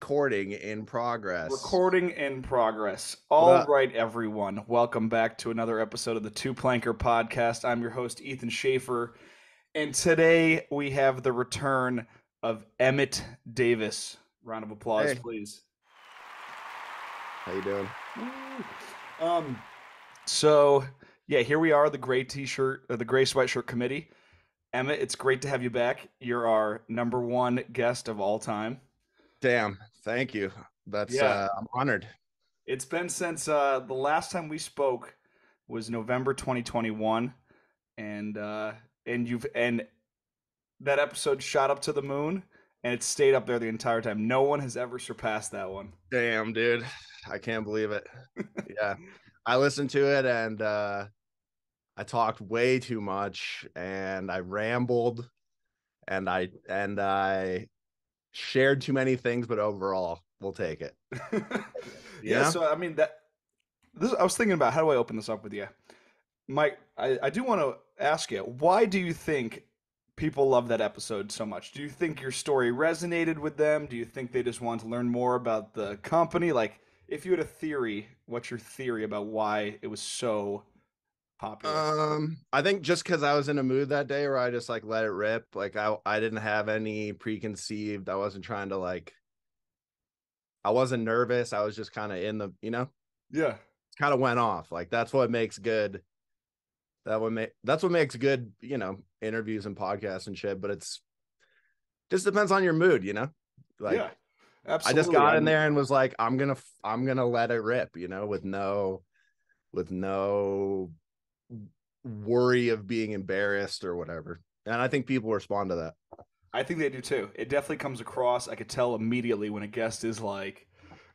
Recording in progress. Recording in progress. What All up? right, everyone. Welcome back to another episode of the Two Planker Podcast. I'm your host, Ethan Schaefer, and today we have the return of Emmett Davis. Round of applause, Hey, please. how you doing? Woo. Um, so yeah, here we are, the gray t-shirt, the gray sweatshirt committee. Emmett, it's great to have you back. You're our number one guest of all time. Damn, thank you. That's Yeah, I'm honored. it's been since the last time we spoke was November 2021, and and that episode shot up to the moon, and it stayed up there the entire time. No one has ever surpassed that one. Damn, dude. I can't believe it. Yeah. I listened to it and I talked way too much and I rambled and I shared too many things, but overall, we'll take it. You Yeah, know? so I mean I was thinking about how do I open this up with you. Mike, I do want to ask you, why do you think people love that episode so much? Do you think your story resonated with them? Do you think they just want to learn more about the company? Like, if you had a theory, what's your theory about why it was so popular? I think just because I was in a mood that day where I just like let it rip. Like I didn't have any preconceived. I wasn't trying to like I wasn't nervous. I was just kind of in the, Yeah. kind of went off. Like that's what makes good. That's what makes good, interviews and podcasts and shit. But it's just depends on your mood. Yeah. Like I just Absolutely. got I in mean, there and was like, I'm gonna let it rip, with no worry of being embarrassed or whatever. And I think people respond to that. I think they do too. It definitely comes across. I could tell immediately when a guest is like,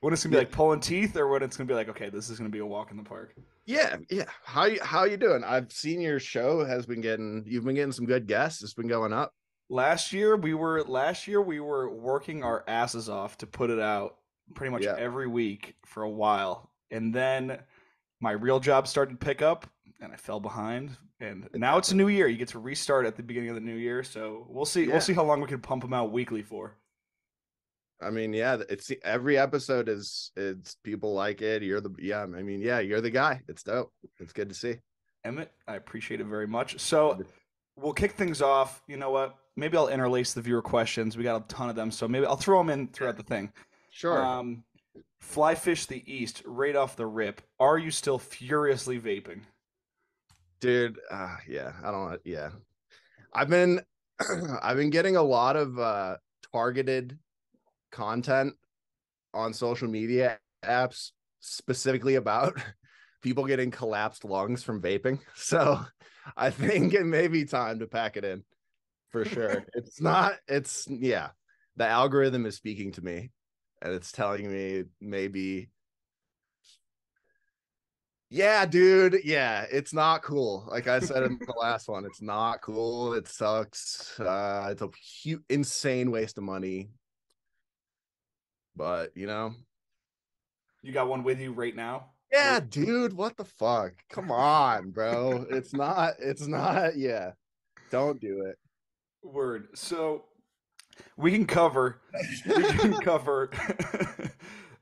when it's gonna be Yeah. like pulling teeth, or when it's gonna be like, okay, this is gonna be a walk in the park. Yeah, yeah. How you doing? I've seen your show you've been getting some good guests. It's been going up. Last year we were working our asses off to put it out pretty much Yeah. every week for a while. And then my real job started to pick up and I fell behind. And now it's a new year. You get to restart at the beginning of the new year. So we'll see. We'll Yeah. see how long we can pump them out weekly for. I mean, yeah, it's every episode is it's people like it. You're the guy. It's dope. It's good to see. Emmett, I appreciate it very much. So we'll kick things off. You know what? Maybe I'll interlace the viewer questions. We got a ton of them. So maybe I'll throw them in throughout the thing. Sure. Um, Fly Fish the East, right off the rip. Are you still furiously vaping? Dude, yeah, I don't yeah. I've been I've been getting a lot of targeted content on social media apps specifically about people getting collapsed lungs from vaping. So I think it may be time to pack it in for sure. It's not, it's, yeah, the algorithm is speaking to me and it's telling me maybe, yeah, dude, yeah, it's not cool. Like I said in the last one, it's not cool. It sucks. It's a insane waste of money, but You got one with you right now? yeah, dude, what the fuck? Come on, bro. It's not, yeah. Don't do it. Word. So we can cover, we can cover,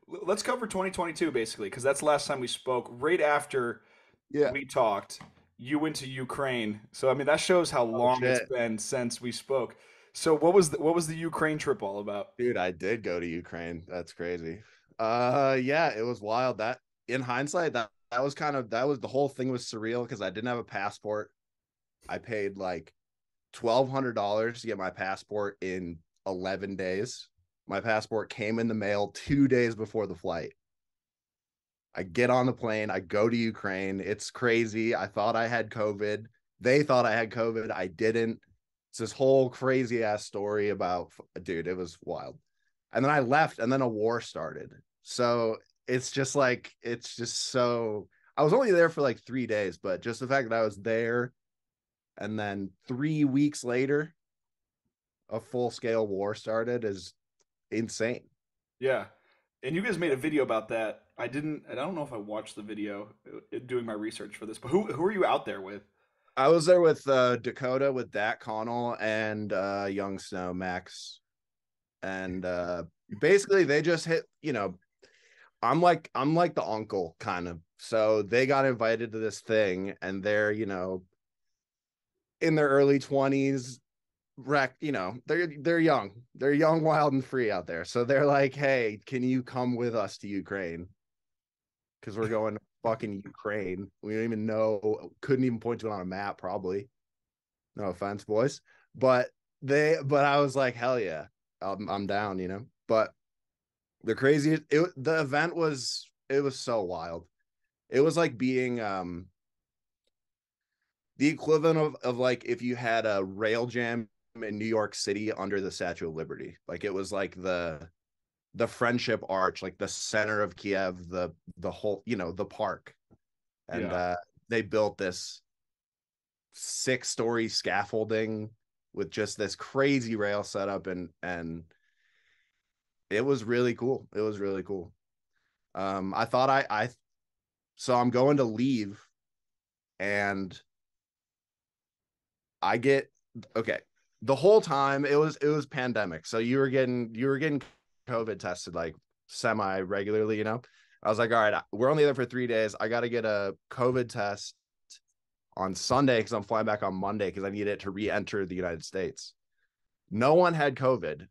let's cover 2022 basically, because that's the last time we spoke. Right after Yeah. we talked, you went to Ukraine. So I mean, that shows how Oh long it's shit. been since we spoke. So what was the Ukraine trip all about? Dude, I did go to Ukraine. That's crazy. Yeah, it was wild. That in hindsight, that was the whole thing was surreal because I didn't have a passport. I paid like $1,200 to get my passport in 11 days. My passport came in the mail 2 days before the flight. I get on the plane, I go to Ukraine. It's crazy. I thought I had COVID. They thought I had COVID. I didn't. It's this whole crazy ass story about, dude, it was wild. And then I left, and then a war started. So it's just so. I was only there for like 3 days, but just the fact that I was there, and then 3 weeks later, a full scale war started is insane. Yeah. And you guys made a video about that. I don't know if I watched the video doing my research for this, but who are you out there with? I was there with Dakota, with Dak Connell, and Young Snow Max, and basically they just hit, I'm like the uncle kind of. So they got invited to this thing and they're, in their early 20s, they're young. They're young, wild, and free out there. So they're like, hey, can you come with us to Ukraine? Because we're going to fucking Ukraine. We don't even know, couldn't even point to it on a map, probably. No offense, boys. But I was like, hell yeah, I'm down. But the craziest, the event it was so wild. It was like being the equivalent of like if you had a rail jam in New York City under the Statue of Liberty. Like it was like the friendship arch, like the center of Kiev, the whole, the park. And Yeah. they built this 6-story scaffolding with just this crazy rail setup, and it was really cool. It was really cool. I thought I so I'm going to leave, and I get okay. The whole time it was pandemic, so you were getting COVID tested like semi regularly. I was like, all right, we're only there for 3 days. I got to get a COVID test on Sunday because I'm flying back on Monday because I need it to re-enter the United States. No one had COVID.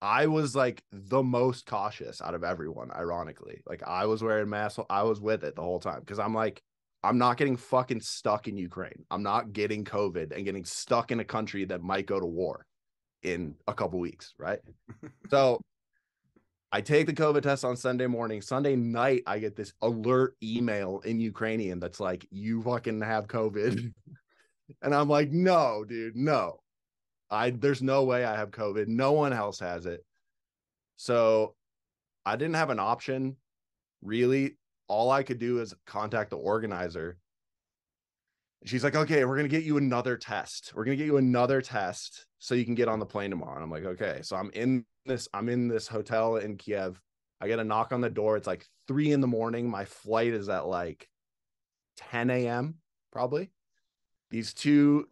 I was like the most cautious out of everyone, ironically. Like I was wearing masks. I was with it the whole time because I'm like, I'm not getting fucking stuck in Ukraine. I'm not getting COVID and getting stuck in a country that might go to war in a couple weeks, right? So I take the COVID test on Sunday morning. Sunday night, I get this alert email in Ukrainian that's like, you fucking have COVID. And I'm like, no, dude, no. There's no way I have COVID. No one else has it. So I didn't have an option, really. All I could do is contact the organizer. She's like, okay, we're gonna get you another test. We're gonna get you another test so you can get on the plane tomorrow. And I'm like, okay. So I'm in this hotel in Kiev. I get a knock on the door. It's like 3 a.m. My flight is at like 10 a.m. probably. These two,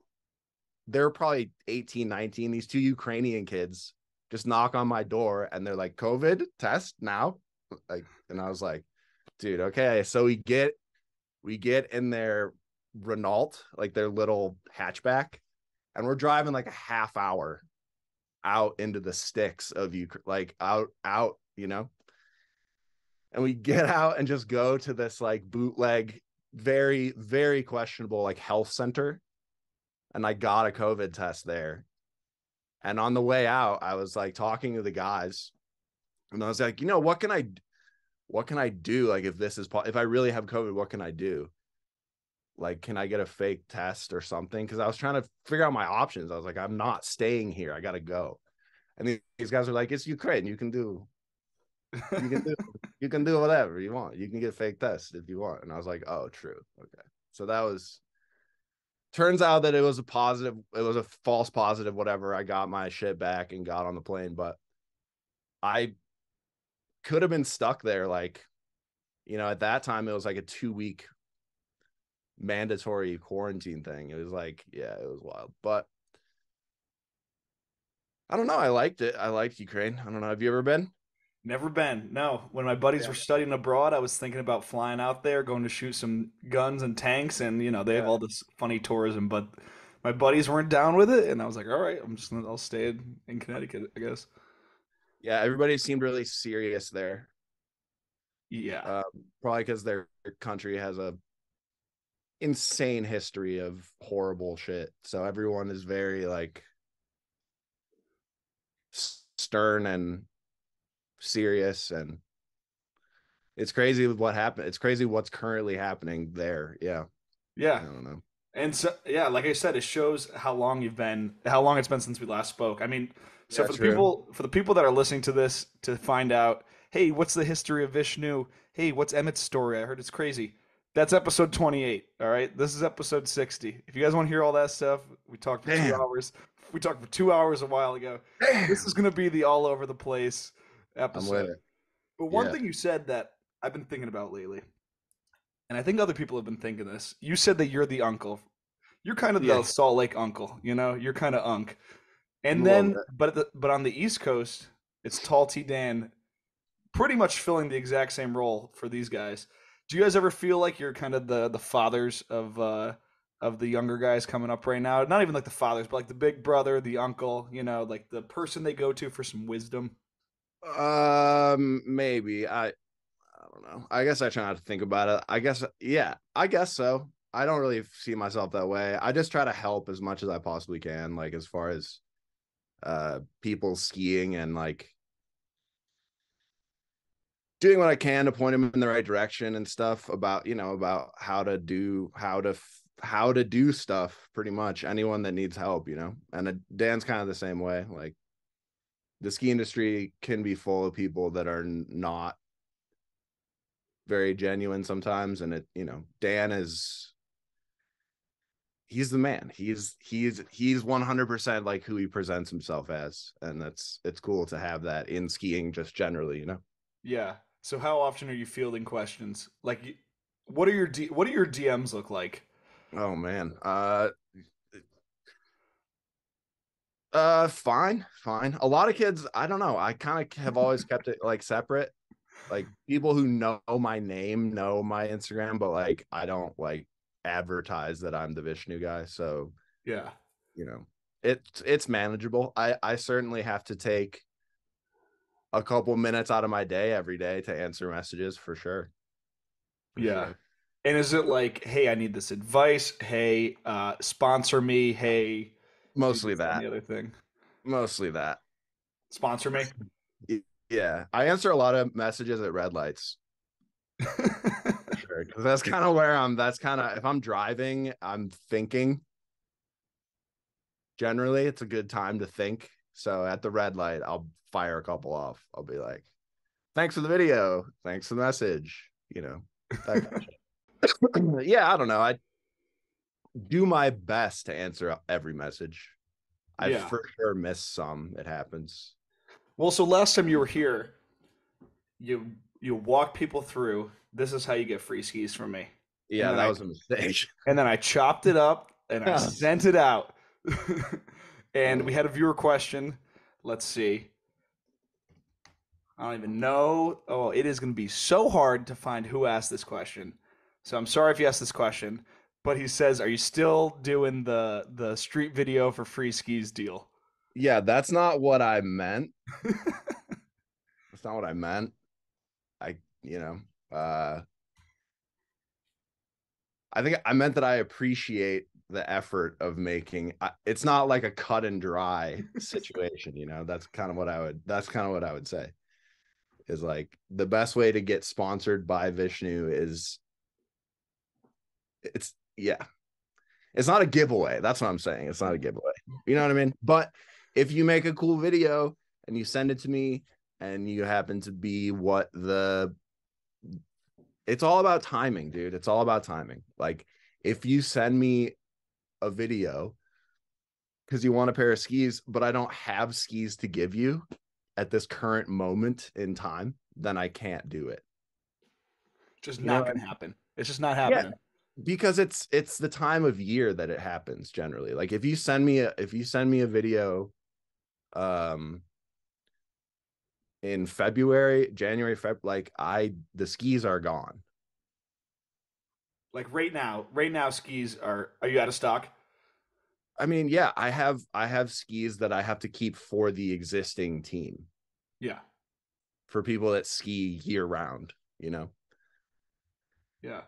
they're probably 18, 19. These two Ukrainian kids just knock on my door and they're like, COVID test now. Like, and I was like, dude, okay. So we get in their Renault, like their little hatchback, and we're driving like a half hour out into the sticks of Ukraine, like out. And we get out and just go to this like bootleg, very, very questionable like health center. And I got a COVID test there. And on the way out, I was like talking to the guys, and I was like, what can I do? Like, if I really have COVID, what can I do? Like, can I get a fake test or something? Because I was trying to figure out my options. I was like, I'm not staying here. I gotta go. And these guys are like, it's Ukraine. You can do, you can do whatever you want. You can get a fake test if you want. And I was like, oh, true. Okay. So turns out that it was a positive. It was a false positive. Whatever. I got my shit back and got on the plane, but I could have been stuck there. Like, at that time it was like a 2-week mandatory quarantine thing. It was like, yeah, it was wild. But I don't know. I liked it. I liked Ukraine. I don't know. Have you ever been? Never been. No. When my buddies Yeah. were studying abroad, I was thinking about flying out there, going to shoot some guns and tanks, and they have Yeah. all this funny tourism, but my buddies weren't down with it, and I was like, all right, I'll stay in Connecticut, I guess. Yeah. Everybody seemed really serious there. Yeah. Probably because their country has a insane history of horrible shit. So everyone is very like stern and serious, and it's crazy what happened. It's crazy what's currently happening there. Yeah. I Yeah. don't know. And so, yeah, like I said, it shows how long it's been since we last spoke. I mean, so Yeah, true. for the people that are listening to this to find out, hey, what's the history of Vishnu? Hey, what's Emmett's story? I heard it's crazy. That's episode 28. All right, this is episode 60. If you guys want to hear all that stuff, we talked for two Damn. hours. We talked for 2 hours a while ago. This Damn. is gonna be the all over the place I'm with episode. it. But one Yeah. thing you said that I've been thinking about lately, and I think other people have been thinking this. You said that you're the uncle. You're kind of Yeah. the Salt Lake uncle, You're kind of unk. I'm And a little then, bit. but on the East Coast, It's Tall T Dan, pretty much filling the exact same role for these guys. Do you guys ever feel like you're kind of the fathers of the younger guys coming up right now? Not even like the fathers, but like the big brother, the uncle, you know, like the person they go to for some wisdom. Maybe I don't know. I guess I try not to think about it. I guess yeah, I guess so. I don't really see myself that way. I just try to help as much as I possibly can, like as far as people skiing and like doing what I can to point them in the right direction and stuff about, about how to do stuff pretty much anyone that needs help, And Dan's kind of the same way. Like the ski industry can be full of people that are not very genuine sometimes, and Dan is he's the man. He's 100% like who he presents himself as, and it's cool to have that in skiing just generally. Yeah. So how often are you fielding questions? Like, what do your DMs look like? Oh man. Fine. A lot of kids, I don't know. I kind of have always kept it like separate. Like people who know my name know my Instagram, but like I don't like advertise that I'm the Vishnu guy. So, Yeah. you know, it's manageable. I certainly have to take a couple minutes out of my day every day to answer messages for sure. For Yeah. sure. And is it like, hey, I need this advice. Hey, sponsor me. Hey, do Mostly this, that, and that. the other thing. Mostly that. Sponsor me. Yeah. I answer a lot of messages at red lights. For sure. Because that's kind of where that's kind of, if I'm driving, I'm thinking. Generally, it's a good time to think. So at the red light, I'll fire a couple off. I'll be like, thanks for the video. Thanks for the message. That kind of shit. Yeah, I don't know. I do my best to answer every message. I Yeah. for sure miss some. It happens. Well, so last time you were here, you walk people through. This is how you get free skis from me, and Yeah, then that was a mistake. I chopped it up and I sent it out. And we had a viewer question. Let's see. I don't even know. Oh, it is going to be so hard to find who asked this question. So I'm sorry if you asked this question, but he says, "Are you still doing the street video for free skis deal?" Yeah, that's not what I meant. That's not what I meant. I, uh, I think I meant that I appreciate the effort of making. It's not like a cut and dry situation. That's kind of what I would say is like the best way to get sponsored by Vishnu is yeah, it's not a giveaway. That's what I'm saying. It's not a giveaway. You know what I mean? But if you make a cool video and you send it to me and you happen to be it's all about timing, dude. It's all about timing. Like if you send me a video because you want a pair of skis, but I don't have skis to give you at this current moment in time, then I can't do it. Just You know not what I going to mean? happen. It's just not Yeah, happening. because it's the time of year that it happens generally. Like if you send me a video um in February, January, like the skis are gone. Like right now skis are you out of stock? I mean, yeah, I have skis that I have to keep for the existing team Yeah. for people that ski year round. Yeah. And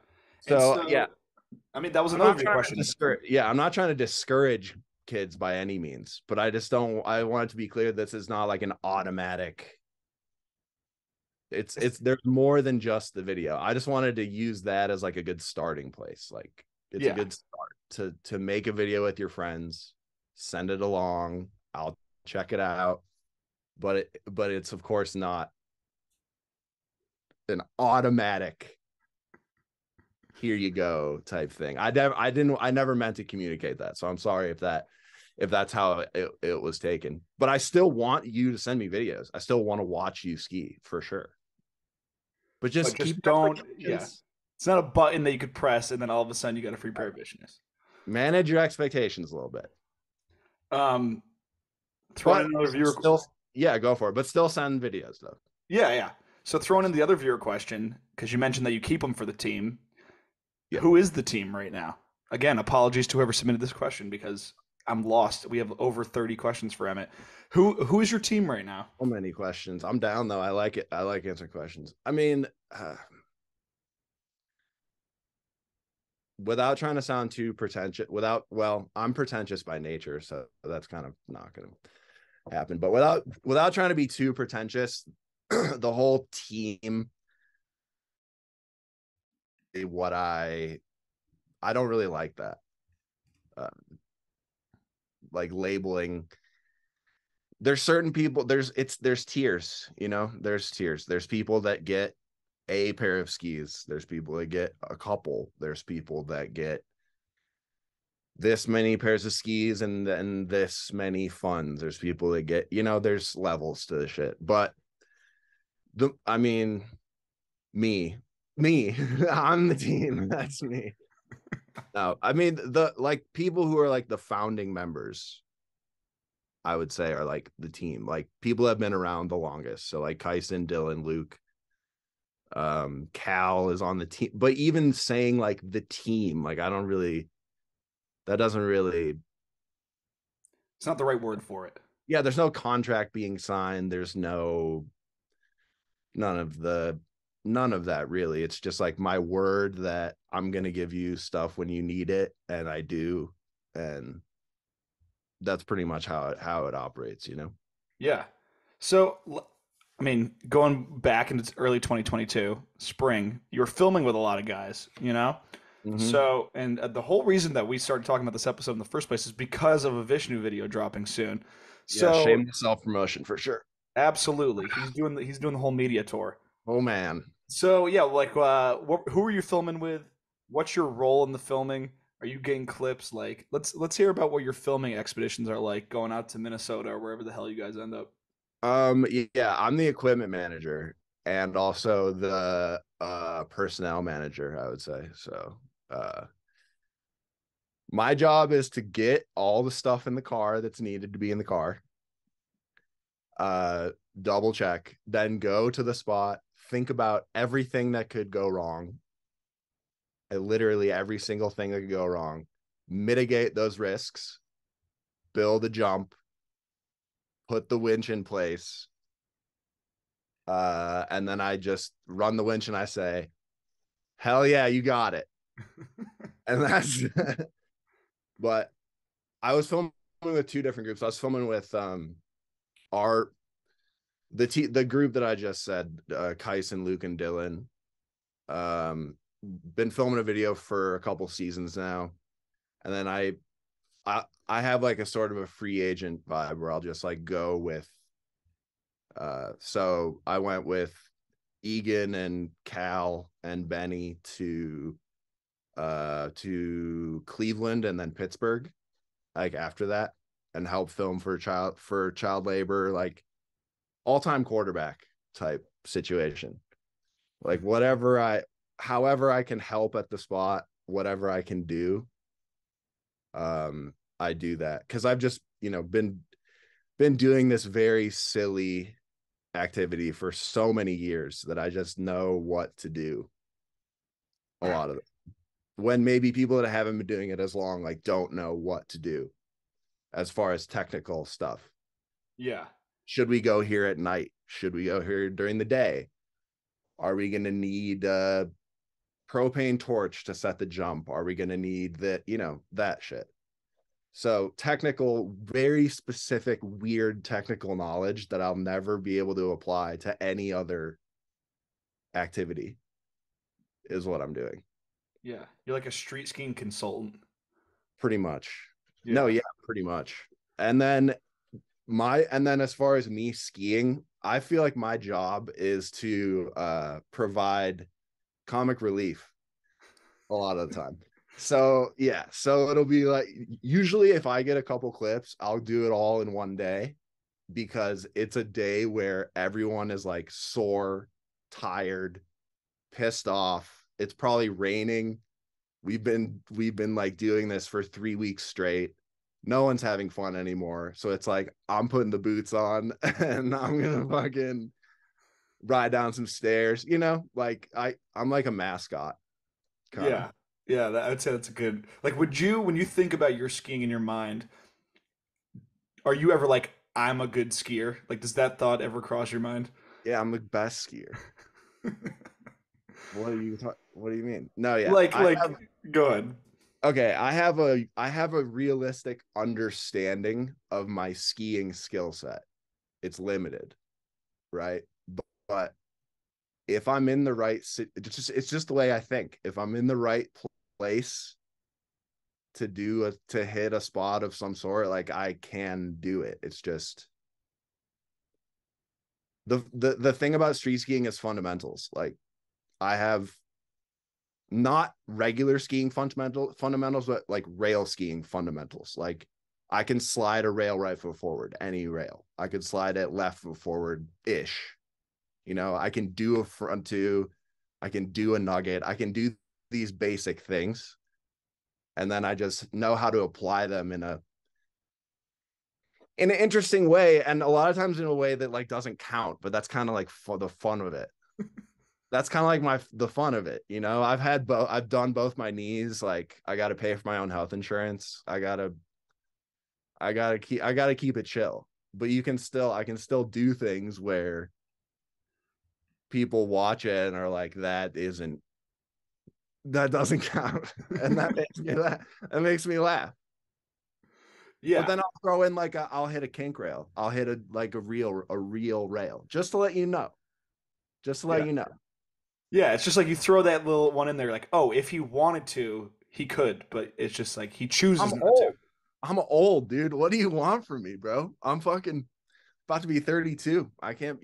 So yeah, so I mean that was I'm another not big trying to question. discourage. Yeah, I'm not trying to discourage kids by any means, but I just don't. I want it to be clear this is not like an automatic. It's there's more than just the video. I just wanted to use that as like a good starting place. Like it's a Yeah. good start to make a video with your friends, send it along. I'll check it out, but it's of course not an automatic here you go type thing. I never meant to communicate that. So I'm sorry if that's how it was taken. But I still want you to send me videos. I still want to watch you ski for sure. But But just keep just don't, yeah. expectations. It's not a button that you could press and then all of a sudden you got a free pair of Vishnus. Manage your expectations a little bit. Um, throwing But in another viewer. still Yeah, go for it. But still send videos though. Yeah, yeah. So throwing in the other viewer question, because you mentioned that you keep them for the team. Yep. Who is the team right now? Again, apologies to whoever submitted this question because I'm lost. We have over 30 questions for Emmett. Who is your team right now? So many questions. I'm down though. I like it. I like answering questions. I mean, without trying to sound too pretentious, I'm pretentious by nature, so that's kind of not going to happen. But without trying to be too pretentious, the whole team, what I don't really like that. Uh, like labeling. There's certain people. There's tiers. There's tiers. There's people that get a pair of skis. There's people that get a couple. There's people that get this many pairs of skis and then this many funds. There's people that get, there's levels to the shit. But I mean, me, I'm the team. That's me. No, I mean the like people who are like the founding members, I would say are like the team. Like people have been around the longest. So like Kyson, Dylan, Luke, Cal is on the team. But even saying like the team, like that doesn't really. It's not the right word for it. Yeah, there's no contract being signed. There's none of the none of that really. It's just like my word that I'm gonna give you stuff when you need it, and I do, and that's pretty much how it operates. Yeah. So, I mean, going back into early 2022, spring, you were filming with a lot of guys, you know? Mm-hmm. So, and the whole reason that we started talking about this episode in the first place is because of a Vishnu video dropping soon. Yeah, So, shameless self promotion for sure. absolutely, he's doing the whole media tour. Oh man. So, yeah, like, who are you filming with? What's your role in the filming? Are you getting clips? Like, let's hear about what your filming expeditions are like going out to Minnesota or wherever the hell you guys end up. Yeah, I'm the equipment manager and also the personnel manager, I would say. So my job is to get all the stuff in the car that's needed to be in the car, uh double check, then go to the spot, think about everything that could go wrong, literally every single thing that could go wrong, mitigate those risks, build a jump, put the winch in place, and then I just run the winch and I say, hell yeah, you got it. And that's but I was filming with two different groups. I was filming with our the group that I just said, Kyson, Luke, and Dylan. Been filming a video for a couple seasons now, and then I have like a sort of a free agent vibe where I'll just like go with. So I went with Egan and Cal and Benny to Cleveland and then Pittsburgh, like after that, and help film for child labor, like all-time quarterback type situation. Like however I can help at the spot, whatever I can do, I do that because I've just been doing this very silly activity for so many years that I just know what to do a lot of it. When maybe people that haven't been doing it as long like don't know what to do as far as technical stuff. Yeah. Should we go here at night? Should we go here during the day? Are we going to need a propane torch to set the jump? Are we going to need that shit? So technical, very specific, weird technical knowledge that I'll never be able to apply to any other activity is what I'm doing. Yeah. You're like a street skiing consultant. Pretty much. No, Yeah. yeah, pretty much. And then as far as me skiing, I feel like my job is to provide comic relief a lot of the time. So yeah, so it'll be like usually if I get a couple clips, I'll do it all in one day because it's a day where everyone is like sore, tired, pissed off. It's probably raining. We've been like doing this for 3 weeks straight. No one's having fun anymore. So it's like I'm putting the boots on and I'm gonna fucking ride down some stairs, like I'm like a mascot, kind of. Yeah. Yeah, I'd say that's a good. Like, would you, when you think about your skiing in your mind, are you ever like, I'm a good skier? Like, does that thought ever cross your mind? Yeah, I'm the best skier. What do you mean? No, yeah. I Like, have go ahead. okay, I have a realistic understanding of my skiing skill set. It's limited, right? But if I'm in the right it's just the way I think. If I'm in the right place to hit a spot of some sort, like I can do it. It's just the thing about street skiing is fundamentals. Like I have not regular skiing fundamentals, but like rail skiing fundamentals. Like I can slide a rail right foot forward, any rail. I could slide it left foot forward ish. I can do a front two, I can do a nugget, I can do these basic things, and then I just know how to apply them in an interesting way, and a lot of times in a way that like doesn't count, but that's kind of like for the fun of it. That's kind of like the fun of it. I've done both my knees. Like I got to pay for my own health insurance. I gotta keep it chill. But I can still do things where people watch it and are like, that doesn't count. And that makes me laugh. But Yeah. then I'll throw in like I'll hit a kink rail. I'll hit a real rail, just to let you know. Just to let Yeah. you know. Yeah. It's just like you throw that little one in there, like, oh, if he wanted to, he could, but it's just like he chooses I'm not to. old. I'm old, dude. What do you want from me, bro? I'm fucking about to be 32. I can't.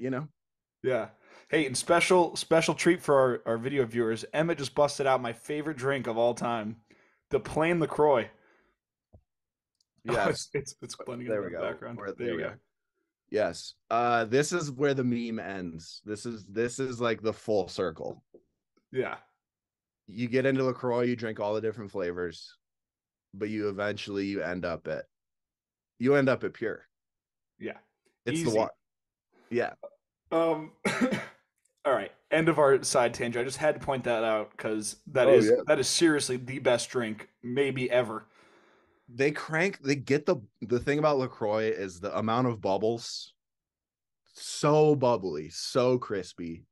Yeah. Hey, and special treat for our video viewers. Emmett just busted out my favorite drink of all time, the plain LaCroix. Oh, Yes. it's blending in There we the go. background. There There you we go. go. Yes. This is where the meme ends. This is like the full circle. Yeah. You get into LaCroix, you drink all the different flavors, but you end up at pure. Yeah. It's the one. Easy. Yeah. Um all right. End of our side tangent. I just had to point that out because that Oh is yeah. that is seriously the best drink maybe ever. They get the thing about LaCroix is the amount of bubbles. So bubbly, so crispy.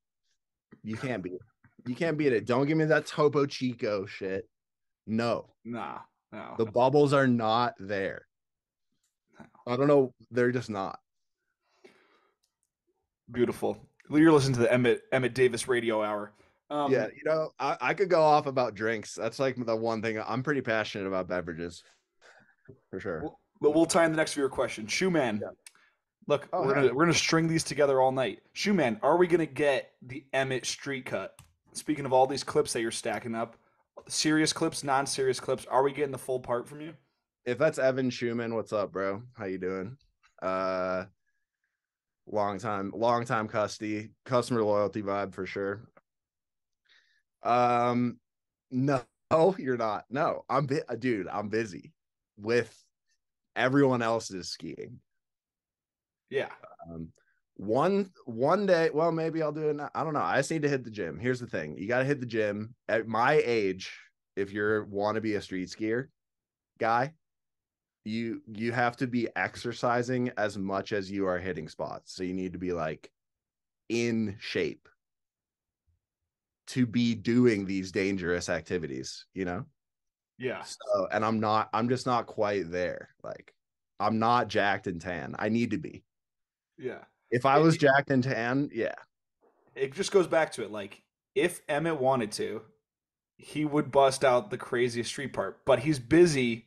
You can't beat it. You can't beat it. Don't give me that Topo Chico shit. No. Nah. No. The bubbles are not there. I don't know. They're just not. Beautiful. You're listening to the Emmett Davis Radio Hour. Yeah, Um, I could go off about drinks. That's like the one thing I'm pretty passionate about beverages for sure. but we'll tie in the next viewer question. Shoeman, Yeah. look, Oh, we're gonna string these together all night. Shoeman, are we gonna get the Emmett Street Cut? Speaking of all these clips that you're stacking up, serious clips, non-serious clips, are we getting the full part from you? if that's Evan Schumann, what's up, bro? How you doing? Uh, long time customer loyalty vibe for sure. Um, no, you're not. No, dude. I'm busy with everyone else's skiing. Yeah, Um, one day, well, maybe I'll do it. I don't know. I just need to hit the gym. Here's the thing: you got to hit the gym at my age. If you want to be a street skier guy, you have to be exercising as much as you are hitting spots. So you need to be like in shape to be doing these dangerous activities. yeah, So, and I'm just not quite there. Like, I'm not jacked and tan. I need to be. yeah. If I It, was it jacked and tan, yeah. it just goes back to it. Like, if Emmett wanted to, he would bust out the craziest street part, but he's busy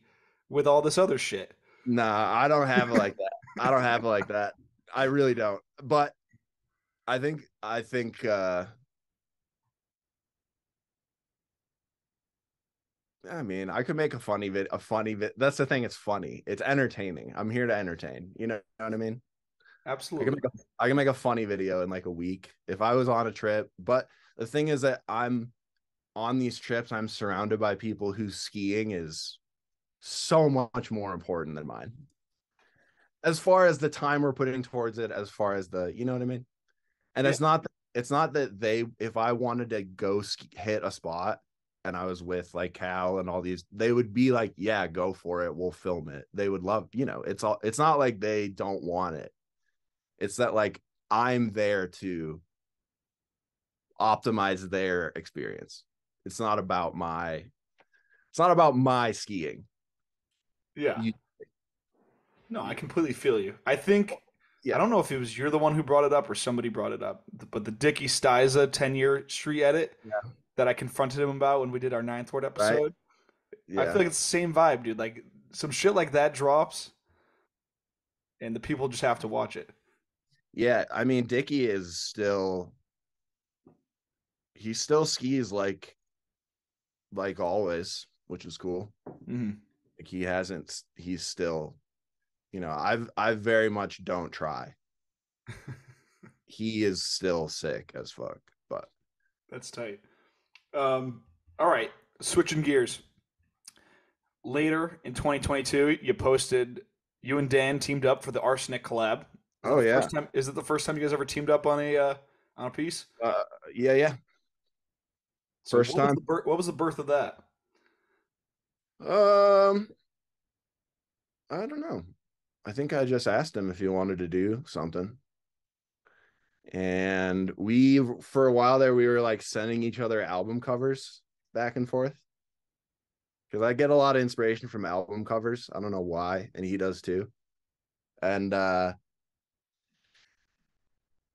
with all this other shit. Nah, I don't have it like that. I don't have it like that. I really don't. But I mean, I could make a funny vid. That's the thing. It's funny. It's entertaining. I'm here to entertain. You know what I mean? I can Absolutely. make a, I can make a funny video in like a week if I was on a trip. But the thing is that I'm on these trips. I'm surrounded by people whose skiing is so much more important than mine. As far as the time we're putting towards it, as far as the, you know what I mean? And Yeah. it's not that they, if I wanted to go hit a spot and I was with like Cal and all these, they would be like, yeah, go for it. We'll film it. They would love, it's not like they don't want it. It's that like I'm there to optimize their experience. It's not about my skiing. Yeah. You, No, I completely feel you. I think I yeah, don't know if it was you're the one who brought it up or somebody brought it up, but the Dickie Stiza 10-year street edit yeah, that I confronted him about when we did our Ninth Ward right. episode. I Yeah. feel like it's the same vibe, dude. Like some shit like that drops, and the people just have to watch it. Yeah. I mean, Dickie is still, he still skis like always, which is cool. Hmm. Like he's still, I very much don't try. He is still sick as fuck. But That's tight. Um, all right, switching gears. Later in 2022, you posted you and Dan teamed up for the Arsenic collab. Is it oh the yeah. first time? Is it the first time you guys ever teamed up on a piece? Yeah, yeah. So First time. what was the birth of that? Um, I don't know. I think I just asked him if he wanted to do something. And we for a while there we were like sending each other album covers back and forth. Because I get a lot of inspiration from album covers. I don't know why, and he does too. And I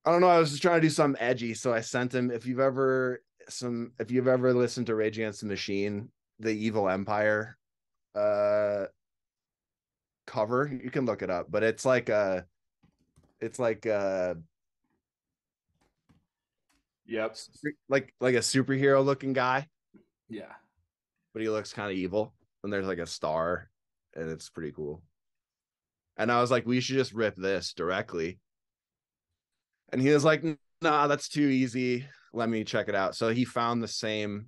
don't know. I was just trying to do something edgy, so I sent him. If you've ever listened to Rage Against the Machine, the Evil Empire uh cover, you can look it up. But it's like Yep. like a superhero looking guy, Yeah. but he looks kind of evil. And there's like a star, and it's pretty cool. And I was like, we should just rip this directly. And he was like, nah, that's too easy. Let me check it out. So he found the same.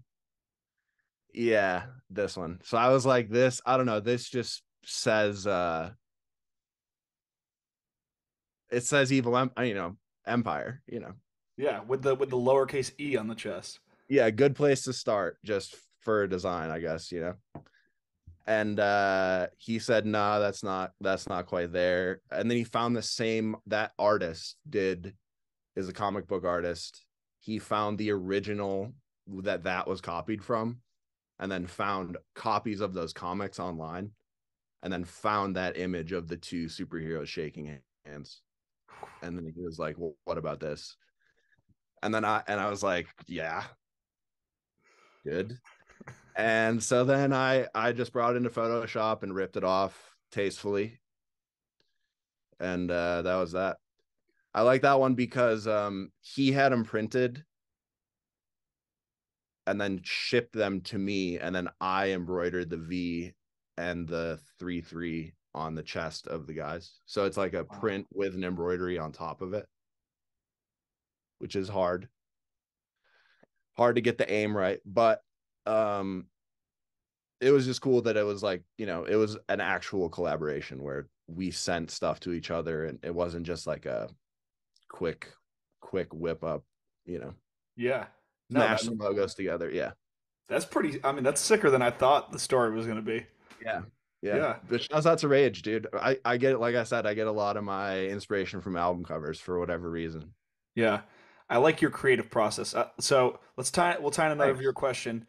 Yeah, this one. So I was like, I don't know. This just says it says empire, Yeah, with the lowercase e on the chest. Yeah, good place to start just for design, I guess. And he said, nah, that's not quite there. And then he found the same that artist did is a comic book artist. He found the original that was copied from, and then found copies of those comics online, and then found that image of the two superheroes shaking hands. And then he was like, well, what about this? And I was like, yeah, good. And so then I just brought it into Photoshop and ripped it off tastefully. And that was that. I like that one because he had them printed and then shipped them to me, and then I embroidered the V and the 3-3 on the chest of the guys. So it's like a Wow. print with an embroidery on top of it, which is hard to get the aim right. But um it was just cool that it was like, it was an actual collaboration where we sent stuff to each other, and it wasn't just like a quick whip up, you know, Yeah. No, smash some logos together. Yeah. that's pretty. I mean, that's sicker than I thought the story was going to be. Yeah. Yeah. Yeah. But shouts out to Rage, dude. I get it. Like I said, I get a lot of my inspiration from album covers for whatever reason. Yeah. I like your creative process. So we'll tie in another of Thanks. your question.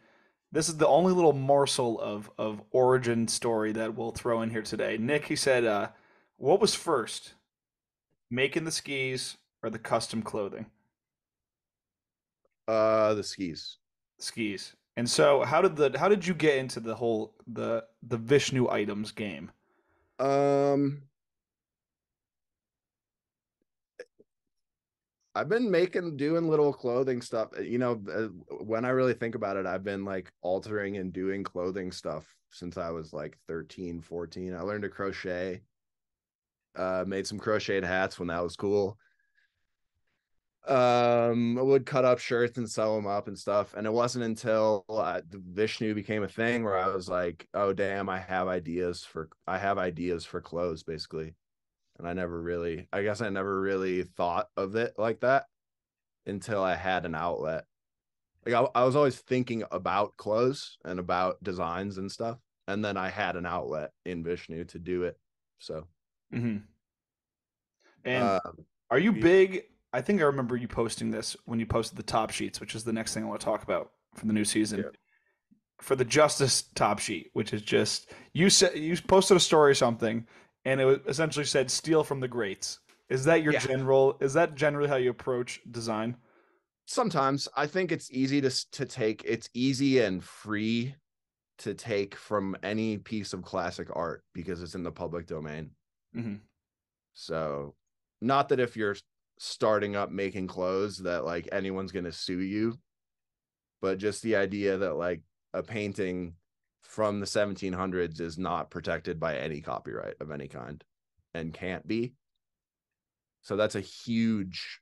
This is the only little morsel of origin story that we'll throw in here today. Nick, he said, what was first, making the skis or the custom clothing? The skis. Skis. And so how did you get into the whole the Vishnu items game? Um, I've been doing little clothing stuff. When I really think about it, I've been like altering and doing clothing stuff since I was like 13, 14. I learned to crochet, made some crocheted hats when that was cool. I would cut up shirts and sew them up and stuff. And it wasn't until the Vishnu became a thing where I was like, oh damn, I have ideas for clothes basically. And I guess I never really thought of it like that until I had an outlet. Like I was always thinking about clothes and about designs and stuff, and then I had an outlet in Vishnu to do it. So, Hmm. And uh, are you big? I think I remember you posting this when you posted the top sheets, which is the next thing I want to talk about for the new season. yeah, For the Justice top sheet, which is just you posted a story or something, and it essentially said "steal from the greats." Is that your yeah. general? Is that generally how you approach design? Sometimes I think it's easy to take. It's easy and free to take from any piece of classic art because it's in the public domain. Hmm. So, not that if you're starting up making clothes that like anyone's gonna sue you, but just the idea that like a painting from the 1700s is not protected by any copyright of any kind and can't be. So that's a huge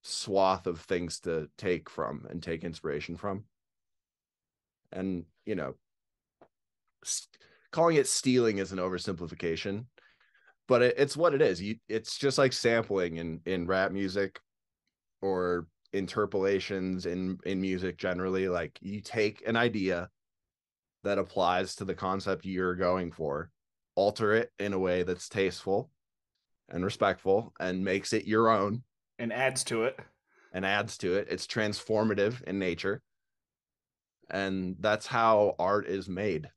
swath of things to take from and take inspiration from. And, calling it stealing is an oversimplification, but it's what it is. It's just like sampling in rap music or interpolations in music generally. Like you take an idea that applies to the concept you're going for, alter it in a way that's tasteful and respectful and makes it your own And adds to it. and adds to it. It's transformative in nature. And that's how art is made,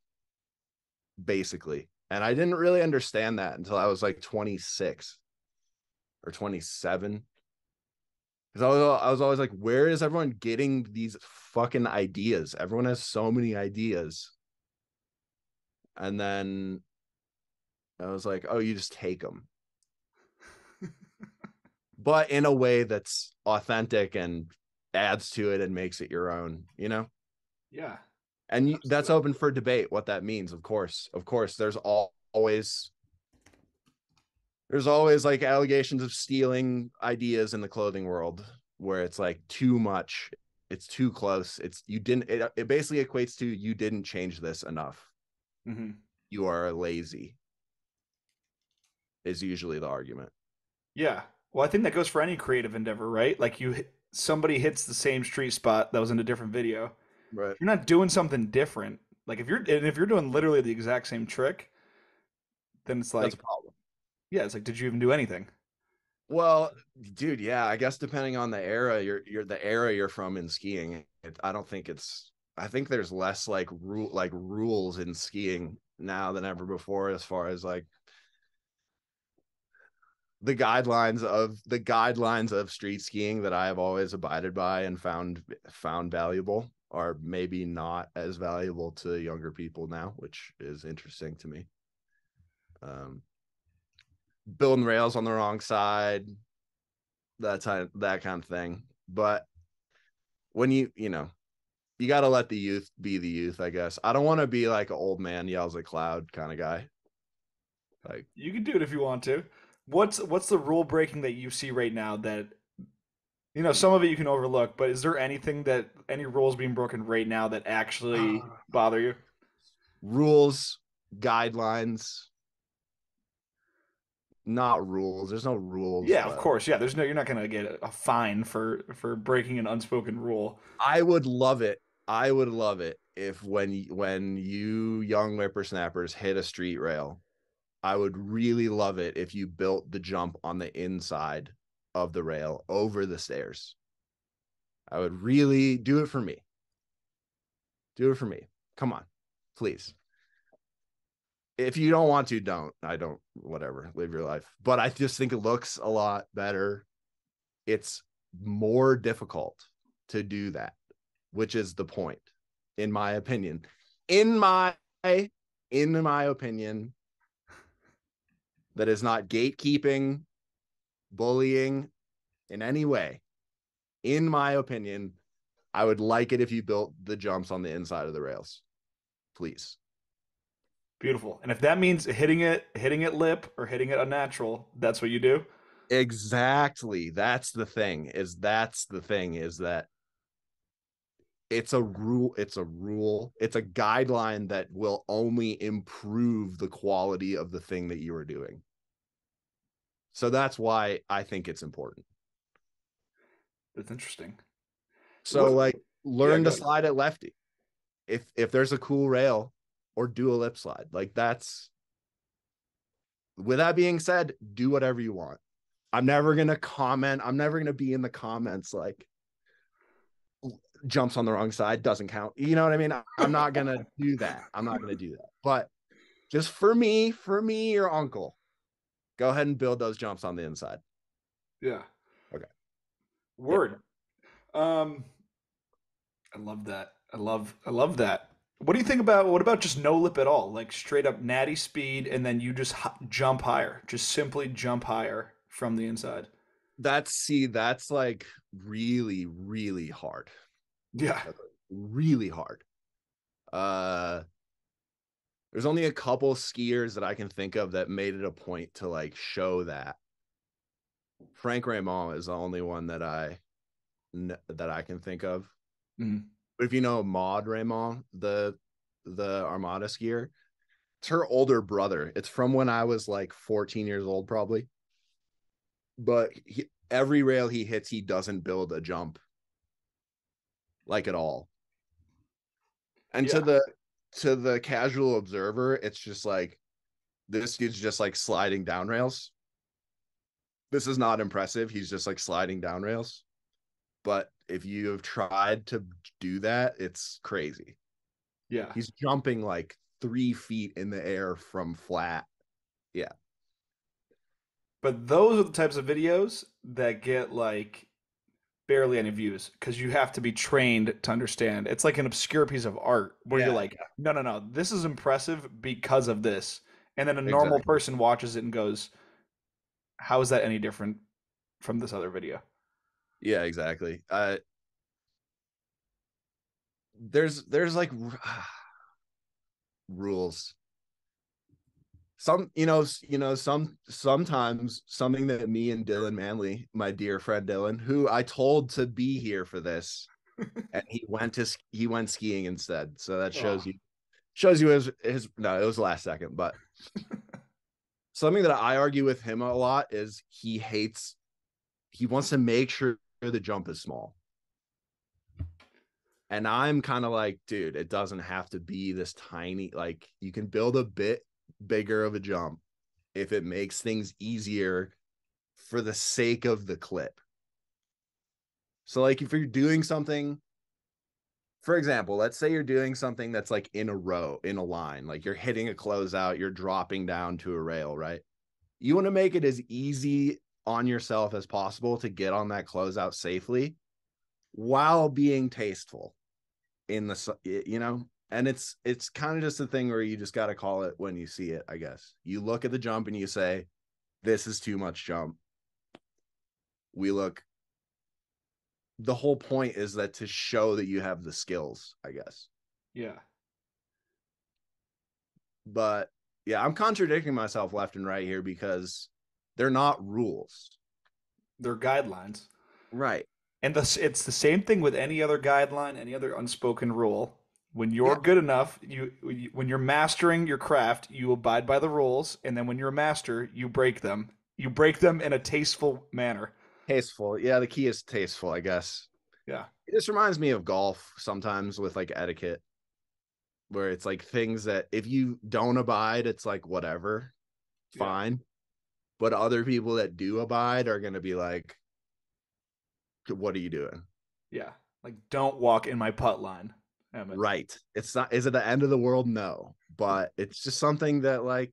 basically. And I didn't really understand that until I was like 26 or 27. Because I was always like, where is everyone getting these fucking ideas? Everyone has so many ideas. And then I was like, oh, you just take them, but in a way that's authentic and adds to it and makes it your own. Yeah, And that's absolutely. open for debate what that means. Of course, there's always like allegations of stealing ideas in the clothing world where it's like too much, it's too close, it basically equates to you didn't change this enough, Hmm. you are lazy, is usually the argument. Yeah. Well, I think that goes for any creative endeavor, right? Like somebody hits the same street spot that was in a different video. Right. If you're not doing something different, like if you're doing literally the exact same trick, then it's That's like, a problem. yeah, it's like, did you even do anything? Well, dude, yeah, I guess depending on the era, you're the era you're from in skiing. I don't think it's. I think there's less like rules in skiing now than ever before, as far as like the guidelines of street skiing that I have always abided by and found valuable are maybe not as valuable to younger people now, which is interesting to me. Um, Building rails on the wrong side, that kind of thing. But when you got to let the youth be the youth, I guess. I don't want to be like an old man yells at cloud kind of guy. Like, You can do it if you want to. What's the rule breaking that you see right now that some of it you can overlook, but is there any rules being broken right now that actually bother you? rules, guidelines, not rules. There's no rules, Yeah, of but course. Yeah, you're not gonna get a fine for breaking an unspoken rule. I would love it. I would love it if when you young whippersnappers hit a street rail, I would really love it if you built the jump on the inside of the rail over the stairs. I would really do it for me. Do it for me. Come on, please. If you don't want to, don't. I don't, whatever, live your life. But I just think it looks a lot better. It's more difficult to do that, which is the point, in my opinion. In my in my opinion, that is not gatekeeping, bullying in any way. In my opinion, I would like it if you built the jumps on the inside of the rails. Please. Beautiful. And if that means hitting it lip or hitting it unnatural, that's what you do. Exactly. That's the thing is that it's a rule, it's a guideline that will only improve the quality of the thing that you are doing. So that's why I think it's important. That's interesting. So What? like Yeah, learn to go ahead. slide at lefty. If there's a cool rail, or do a lip slide. Like that's, with that being said, do whatever you want. I'm never gonna comment. I'm never gonna be in the comments like jumps on the wrong side doesn't count. You know what I mean? I'm not gonna do that. I'm not gonna do that. But just for me, your uncle, go ahead and build those jumps on the inside. Yeah. Okay. Yep. Word. Um, I love that. I love that. What do you think about what about just no lip at all? Like straight up natty speed and then you just jump higher. Just simply jump higher from the inside. That's like really, really hard. Yeah. That's really hard. Uh there's only a couple skiers that I can think of that made it a point to like show that. Frank Raymond is the only one that I can think of. Mhm. But if you know Maud Raymond, the Armada skier, it's her older brother. It's from when I was like 14 years old, probably. But every rail he hits, he doesn't build a jump like at all. And Yeah. to the casual observer, it's just like this dude's just like sliding down rails. This is not impressive. He's just like sliding down rails. But if you have tried to do that, it's crazy. Yeah. He's jumping like 3 feet in the air from flat. Yeah, But those are the types of videos that get like barely any views because you have to be trained to understand. It's like an obscure piece of art where you're yeah, like, no, no, no, this is impressive because of this. And then a normal exactly. person watches it and goes, how is that any different from this other video? Yeah, exactly. There's like rules. Some sometimes something that me and Dylan Manley, my dear friend Dylan, who I told to be here for this, and he went skiing instead. So that Oh, shows you his no, it was last second, but something that I argue with him a lot is he wants to make sure the jump is small. And I'm kind of like, dude, it doesn't have to be this tiny. Like, you can build a bit bigger of a jump if it makes things easier for the sake of the clip. So, like, if you're doing something, for example, let's say you're doing something that's like in a row, in a line, like you're hitting a closeout, you're dropping down to a rail, right? You want to make it as easy on yourself as possible to get on that closeout safely while being tasteful in the, and it's kind of just a thing where you just got to call it when you see it. I guess you look at the jump and you say, this is too much jump. We look, the whole point is that to show that you have the skills, I guess. yeah. But yeah, I'm contradicting myself left and right here because they're not rules. They're guidelines. Right. And it's the same thing with any other guideline, any other unspoken rule. When you're Yeah, good enough, when you're mastering your craft, you abide by the rules, and then when you're a master, you break them. You break them in a tasteful manner. tasteful. Yeah, the key is tasteful, I guess. Yeah. It just reminds me of golf sometimes with like etiquette, where it's like things that if you don't abide, it's like whatever, Yeah. fine. But other people that do abide are going to be like, what are you doing? Yeah. Like don't walk in my putt line, Emmett. Right. It's not, is it the end of the world? No. But it's just something that, like,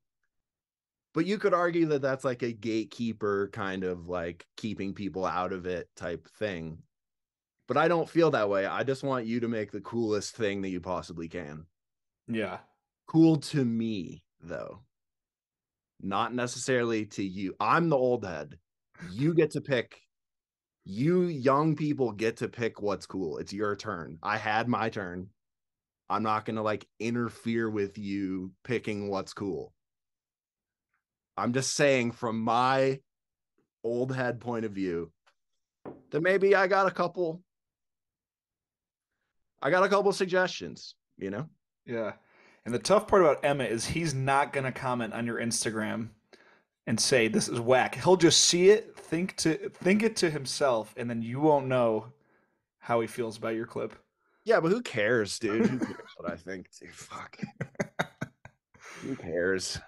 but you could argue that that's like a gatekeeper kind of like keeping people out of it type thing. But I don't feel that way. I just want you to make the coolest thing that you possibly can. Yeah. Cool to me, though, not necessarily to you. I'm the old head. You get to pick. You young people get to pick what's cool. It's your turn. I had my turn. I'm not going to like interfere with you picking what's cool. I'm just saying from my old head point of view, then maybe I got a couple suggestions, you know? Yeah. And the tough part about Emmett is he's not gonna comment on your Instagram and say this is whack. He'll just see it, think it to himself, and then you won't know how he feels about your clip. Yeah, but who cares, dude? Who cares what I think? Dude, fuck. Who cares?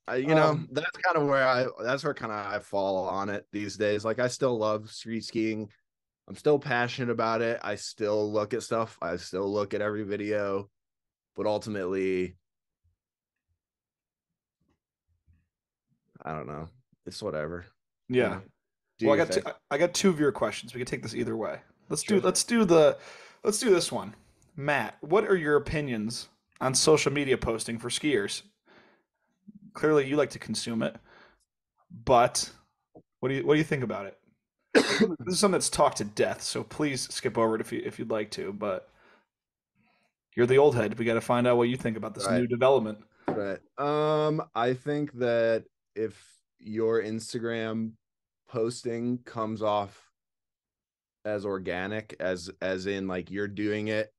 Um, That's where kind of I fall on it these days. Like I still love street skiing. I'm still passionate about it. I still look at stuff. I still look at every video, but ultimately, I don't know. It's whatever, you yeah. know. Do Well, your thing. I got two of your questions. We can take this either way. Sure. Let's do this one. Matt, what are your opinions on social media posting for skiers? Clearly, you like to consume it, but what do you think about it? This is something that's talked to death, so please skip over it if you'd like to. But you're the old head. We got to find out what you think about this Right. new development. Right. I think that if your Instagram posting comes off as organic as in like you're doing it,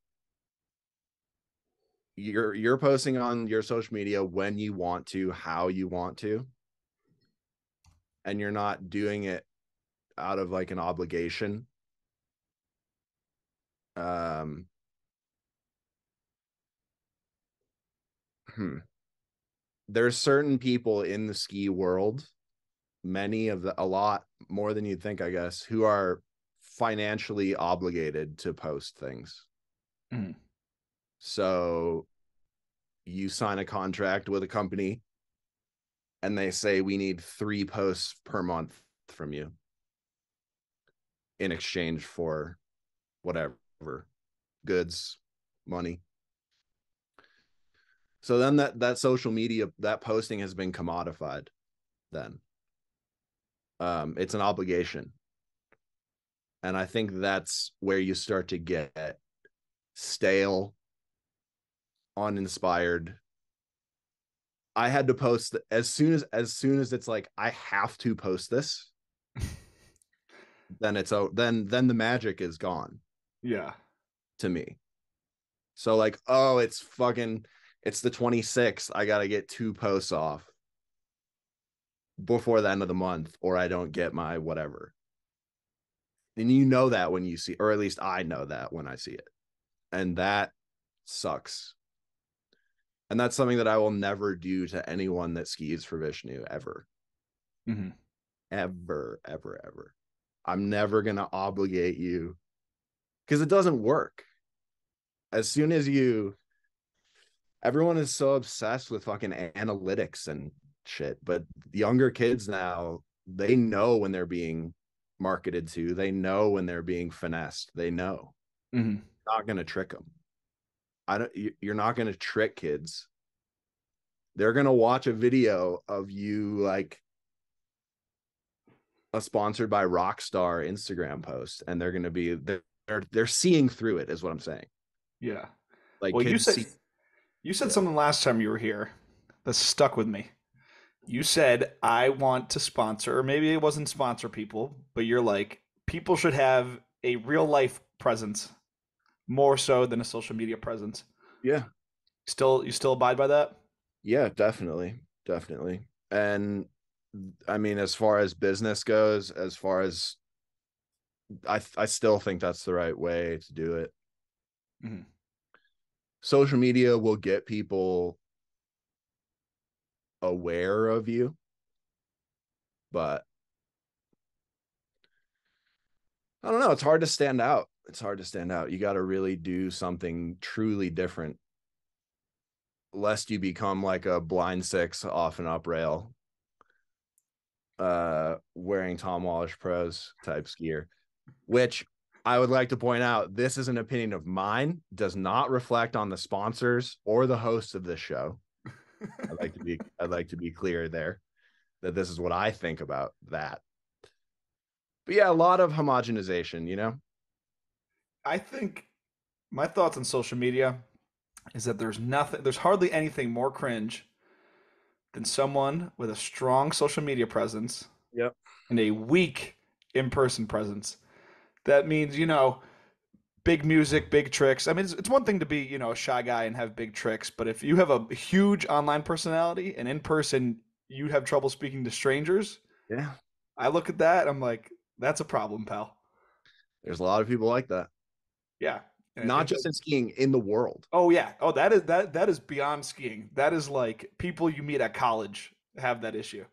you're posting on your social media when you want to, how you want to, and you're not doing it out of like an obligation. Um hmm. There's certain people in the ski world, a lot more than you'd think, I guess, who are financially obligated to post things. Mm, So you sign a contract with a company and they say we need 3 posts per month from you in exchange for whatever goods, money. So then that social media, that posting has been commodified. Then it's an obligation, and I think that's where you start to get stale, uninspired. I had to post as soon as it's like I have to post this, then then the magic is gone yeah. to me. So like, oh, it's the 26th. I gotta get 2 posts off before the end of the month, or I don't get my whatever. And you know that when you see, or at least I know that when I see it. And that sucks. And that's something that I will never do to anyone that skis for Vishnu ever. Hmm. Ever, ever, ever. I'm never gonna obligate you because it doesn't work. As soon as you everyone is so obsessed with fucking analytics and shit, but younger kids now, they know when they're being marketed to, they know when they're being finessed, they know. Hmm. Not going to trick them. You're not going to trick kids. They're going to watch a video of you like a sponsored by Rockstar Instagram post, and they're going to be they're seeing through it is what I'm saying. Yeah. Like Well, kids see. you said Yeah. something last time you were here that stuck with me. You said I want to sponsor, or maybe it wasn't sponsor people, but you're like people should have a real life presence more so than a social media presence. Yeah. You still abide by that? Yeah, definitely. Definitely. And I mean, as far as business goes, as far as I still think that's the right way to do it. Hmm. Social media will get people aware of you, but I don't know. It's hard to stand out. It's hard to stand out. You got to really do something truly different, lest you become like a blind six off an up rail, wearing Tom Wallish Pros type skier, which I would like to point out, this is an opinion of mine, does not reflect on the sponsors or the hosts of this show. I'd like to be clear there that this is what I think about that. But yeah, a lot of homogenization, you know? I think my thoughts on social media is that there's hardly anything more cringe than someone with a strong social media presence Yep. and a weak in-person presence. That means, big music, big tricks. I mean, it's one thing to be, a shy guy and have big tricks, but if you have a huge online personality and in person you have trouble speaking to strangers, Yeah. I look at that, I'm like, that's a problem, pal. There's a lot of people like that. Yeah. And I Not think just that, in skiing, in the world. oh yeah. Oh, that is beyond skiing. That is like people you meet at college have that issue.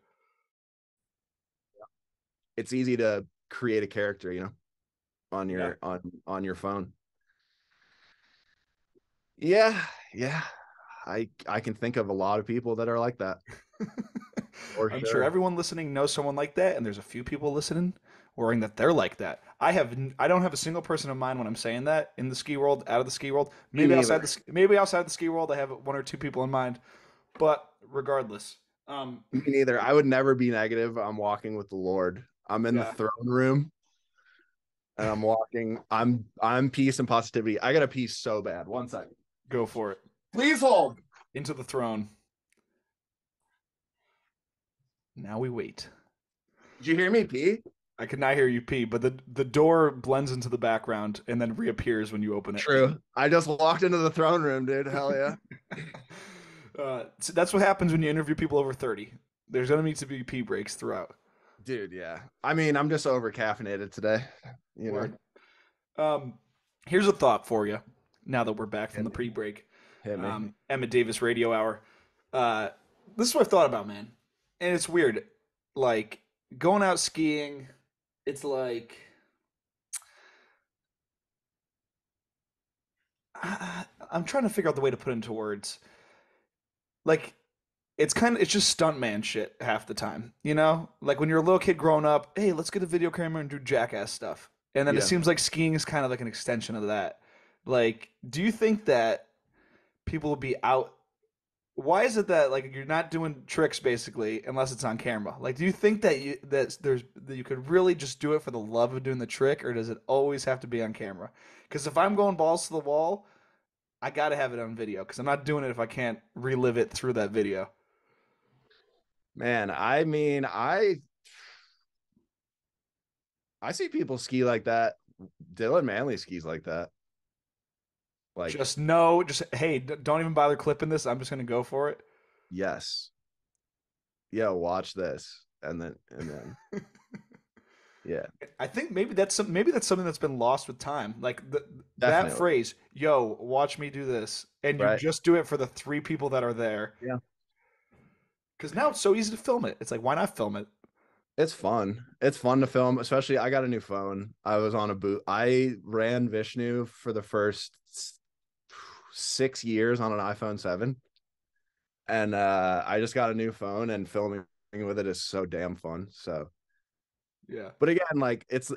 It's easy to create a character, on Yeah. your on your phone. Yeah, yeah. I can think of a lot of people that are like that for I'm sure sure. everyone listening knows someone like that, and there's a few people listening worrying that they're like that. I don't have a single person in mind when I'm saying that in the ski world, out of the ski world. Me neither. Maybe outside the ski world, I have one or two people in mind. But regardless, Me neither. I would never be negative. I'm walking with the Lord. I'm in the yeah, throne room and I'm walking. I'm peace and positivity. I got to pee so bad. 1 second. go for it. Please hold. Into the throne. Now we wait. Did you hear me pee? I could not hear you pee, but the door blends into the background and then reappears when you open it. True. I just walked into the throne room, dude. Hell yeah. So that's what happens when you interview people over 30. There's going to need to be pee breaks throughout. Dude, yeah. I mean, I'm just over caffeinated today, you know. Word. Um, Here's a thought for you. Now that we're back from Hit the me. pre-break, Hit me. Emmett Davis Radio Hour. Uh, this is what I've thought about, man, and it's weird. Like going out skiing, it's like I'm trying to figure out the way to put it into words. Like it's just stuntman shit half the time, you know? Like when you're a little kid growing up, hey, let's get a video camera and do jackass stuff. And then it Yeah. seems like skiing is kind of like an extension of that. Like, do you think that people will be out? Why is it that like you're not doing tricks basically unless it's on camera? Like, do you think that you could really just do it for the love of doing the trick, or does it always have to be on camera? Because if I'm going balls to the wall, I got to have it on video because I'm not doing it if I can't relive it through that video. Man, I mean, I see people ski like that. Dylan Manley skis like that. Like, Just no, just hey, don't even bother clipping this. I'm just gonna go for it. yes. Yeah, watch this. And then yeah, I think maybe that's something that's been lost with time. Like that definitely. phrase, "Yo, watch me do this," and you Right. just do it for the three people that are there. Yeah. Because now it's so easy to film it. It's like, why not film it? It's fun. It's fun to film, especially I got a new phone. I was on a boot. I ran Vishnu for the first 6 years on an iPhone 7. And I just got a new phone and filming with it is so damn fun. So, Yeah, but again, like it's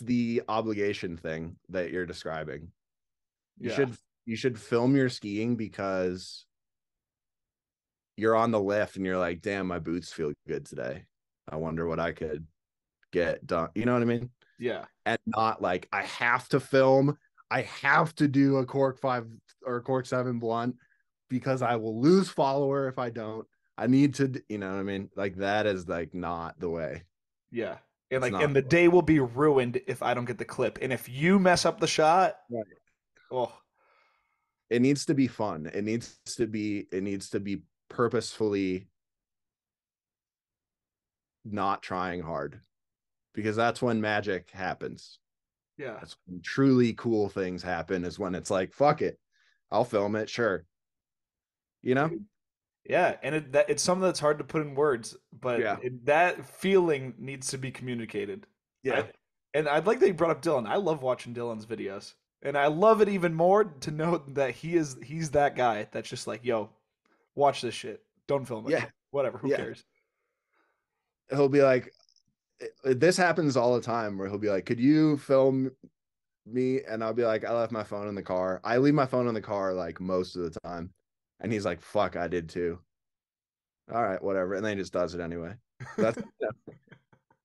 the obligation thing that you're describing. You yeah, should you should film your skiing because you're on the lift and you're like, damn, my boots feel good today. I wonder what I could get done. You know what I mean? yeah, And not like I have to film, I have to do a cork 5 or a cork 7 blunt because I will lose follower if I don't. I need to, you know what I mean? Like that is like not the way. yeah. And It's like, not and the day will be ruined if I don't get the clip. And if you mess up the shot, right. oh, It needs to be fun. It needs to be purposefully not trying hard because that's when magic happens. yeah. That's when truly cool things happen is when it's like, fuck it. I'll film it, sure. You know? Dude. Yeah, and it's something that's hard to put in words, but Yeah. that feeling needs to be communicated. Yeah. I and I'd like that you brought up Dylan. I love watching Dylan's videos, and I love it even more to know that he's that guy that's just like, yo, watch this shit. Don't film it. Yeah. Whatever. Who Yeah. cares? He'll be like, this happens all the time where he'll be like, could you film me? And I'll be like, I left my phone in the car. I leave my phone in the car like most of the time. And he's like, fuck, I did too. All right, whatever. And then he just does it anyway. That's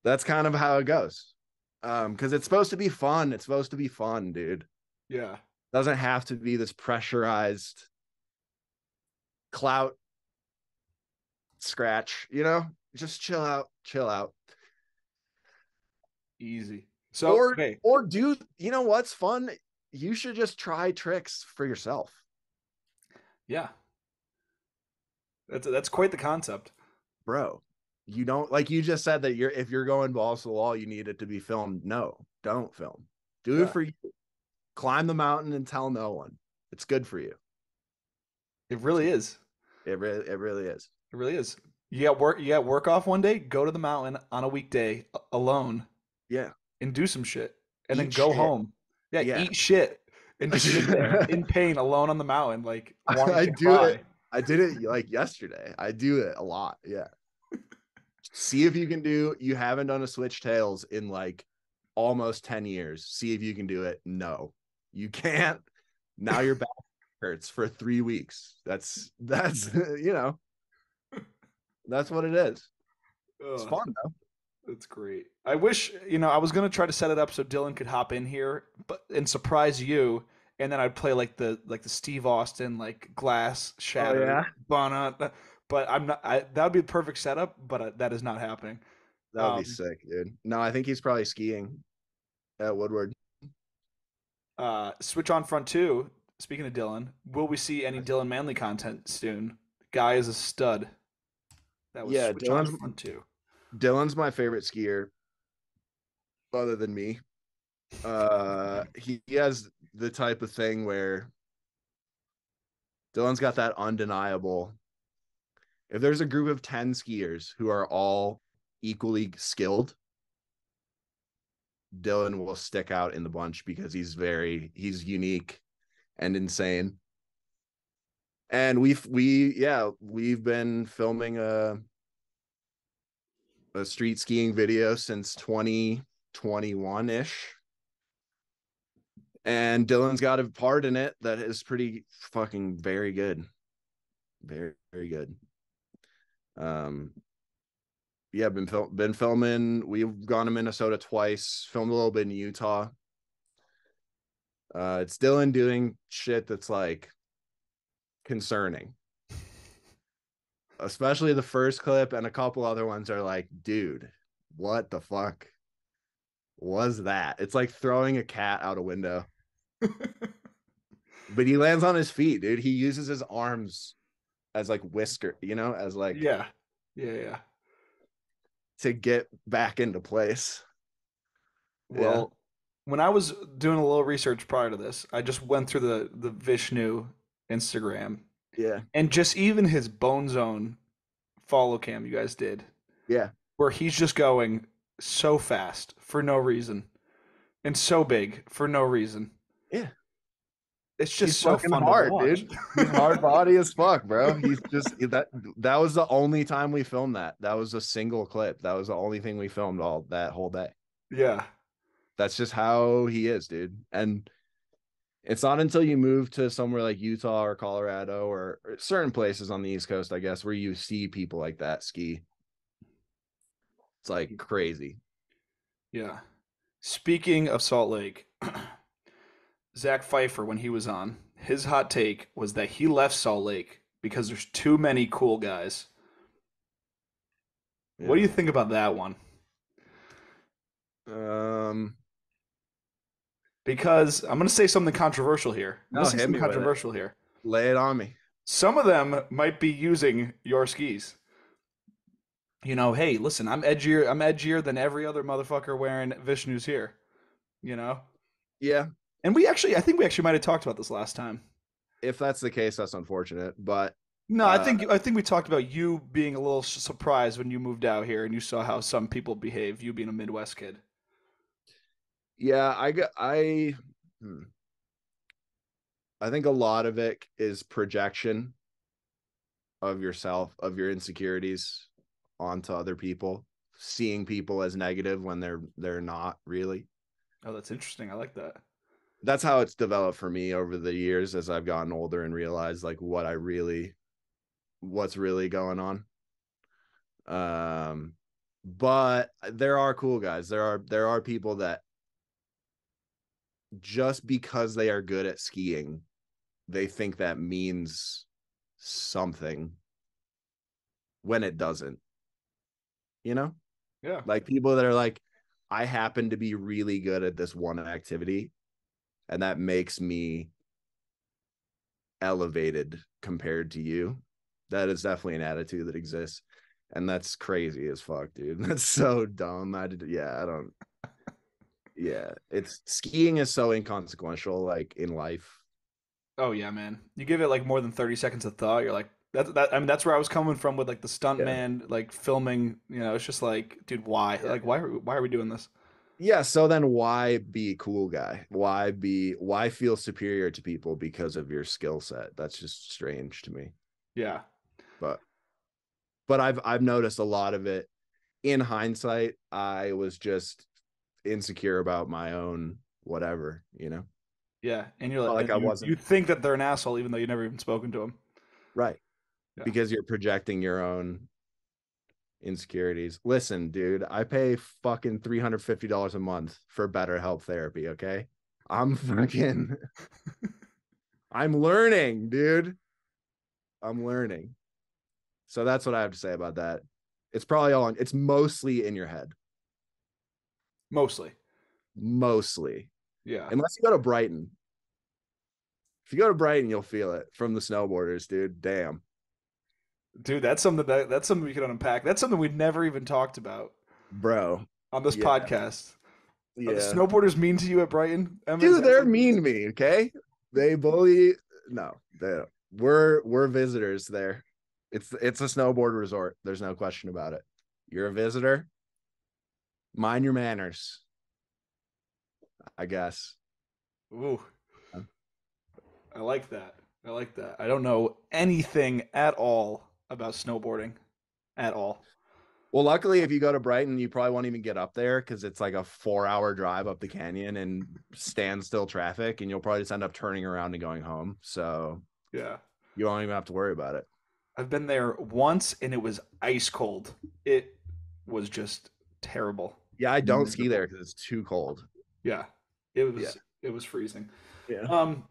that's kind of how it goes. Because it's supposed to be fun. It's supposed to be fun, dude. Yeah. Doesn't have to be this pressurized clout scratch, Just chill out, chill out. Easy. So, Or okay. or do you know what's fun? You should just try tricks for yourself, Yeah. That's quite the concept. bro. You don't like you just said that you're if you're going balls to the wall, you need it to be filmed. No, don't film. Do it Yeah. for you. Climb the mountain and tell no one. It's good for you. It really is. It really is. It really is. You got work off one day, go to the mountain on a weekday alone Yeah. and do some shit. And then Eat go shit. home. Yeah, Yeah. eat shit and just sit there in pain alone on the mountain, like wanting I to do it. cry. I did it like yesterday. I do it a lot. Yeah. See if you can do you haven't done a switch tails in like almost 10 years. See if you can do it. No. You can't. Now your back hurts for 3 weeks. That's you know, that's what it is. It's Ugh, fun though. that's great. I wish, I was gonna try to set it up so Dylan could hop in here, but and surprise you, and then I'd play like the Steve Austin like glass Oh shatter, yeah. but I'm not. That would be the perfect setup, but that is not happening. That would be Um, sick, dude. No, I think he's probably skiing at Woodward. Switch on front two. Speaking of Dylan, will we see any Dylan Manley content soon? Guy is a stud. That was Yeah, switch on front two. Dylan's my favorite skier other than me. He has the type of thing where Dylan's got that undeniable. If there's a group of 10 skiers who are all equally skilled, Dylan will stick out in the bunch because he's unique and insane. And we've been filming a street skiing video since 2021-ish. And Dylan's got a part in it that is pretty fucking very good. Very, very good. Um, yeah, been filming. We've gone to Minnesota twice. Filmed a little bit in Utah. It's Dylan doing shit that's like concerning. Especially the first clip and a couple other ones are like, dude, what the fuck was that? It's like throwing a cat out a window. But he lands on his feet, dude. He uses his arms as like whisker, as like Yeah, yeah, yeah. to get back into place. Yeah. Well, when I was doing a little research prior to this, I just went through the Vishnu Instagram Yeah. and just even his Bone Zone follow cam you guys did, Yeah. where he's just going so fast for no reason and so big for no reason. Yeah. It's He's just so fucking fun to hard, watch. dude. He's hard body as fuck, bro. He's just that was the only time we filmed that. That was a single clip. That was the only thing we filmed all that whole day. Yeah. That's just how he is, dude. And it's not until you move to somewhere like Utah or Colorado or certain places on the East Coast, I guess, where you see people like that ski. It's like crazy. Yeah. Speaking of Salt Lake, Zach Pfeiffer, when he was on, his hot take was that he left Salt Lake because there's too many cool guys. What do Yeah. you think about that one? Um, Because I'm going to say something controversial here. I'm going no, to say hit something me with it. controversial here. Lay it on me. Some of them might be using your skis. Hey, listen, I'm edgier. I'm edgier than every other motherfucker wearing Vishnu's here. You know, Yeah. and I think we actually might have talked about this last time. If that's the case, that's unfortunate. But No, I uh think I think we talked about you being a little surprised when you moved out here and you saw how some people behave. You being a Midwest kid. yeah, hmm. I think a lot of it is projection of yourself, of your insecurities onto other people, seeing people as negative when they're not really. Oh, that's interesting. I like that. That's how it's developed for me over the years as I've gotten older and realized like what's really going on. But there are cool guys. There are people that just because they are good at skiing, they think that means something when it doesn't, you know? Yeah. Like people that are like, I happen to be really good at this one activity, and that makes me elevated compared to you. That is definitely an attitude that exists. And that's crazy as fuck, dude. That's so dumb. I don't. Yeah, it's skiing is so inconsequential, like in life. Oh yeah, man. You give it like more than 30 seconds of thought, you're like that I mean that's where I was coming from with like the stunt Yeah. man like filming, it's just like, dude, why? Yeah. Like why are we doing this? Yeah. So then why be a cool guy? Why feel superior to people because of your skill set? That's just strange to me. Yeah. But I've noticed a lot of it in hindsight. I was just insecure about my own whatever, you know? Yeah. And you're like Like and I you wasn't think that they're an asshole even though you never even spoken to them. right Yeah. because you're projecting your own insecurities. Listen, dude, I pay fucking $350 a month for BetterHelp therapy, okay? I'm fucking I'm learning, dude. I'm learning. So that's what I have to say about that. It's probably it's mostly in your head. Mostly. Mostly. Yeah. Unless you go to Brighton. If you go to Brighton, you'll feel it from the snowboarders, dude. Damn. Dude, that's something we can unpack. That's something we've never even talked about Bro. on this Yeah. podcast. Are the Yeah. snowboarders mean to you at Brighton? Emma, is Dude, that they're something? mean to me, okay? They bully. No, they we're visitors there. It's a snowboard resort. There's no question about it. You're a visitor. Mind your manners, I guess. Ooh, I like that. I like that. I don't know anything at all about snowboarding at all. Well, luckily, if you go to Brighton, you probably won't even get up there because it's like a 4 hour drive up the canyon and standstill traffic, and you'll probably just end up turning around and going home. So Yeah. you don't even have to worry about it. I've been there once and it was ice cold. It was just terrible. Yeah, I don't ski there Miserable. because it's too cold. Yeah. It Yeah. was it was freezing. Yeah. Um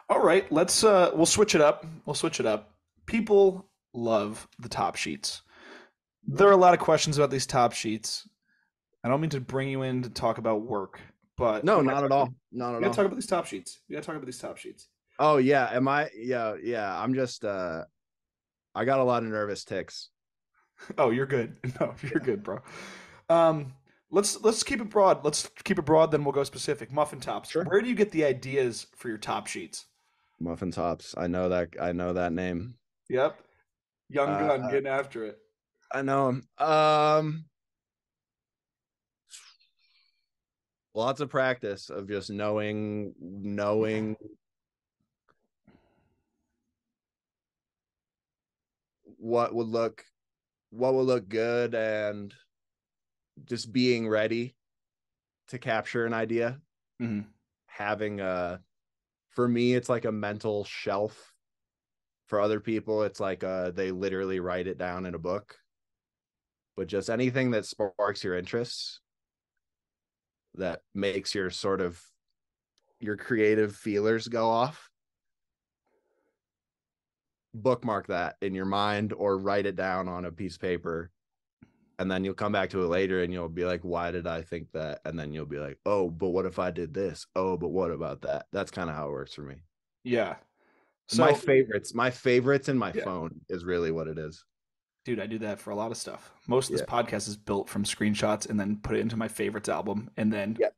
all right, we'll switch it up. We'll switch it up. People love the top sheets. There are a lot of questions about these top sheets. I don't mean to bring you in to talk about work, but No, not at all. Not we at gotta all. talk about these top sheets. We gotta talk about these top sheets. Oh yeah, am I? Yeah, yeah. I'm just I got a lot of nervous ticks. Oh, you're good. No, you're Yeah, good, bro. Um, let's keep it broad. Let's keep it broad. Then we'll go specific. Muffin tops. sure. Where do you get the ideas for your top sheets? Muffin tops. I know that. I know that name. Yep, young gun Uh, getting after it. I know him. Lots of practice of just knowing what would look what would look good and just being ready to capture an idea. Hmm. Having for me, it's like a mental shelf. For other people, it's like they literally write it down in a book. But just anything that sparks your interests, that makes your sort of your creative feelers go off, bookmark that in your mind or write it down on a piece of paper, and then you'll come back to it later and you'll be like, why did I think that? And then you'll be like, oh, but what if I did this? Oh, but what about that? That's kind of how it works for me. Yeah. My So, favorites in my yeah, phone is really what it is. dude, I do that for a lot of stuff. Most of this Yeah. podcast is built from screenshots and then put it into my favorites album, and then Yeah.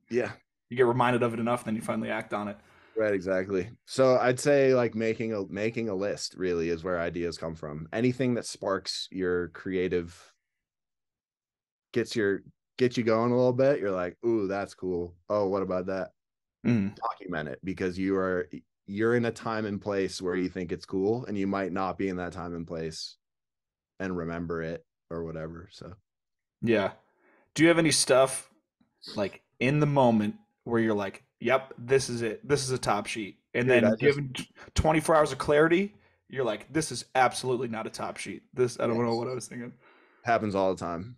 Yeah. you get reminded of it enough, then you finally act on it. Right, exactly. So I'd say like making a list really is where ideas come from. Anything that sparks your creative, gets your gets you going a little bit. You're like, ooh, that's cool. Oh, what about that? Mm. Document it because you're in a time and place where you think it's cool, and you might not be in that time and place and remember it or whatever. So Yeah. Do you have any stuff like in the moment where you're like, "Yep, this is it. This is a top sheet," and dude, I then just given 24 hours of clarity, you're like, "This is absolutely not a top sheet." This I don't know yes, what I was thinking. happens all the time.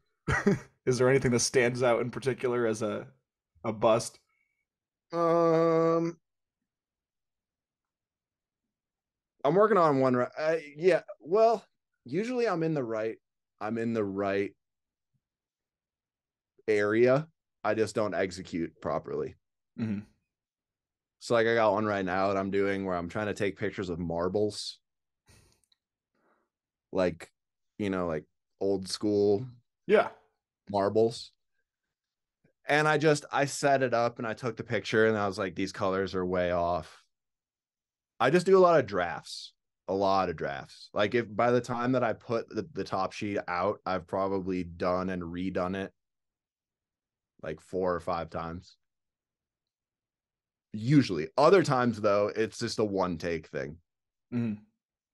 Is there anything that stands out in particular as a bust? Um I'm working on one. Yeah. Well, usually I'm in the right area. I just don't execute properly. Mm-hmm. So like I got one right now that I'm doing where I'm trying to take pictures of marbles, like like old school Yeah. marbles. And I set it up and I took the picture and I was like, these colors are way off. I just do a lot of drafts. A lot of drafts. Like if by the time that I put the top sheet out, I've probably done and redone it like 4 or 5 times. Usually. Other times though, it's just a one take thing. Mm-hmm.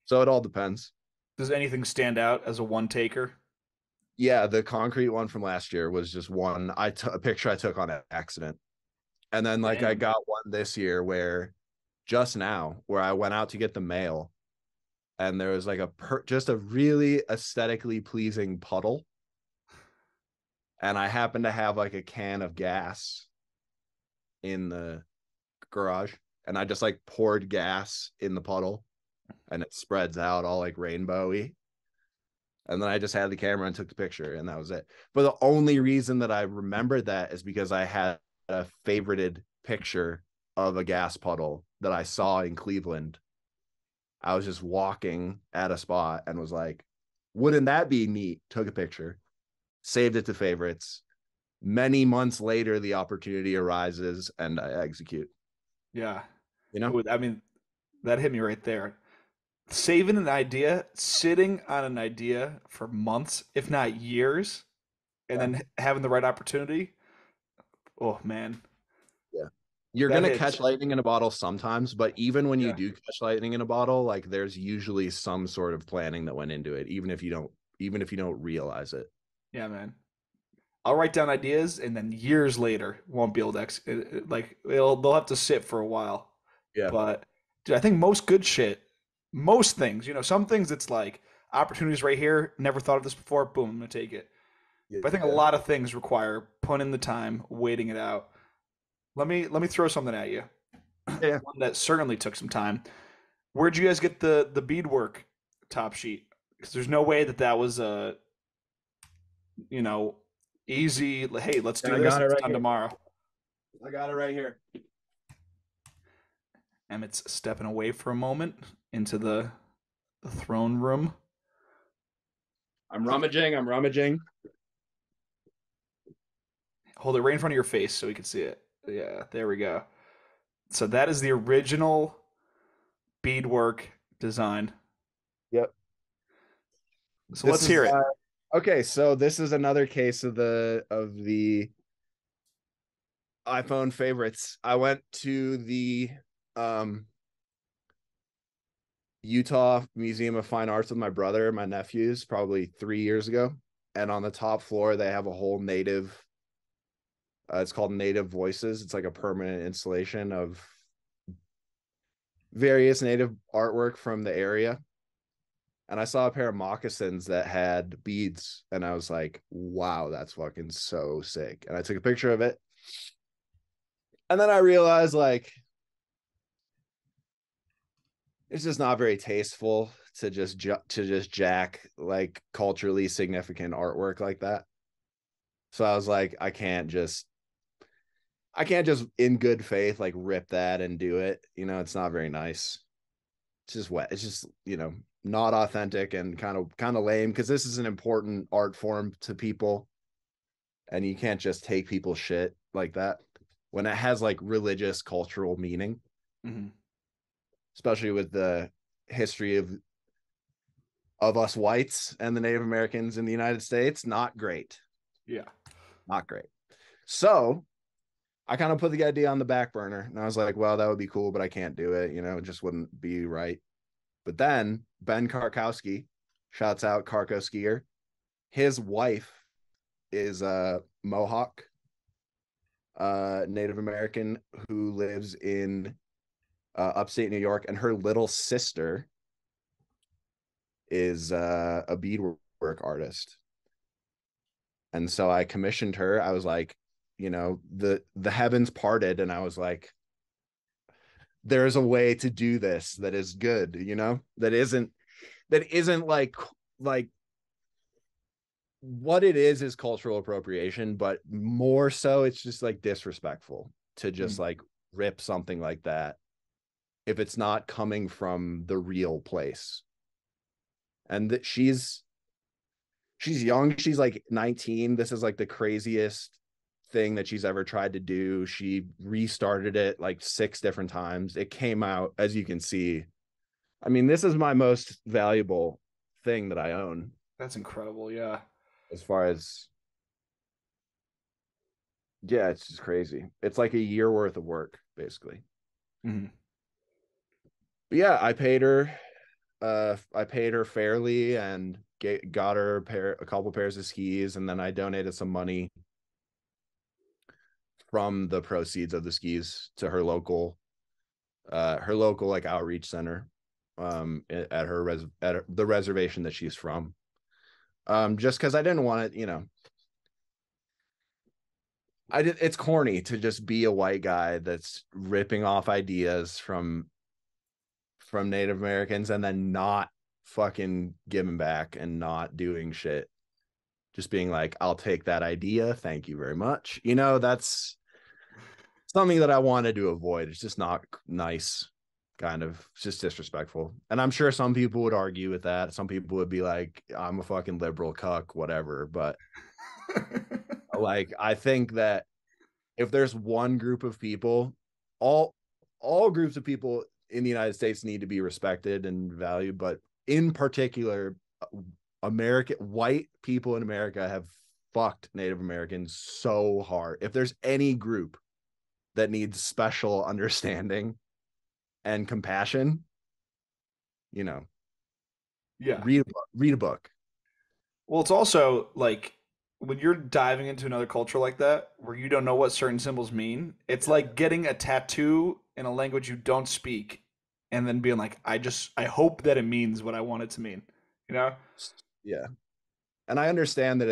So it all depends. Does anything stand out as a one taker? Yeah, the concrete one from last year was just one a picture I took on accident. And then like I Damn. got one this year where just now where I went out to get the mail and there was like just a really aesthetically pleasing puddle and I happened to have like a can of gas in the garage and I just like poured gas in the puddle and it spreads out all like rainbowy. And then I just had the camera and took the picture and that was it. But the only reason that I remembered that is because I had a favorited picture of a gas puddle that I saw in Cleveland. I was just walking at a spot and was like, wouldn't that be neat? Took a picture, saved it to favorites. Many months later, the opportunity arises and I execute. Yeah. You know? I mean, that hit me right there. Saving an idea, sitting on an idea for months, if not years, and Yeah. then having the right opportunity. Oh man, Yeah. You're that gonna hits. catch lightning in a bottle sometimes, but even when you Yeah. do catch lightning in a bottle, like there's usually some sort of planning that went into it, even if you don't realize it. Yeah, man. I'll write down ideas, and then years later, won't be able to like they'll have to sit for a while. Yeah. But dude, I think most good shit, most things, some things it's like opportunities right here. Never thought of this before. Boom, I'm gonna take it. But I think a Yeah. lot of things require putting in the time, waiting it out. Let me throw something at you. Yeah. One that certainly took some time. Where'd you guys get the beadwork top sheet? Because there's no way that that was a you know easy. Hey, let's And do I this. got it It's right done here. tomorrow. I got it right here. Emmett's stepping away for a moment into the throne room. I'm rummaging. I'm rummaging. Hold it right in front of your face so we can see it. Yeah, there we go. So that is the original beadwork design. Yep. So This let's is hear it. okay. So this is another case of the iPhone favorites. I went to the um Utah Museum of Fine Arts with my brother and my nephews probably 3 years ago. And on the top floor, they have a whole native, it's called Native Voices. It's like a permanent installation of various native artwork from the area. And I saw a pair of moccasins that had beads. And I was like, wow, that's fucking so sick. And I took a picture of it. And then I realized, like, it's just not very tasteful to just jack like culturally significant artwork like that. So I was like, I can't just in good faith like rip that and do it. It's not very nice. It's just wet. It's just not authentic and kind of lame because this is an important art form to people, and you can't just take people's shit like that when it has like religious cultural meaning, Hmm. especially with the history of us whites and the Native Americans in the United States. Not great. Yeah. Not great. So I kind of put the idea on the back burner and I was like, well, that would be cool, but I can't do it. It just wouldn't be right. But then Ben Karkowski, shouts out Karko Skier. His wife is a Mohawk Native American who lives in upstate New York, and her little sister is a beadwork artist. And so I commissioned her. I was like, the heavens parted, and I was like, there's a way to do this that is good, that isn't like what it is cultural appropriation, but more so it's just like disrespectful to just Mm. like rip something like that if it's not coming from the real place. And that she's young, she's like 19. This is like the craziest thing that she's ever tried to do. She restarted it like 6 different times. It came out, as you can see. I mean, this is my most valuable thing that I own That's incredible. Yeah. as far as, yeah, it's just crazy. It's like a year worth of work, basically. Mhm. But yeah, I paid her fairly and got her a couple pairs of skis, and then I donated some money from the proceeds of the skis to her local like outreach center at the reservation that she's from. Just because I didn't want it, it's corny to just be a white guy that's ripping off ideas from Native Americans and then not fucking giving back and not doing shit. Just being like, I'll take that idea. Thank you very much. That's something that I wanted to avoid. It's just not nice, kind of. It's just disrespectful. And I'm sure some people would argue with that. Some people would be like, I'm a fucking liberal cuck, whatever. But like, I think that if there's one group of people, all all groups of people in the United States need to be respected and valued, but in particular, American white people in America have fucked Native Americans so hard. If there's any group that needs special understanding and compassion, you know, Yeah. read a book. Well, it's also like when you're diving into another culture like that, where you don't know what certain symbols mean, it's like getting a tattoo in a language you don't speak and then being like, I hope that it means what I want it to mean. You know? Yeah. And I understand that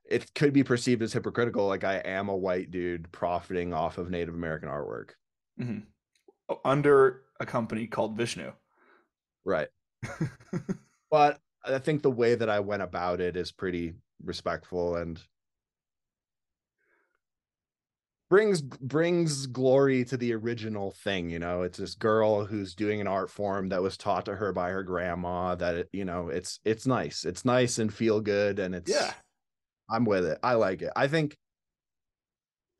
it could be perceived as hypocritical, like I am a white dude profiting off of Native American artwork. Hmm. Under a company called Vishnu. Right. But I think the way that I went about it is pretty respectful and brings glory to the original thing. It's this girl who's doing an art form that was taught to her by her grandma, that it's nice and feel good, and Yeah. I'm with it. I like it. I think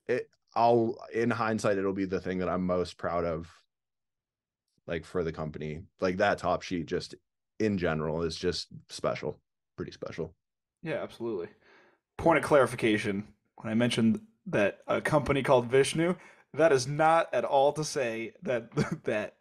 it I'll in hindsight it'll be the thing that I'm most proud of, like for the company. Like that top sheet just in general is just special, pretty special. Yeah, absolutely. Point of clarification, when I mentioned that a company called Vishnu, that is not at all to say that that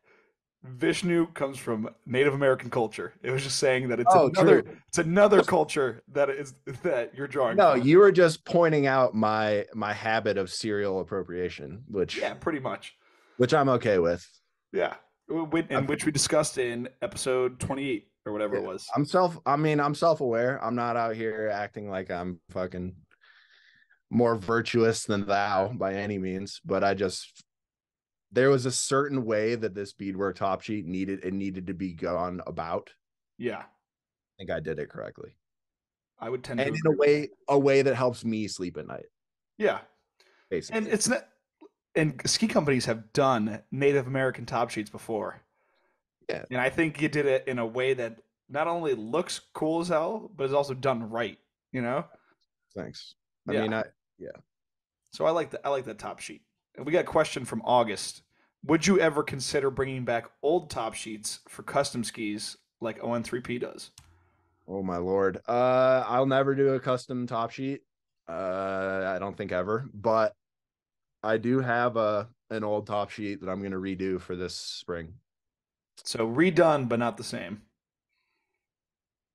Vishnu comes from Native American culture. It was just saying that Oh, true. it's another culture that you're drawing No, from. you were just pointing out my habit of serial appropriation, which Yeah, pretty much. which I'm okay with. Yeah. And I've, which we discussed in episode 28 or whatever yeah, it was. I'm self-aware. I'm not out here acting like I'm fucking more virtuous than thou by any means, but there was a certain way that this beadwork top sheet needed to be gone about. Yeah, I think I did it correctly. I would tend And to in agree with you. a way that helps me sleep at night, Yeah. And basically. it's not and ski companies have done Native American top sheets before. Yeah, And I think you did it in a way that not only looks cool as hell, but is also done right, you know? thanks. I Yeah. mean, yeah. So I like that top sheet. And we got a question from August. Would you ever consider bringing back old top sheets for custom skis like ON3P does? Oh my lord. I'll never do a custom top sheet. I don't think ever, but I do have an old top sheet that I'm gonna redo for this spring. So redone, but not the same.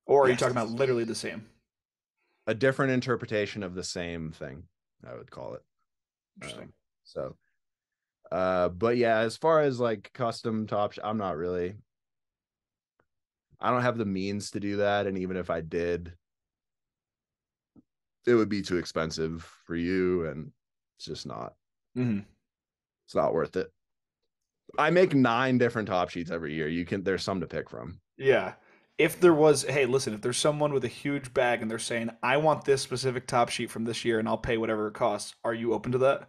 Or are you Yes. talking about literally the same? A different interpretation of the same thing, I would call it. Interesting. So but yeah, as far as like custom top, I'm not really. I don't have the means to do that, and even if I did, it would be too expensive for you, and it's just not. Hmm. It's not worth it. I make 9 different top sheets every year. There's some to pick from. Yeah. if there was, hey, listen, if there's someone with a huge bag and they're saying, I want this specific top sheet from this year and I'll pay whatever it costs, are you open to that?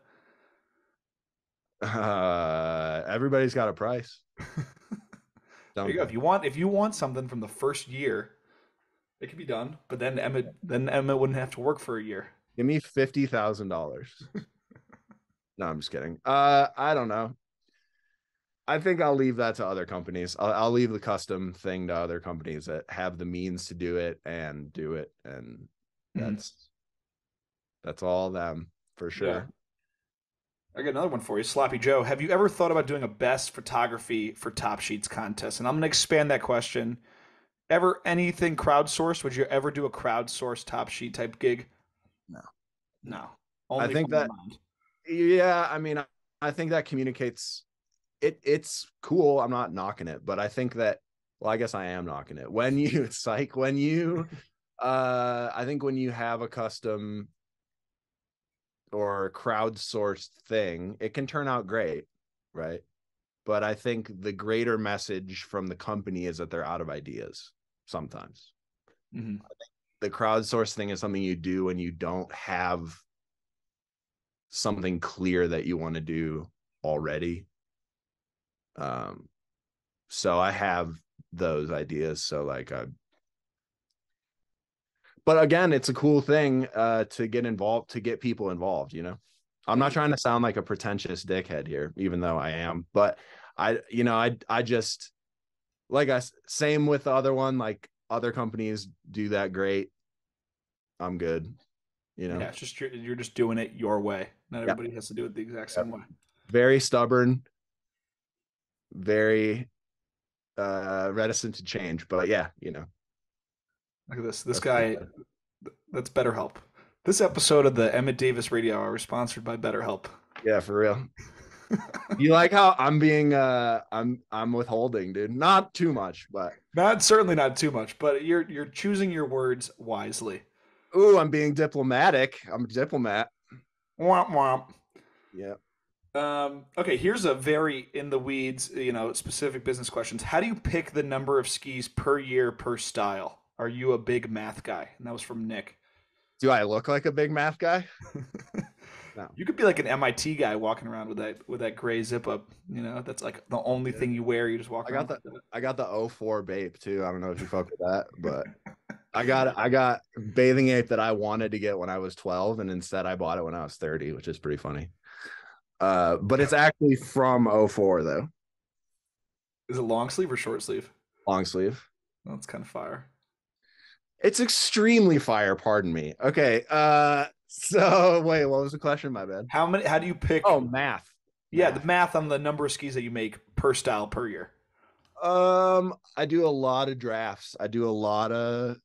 Everybody's got a price, There don't you go. they? If you want something from the first year, it can be done. But then Emmett wouldn't have to work for a year. Give me $50,000. No, I'm just kidding. I don't know. I think I'll leave that to other companies. I'll leave the custom thing to other companies that have the means to do it, and Mhm. that's that's all them for Yeah. sure. I got another one for you, Sloppy Joe. Have you ever thought about doing a best photography for Top Sheets contest? And I'm going to expand that question. Ever anything crowdsourced? Would you ever do a crowdsourced Top Sheet type gig? No, no. No, I only think from your that mind. yeah, I mean, I think that communicates it's cool. I'm not knocking it, but I think that well, I guess I am knocking it. When you it's like when you I think when you have a custom or crowdsourced thing, it can turn out great, right? But I think the greater message from the company is that they're out of ideas sometimes. Hmm. The crowdsource thing is something you do when you don't have something clear that you want to do already. Um, so I have those ideas. So like, but again, it's a cool thing to get involved, to get people involved. I'm not trying to sound like a pretentious dickhead here, even though I am. But I just like I same with the other one. Like other companies do that great. I'm good. You know. Yeah, it's just you're just doing it your way. Not Yeah. everybody has to do it the exact Yeah. same way. Very stubborn. Very reticent to change. But yeah, Look at this. This that's guy, that's BetterHelp. This episode of the Emmett Davis Radio Hour is sponsored by BetterHelp. yeah, for real. You like how I'm being I'm withholding, dude. Not too much, but Not certainly not too much, but you're choosing your words wisely. ooh, I'm being diplomatic. I'm a diplomat. Womp womp. Yeah. Okay, here's a very in the weeds, specific business questions. How do you pick the number of skis per year per style? Are you a big math guy? And that was from Nick. Do I look like a big math guy? No. You could be like an MIT guy walking around with that gray zip up. That's like the only Yeah. thing you wear. You just walk I around got the like that. I got the '04 Bape too. I don't know if you fuck with that, but I got bathing ape that I wanted to get when I was 12, and instead I bought it when I was 30, which is pretty funny. But it's actually from '04 though. Is it long sleeve or short sleeve? Long sleeve. Well, that's kind of fire. It's extremely fire, pardon me. Okay. So wait, what was the question? My bad. How do you pick? Oh, math. Yeah, the Math. math on the number of skis that you make per style per year. I do a lot of drafts. I do a lot of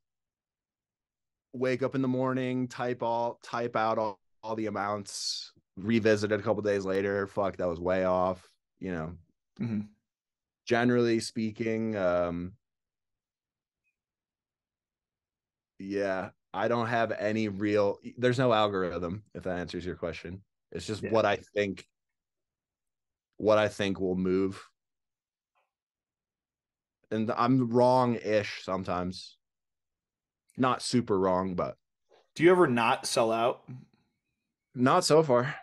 wake up in the morning, type out all the amounts, revisit it a couple days later. Fuck, that was way off. Hmm. Generally speaking, yeah, I don't have any real there's no algorithm, if that answers your question. It's just Yeah. what I think will move. And I'm wrong-ish sometimes. Not super wrong, but Do you ever not sell out? not so far.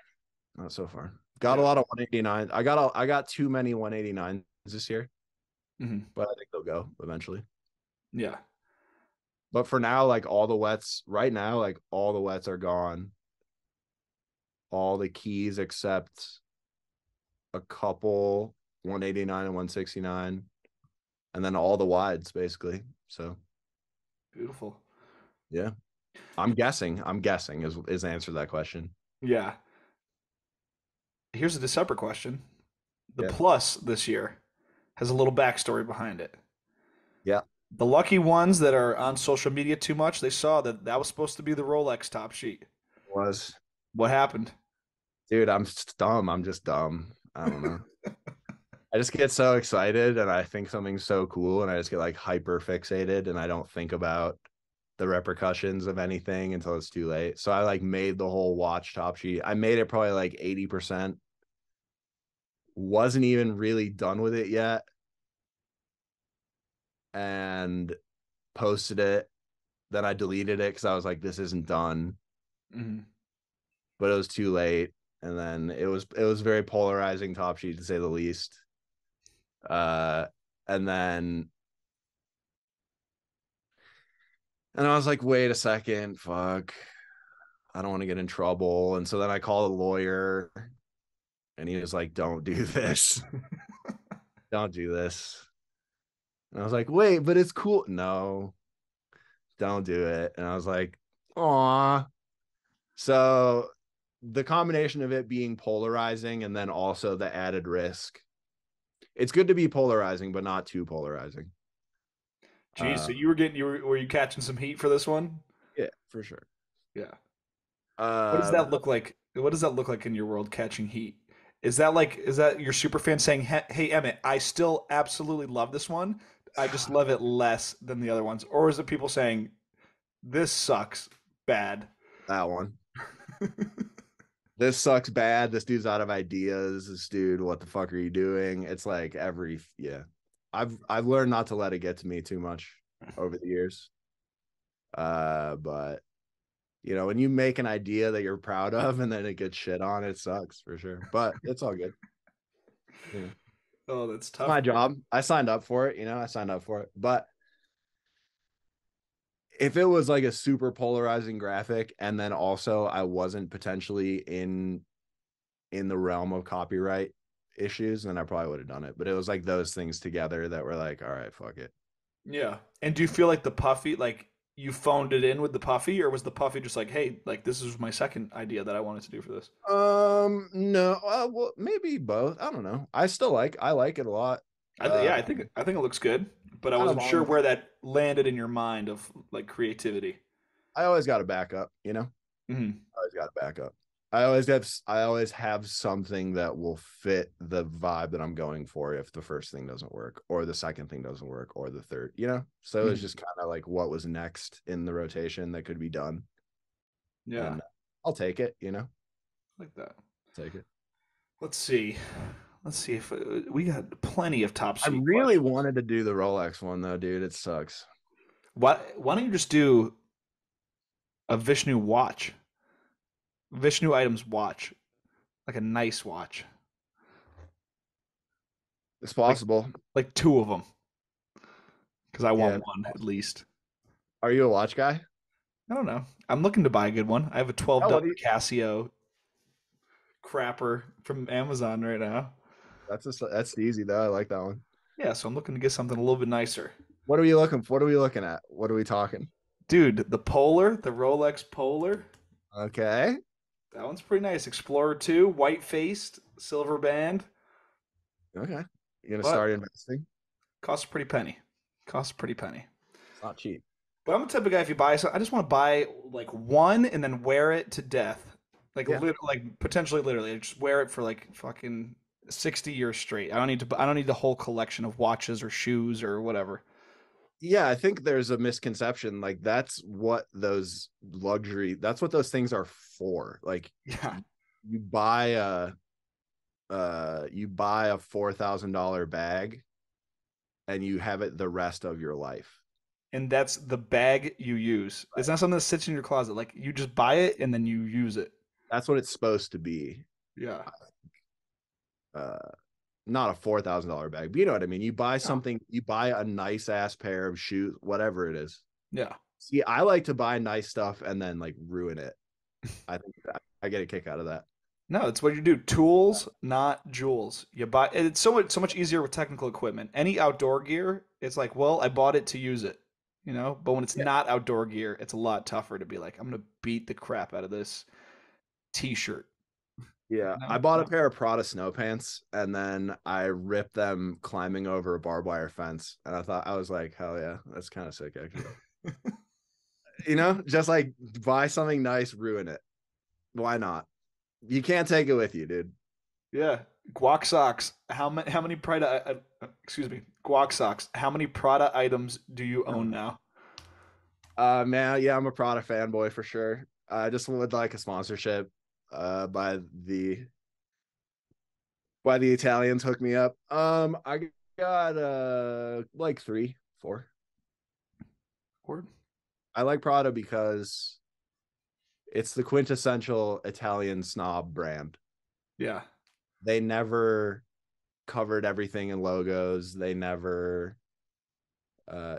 Not so far. Got a Yeah. lot of 189. I got too many 189s this year, Hmm. but I think they'll go eventually. Yeah. But for now, like all the wets right now, like all the wets are gone. All the keys except a couple 189 and 169, and then all the wides basically. So Beautiful. yeah, I'm guessing is the answer to that question. Yeah. Here's a separate question. The Yeah. plus this year has a little backstory behind it. Yeah. The lucky ones that are on social media too much, they saw that that was supposed to be the Rolex top sheet. Was What happened? dude, I'm dumb. I'm just dumb. I don't know. I just get so excited and I think something's so cool and I just get like hyper fixated and I don't think about the repercussions of anything until it's too late. So I like made the whole watch top sheet. I made it probably like 80%. Wasn't even really done with it yet. And posted it. Then I deleted it because I was like, this isn't done. Mm-hmm. But it was too late. And then it was very polarizing top sheet to say the least. Uh and then and I was like, wait a second, fuck. I don't want to get in trouble. And so then I called a lawyer and he was like, don't do this. Don't do this. And I was like, wait, but it's cool. No, don't do it. And I was like, aw. So the combination of it being polarizing and then also the added risk. It's good to be polarizing, but not too polarizing. Geez, Uh so were you catching some heat for this one? yeah, for sure. Yeah. What does Uh that look like? What does that look like in your world catching heat? Is that your super fan saying, "Hey Emmett, I still absolutely love this one. I just love it less than the other ones," or is it people saying, "This sucks, bad"? that one. This sucks bad. This dude's out of ideas. This dude, what the fuck are you doing? It's like yeah. I've learned not to let it get to me too much over the years. But when you make an idea that you're proud of and then it gets shit on, it sucks for sure. But it's all good. Yeah. Oh, that's It's tough. my job. I signed up for it, I signed up for it. But if it was like a super polarizing graphic and then also I wasn't potentially in the realm of copyright issues, then I probably would have done it. But it was like those things together that were like, all right, fuck it. Yeah. And do you feel like the puffy, like you phoned it in with the puffy, or was the puffy just like, "Hey, like this is my second idea that I wanted to do for this"? No, well, maybe both. I don't know. I like it a lot. Yeah, Uh, I think it looks good, but I kind of wasn't sure on. where that landed in your mind of like creativity. I always got a backup. Hmm. I always got a backup. I always have something that will fit the vibe that I'm going for if the first thing doesn't work, or the second thing doesn't work, or the third. So it's Hmm. just kind of like what was next in the rotation that could be done, Yeah, and I'll take it. like that. Take it. Let's see. Let's see if we got plenty of top I seed really questions. wanted to do the Rolex one though, dude. It sucks. Why don't you just do a Vishnu watch? Vishnu items watch, like a nice watch, It's like possible. two of them, because I want Yeah. one at least. Are you a watch guy? I don't know. I'm looking to buy a good one. I have a Oh, $12 what do you? Casio crapper from Amazon right now. That's easy though. I like that one. Yeah, so I'm looking to get something a little bit nicer. What are we looking for? What are we looking at? What are we talking? Dude, the Rolex Polar, Okay. that one's pretty nice. Explorer 2, white faced, silver band, Okay. You're gonna but start investing. costs a pretty penny. Costs a pretty penny. It's not cheap. But I'm the type of guy, if you buy so I just want to buy like one and then wear it to death. Yeah. Like potentially literally. I just wear it for like fucking 60 years straight. I don't need the whole collection of watches or shoes or whatever. Yeah, I think there's a misconception. Like that's what those things are for. Like Yeah. you buy a $4,000 bag and you have it the rest of your life. And that's the bag you use. It's not something that sits in your closet. Like you just buy it and then you use it. That's what it's supposed to be. Yeah. Uh, Not a $4,000 bag, but you know what I mean. No. You buy a nice ass pair of shoes, whatever it is. Yeah. See, I like to buy nice stuff and then like ruin it. I think I get a kick out of that. No, it's what you do. Tools, not jewels. You buy it's so much easier with technical equipment. Any outdoor gear, it's like, well, I bought it to use it, you know? But when it's Yeah. not outdoor gear, it's a lot tougher to be like, I'm gonna beat the crap out of this t-shirt. Yeah, I No, bought a no. pair of Prada snow pants and then I ripped them climbing over a barbed wire fence. And I was like, hell yeah, that's kind of sick actually. Just like buy something nice, ruin it. Why not? You can't take it with you, dude. Yeah. Guac socks. How many Prada excuse me, guac socks. How many Prada items do you own now? Man, yeah, I'm a Prada fanboy for sure. I just would like a sponsorship by the Italians hook me up. I got like 3, 4. Word. I like Prada because it's the quintessential Italian snob brand. Yeah. They never covered everything in logos. They never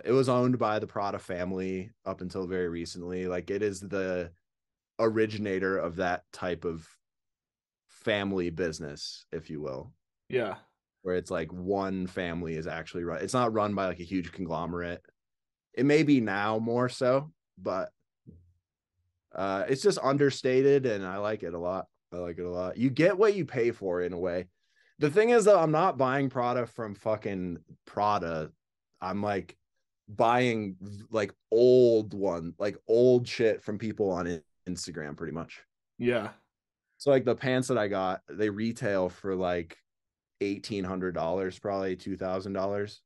it was owned by the Prada family up until very recently. Like it is the originator of that type of family business, if you will, Yeah. where it's like one family is actually run. It's not run by like a huge conglomerate. It may be now more so, but it's just understated and I like it a lot. I like it a lot. You get what you pay for in a way. The thing is though, I'm not buying Prada from fucking Prada. I'm like buying like like old shit from people on Instagram pretty much. Yeah. So like the pants that I got, they retail for like $1,800, probably $2,000.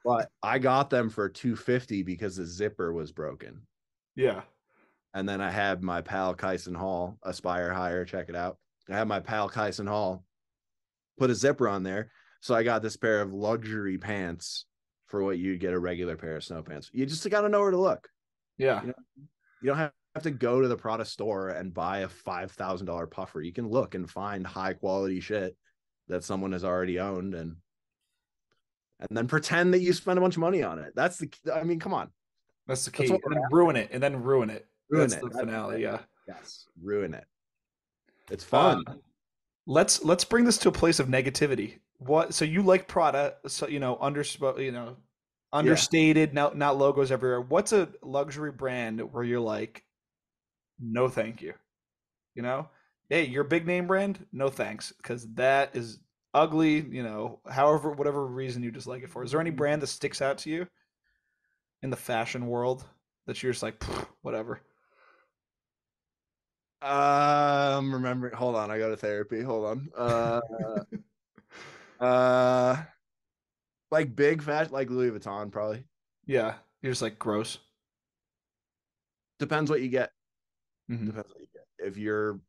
But I got them for 250 because the zipper was broken. Yeah. And then I had my pal Kyson Hall, Aspire Higher, check it out. I had my pal Kyson Hall put a zipper on there. So I got this pair of luxury pants for what you'd get a regular pair of snow pants. You just got to know where to look. Yeah. You know, you don't have to go to the Prada store and buy a $5,000 puffer. You can look and find high quality shit that someone has already owned and then pretend that you spend a bunch of money on it. That's the, I mean, come on. That's the That's what key. we're And then at. ruin it. And then ruin it. Ruin That's it. the That's finale. it. Yeah. Yes. Ruin it. It's Uh, fun. let's bring this to a place of negativity. What? So you like Prada? So Yeah. understated. Not logos everywhere. What's a luxury brand where you're like, no, thank you. You know, hey, you're a big name brand. No thanks, because that is ugly. However, whatever reason you dislike it for. Is there any brand that sticks out to you in the fashion world that you're just like, whatever? Remember, hold on, I go to therapy. Hold on. Uh like big fashion, like Louis Vuitton, probably. Yeah, you're just like gross. Depends what you get. Hmm. Depends what you get. If you're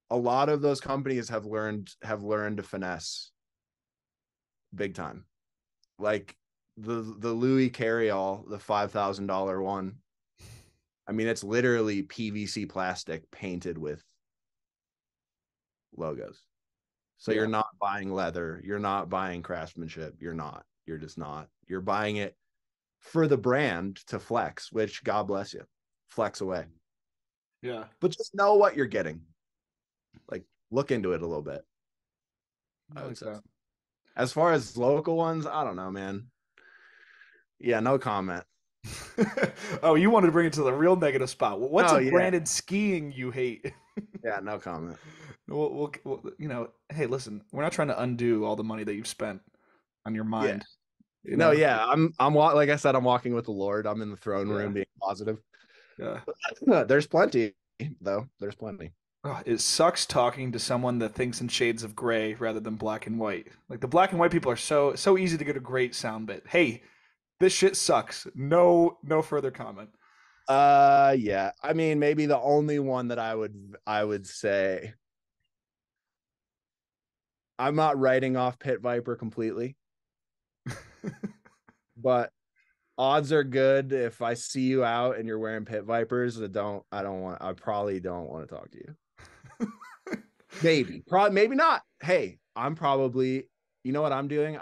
a lot of those companies have learned to finesse big time. Like the Louis Carryall, the $5,000 one. I mean, it's literally PVC plastic painted with logos. So Yeah, you're not buying leather, you're not buying craftsmanship, you're not. You're just not. You're buying it for the brand to flex, which God bless you. Flex away. yeah, But just know what you're getting. Like look into it a little bit, I I would like say. that. As far as local ones, I don't know, man. Yeah, no comment. Oh, you wanted to bring it to the real negative spot. What's Oh a yeah. brand in skiing you hate? Yeah, no comment. Hey, listen, we're not trying to undo all the money that you've spent on your Yeah. mind. You No, know? yeah. Like I said, I'm walking with the Lord. I'm in the throne Yeah, room being positive. yeah. There's plenty, though. There's plenty. Oh, it sucks talking to someone that thinks in shades of gray rather than black and white. Like the black and white people are so easy to get a great sound bit. Hey, this shit sucks. No further comment. Yeah. I mean, maybe the only one that I would say I'm not writing off Pit Viper completely, but odds are good if I see you out and you're wearing Pit Vipers, I probably don't want to talk to you. Maybe. Probably maybe not. Hey, you know what I'm doing?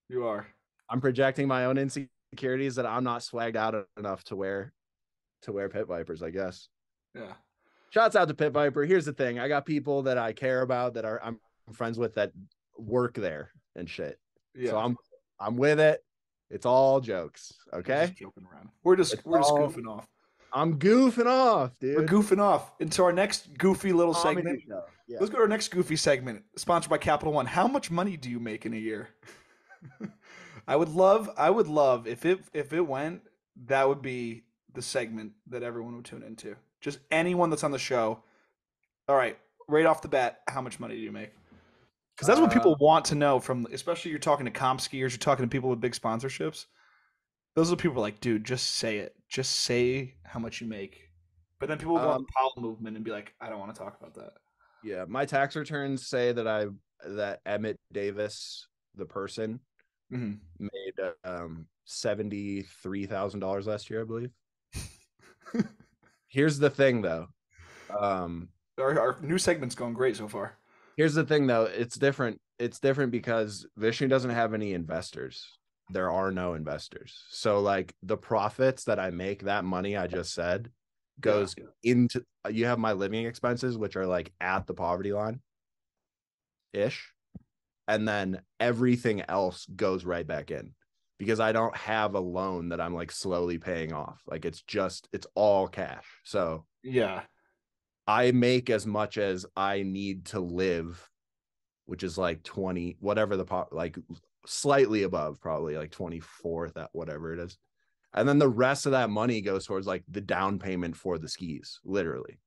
You are. I'm projecting my own insecurities that I'm not swagged out enough to wear Pit Vipers, I guess. Yeah. Shouts out to Pit Viper. Here's the thing. I got people that I care about I'm friends with that work there and shit. So Yeah. I'm with it. It's all jokes. We're Okay. just joking around. We're just It's we're just all goofing off. I'm goofing off, We're dude. goofing off into our next goofy little segment. Comedy show. Yeah. Let's go to our next goofy segment, sponsored by Capital One. How much money do you make in a year? I would love if it went, that would be the segment that everyone would tune into. Just anyone that's on the show. All right, right off the bat, how much money do you make? Because that's what Uh, people want to know from, especially you're talking to comp skiers, you're talking to people with big sponsorships. Those are the people like, dude, just say it. Just say how much you make. But then people will go on um, the Powell movement and be like, I don't want to talk about that. yeah, my tax returns say that Emmett Davis, the person, Mhm. Made $73,000 last year, I believe. Here's the thing, though. Um, Our new segment's going great so far. Here's the thing, though. It's different. It's different because Vishnu doesn't have any investors. There are no investors. So, like, the profits that I make, that money I just said, Yeah. goes into, you have my living expenses, which are like at the poverty line ish. And then everything else goes right back in because I don't have a loan that I'm like slowly paying off. Like, it's all cash. So Yeah. I make as much as I need to live, which is like 20, whatever like slightly above, probably like 24, that whatever it is. And then the rest of that money goes towards like the down payment for the skis, literally.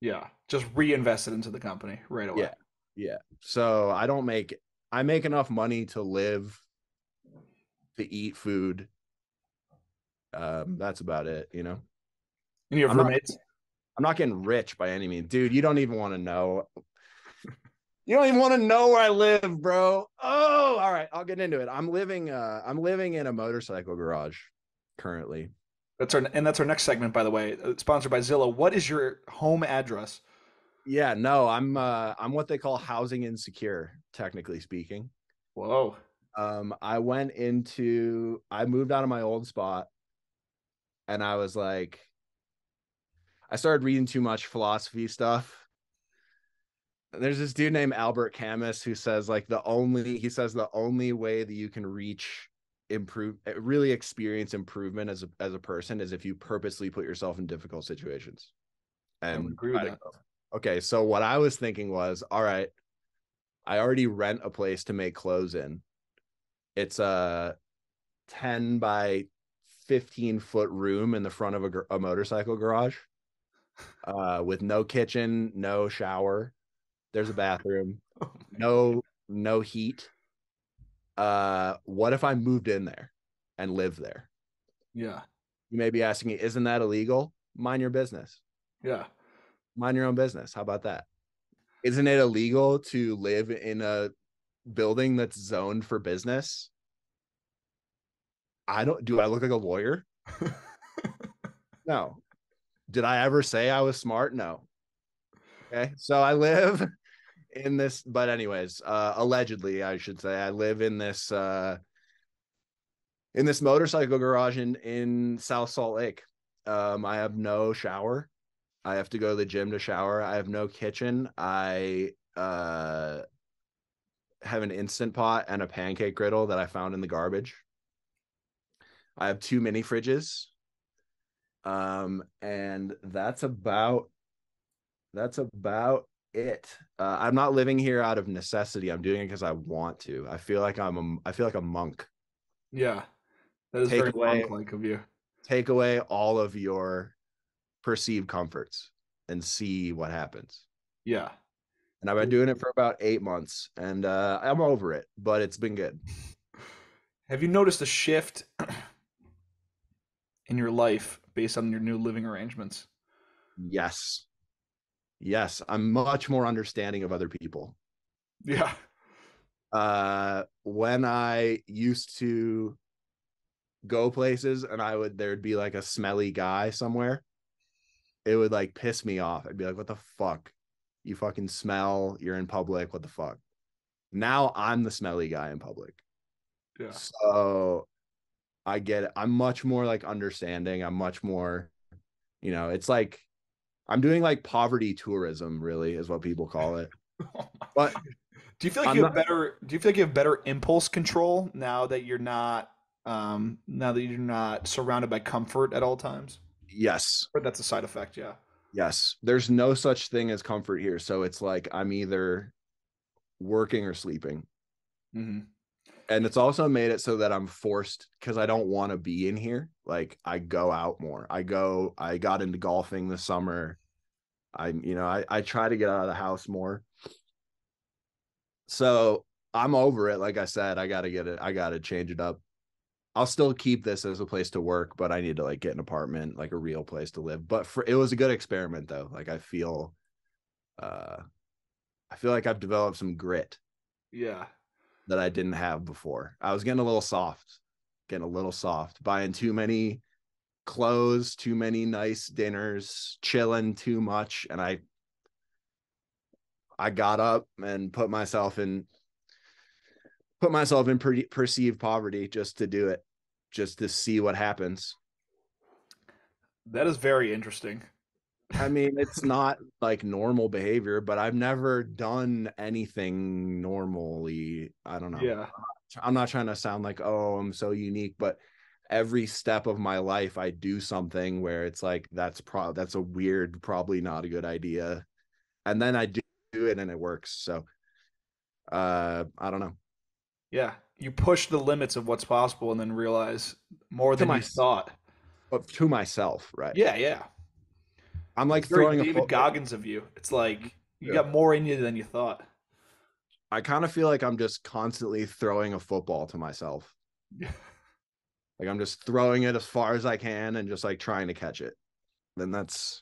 Yeah. Just reinvest it into the company right away. Yeah. Yeah. So I make enough money to live, to eat food. That's about it, you know. And you have I'm not roommates? I'm not getting rich by any means. Dude, you don't even want to know. You don't even want to know where I live, bro. Oh, all right. I'll get into it. I'm living in a motorcycle garage currently. That's our next segment, by the way, sponsored by Zillow. What is your home address? Yeah, no, I'm what they call housing insecure, technically speaking. Whoa. I moved out of my old spot and I was like, I started reading too much philosophy stuff. There's this dude named Albert Camus who says like the only way that you can really experience improvement as a person is if you purposely put yourself in difficult situations I would and agree with try to that. go. Okay, so what I was thinking was, all right, I already rent a place to make clothes in. It's a 10 by 15-foot room in the front of a motorcycle garage, with no kitchen, no shower. There's a bathroom, Oh my God. no heat. What if I moved in there and lived there? Yeah. You may be asking me, isn't that illegal? Mind your business. Yeah. Mind your own business. How about that? Isn't it illegal to live in a building that's zoned for business? Do I look like a lawyer? No. Did I ever say I was smart? No. Okay. So I live in this, but anyways, allegedly, I should say, I live in this motorcycle garage in South Salt Lake. I have no shower. I have to go to the gym to shower. I have no kitchen. I have an instant pot and a pancake griddle that I found in the garbage. I have two mini fridges. And that's about it. I'm not living here out of necessity. I'm doing it because I want to. I feel like a monk. Yeah. That is Take very away monk-like of you. take away all of your perceived comforts and see what happens. Yeah. And I've been doing it for about 8 months, and I'm over it, but it's been good. Have you noticed a shift in your life based on your new living arrangements? Yes, yes, I'm much more understanding of other people. Yeah. When I used to go places and there'd be like a smelly guy somewhere, it would like piss me off. I'd be like, what the fuck? You fucking smell, you're in public, what the fuck? Now I'm the smelly guy in public. Yeah. So I get it. I'm much more like understanding. I'm much more, it's like I'm doing like poverty tourism, really, is what people call it. But Do you feel like I'm you have not, better do you feel like you have better impulse control now that you're not surrounded by comfort at all times? yes, Or that's a side effect, yeah. yes. There's no such thing as comfort here. So it's like I'm either working or sleeping. Hmm. And it's also made it so that I'm forced because I don't want to be in here. Like I go out more. I got into golfing this summer. I try to get out of the house more. So I'm over it. Like I said, I gotta get it. I gotta change it up. I'll still keep this as a place to work, but I need to like get an apartment, like a real place to live. But it was a good experiment though. Like uh I feel like I've developed some grit. Yeah. that I didn't have before. I was getting a little soft, buying too many clothes, too many nice dinners, chilling too much, and I got up and put myself in perceived poverty just to do it, just to see what happens. That is very interesting. I mean, it's not like normal behavior, but I've never done anything normally. I don't know. Yeah. I'm not trying to sound like, oh, I'm so unique, but every step of my life I do something where it's like that's a weird, probably not a good idea. And then I do it and it works. So I don't know. Yeah. You push the limits of what's possible and then realize more To than my you thought. to myself, right? Yeah, yeah. I'm It's like very throwing a David football. Goggins of you. It's like you Yeah. got more in you than you thought. I kind of feel like I'm just constantly throwing a football to myself. Like I'm just throwing it as far as I can and just like trying to catch it. Then that's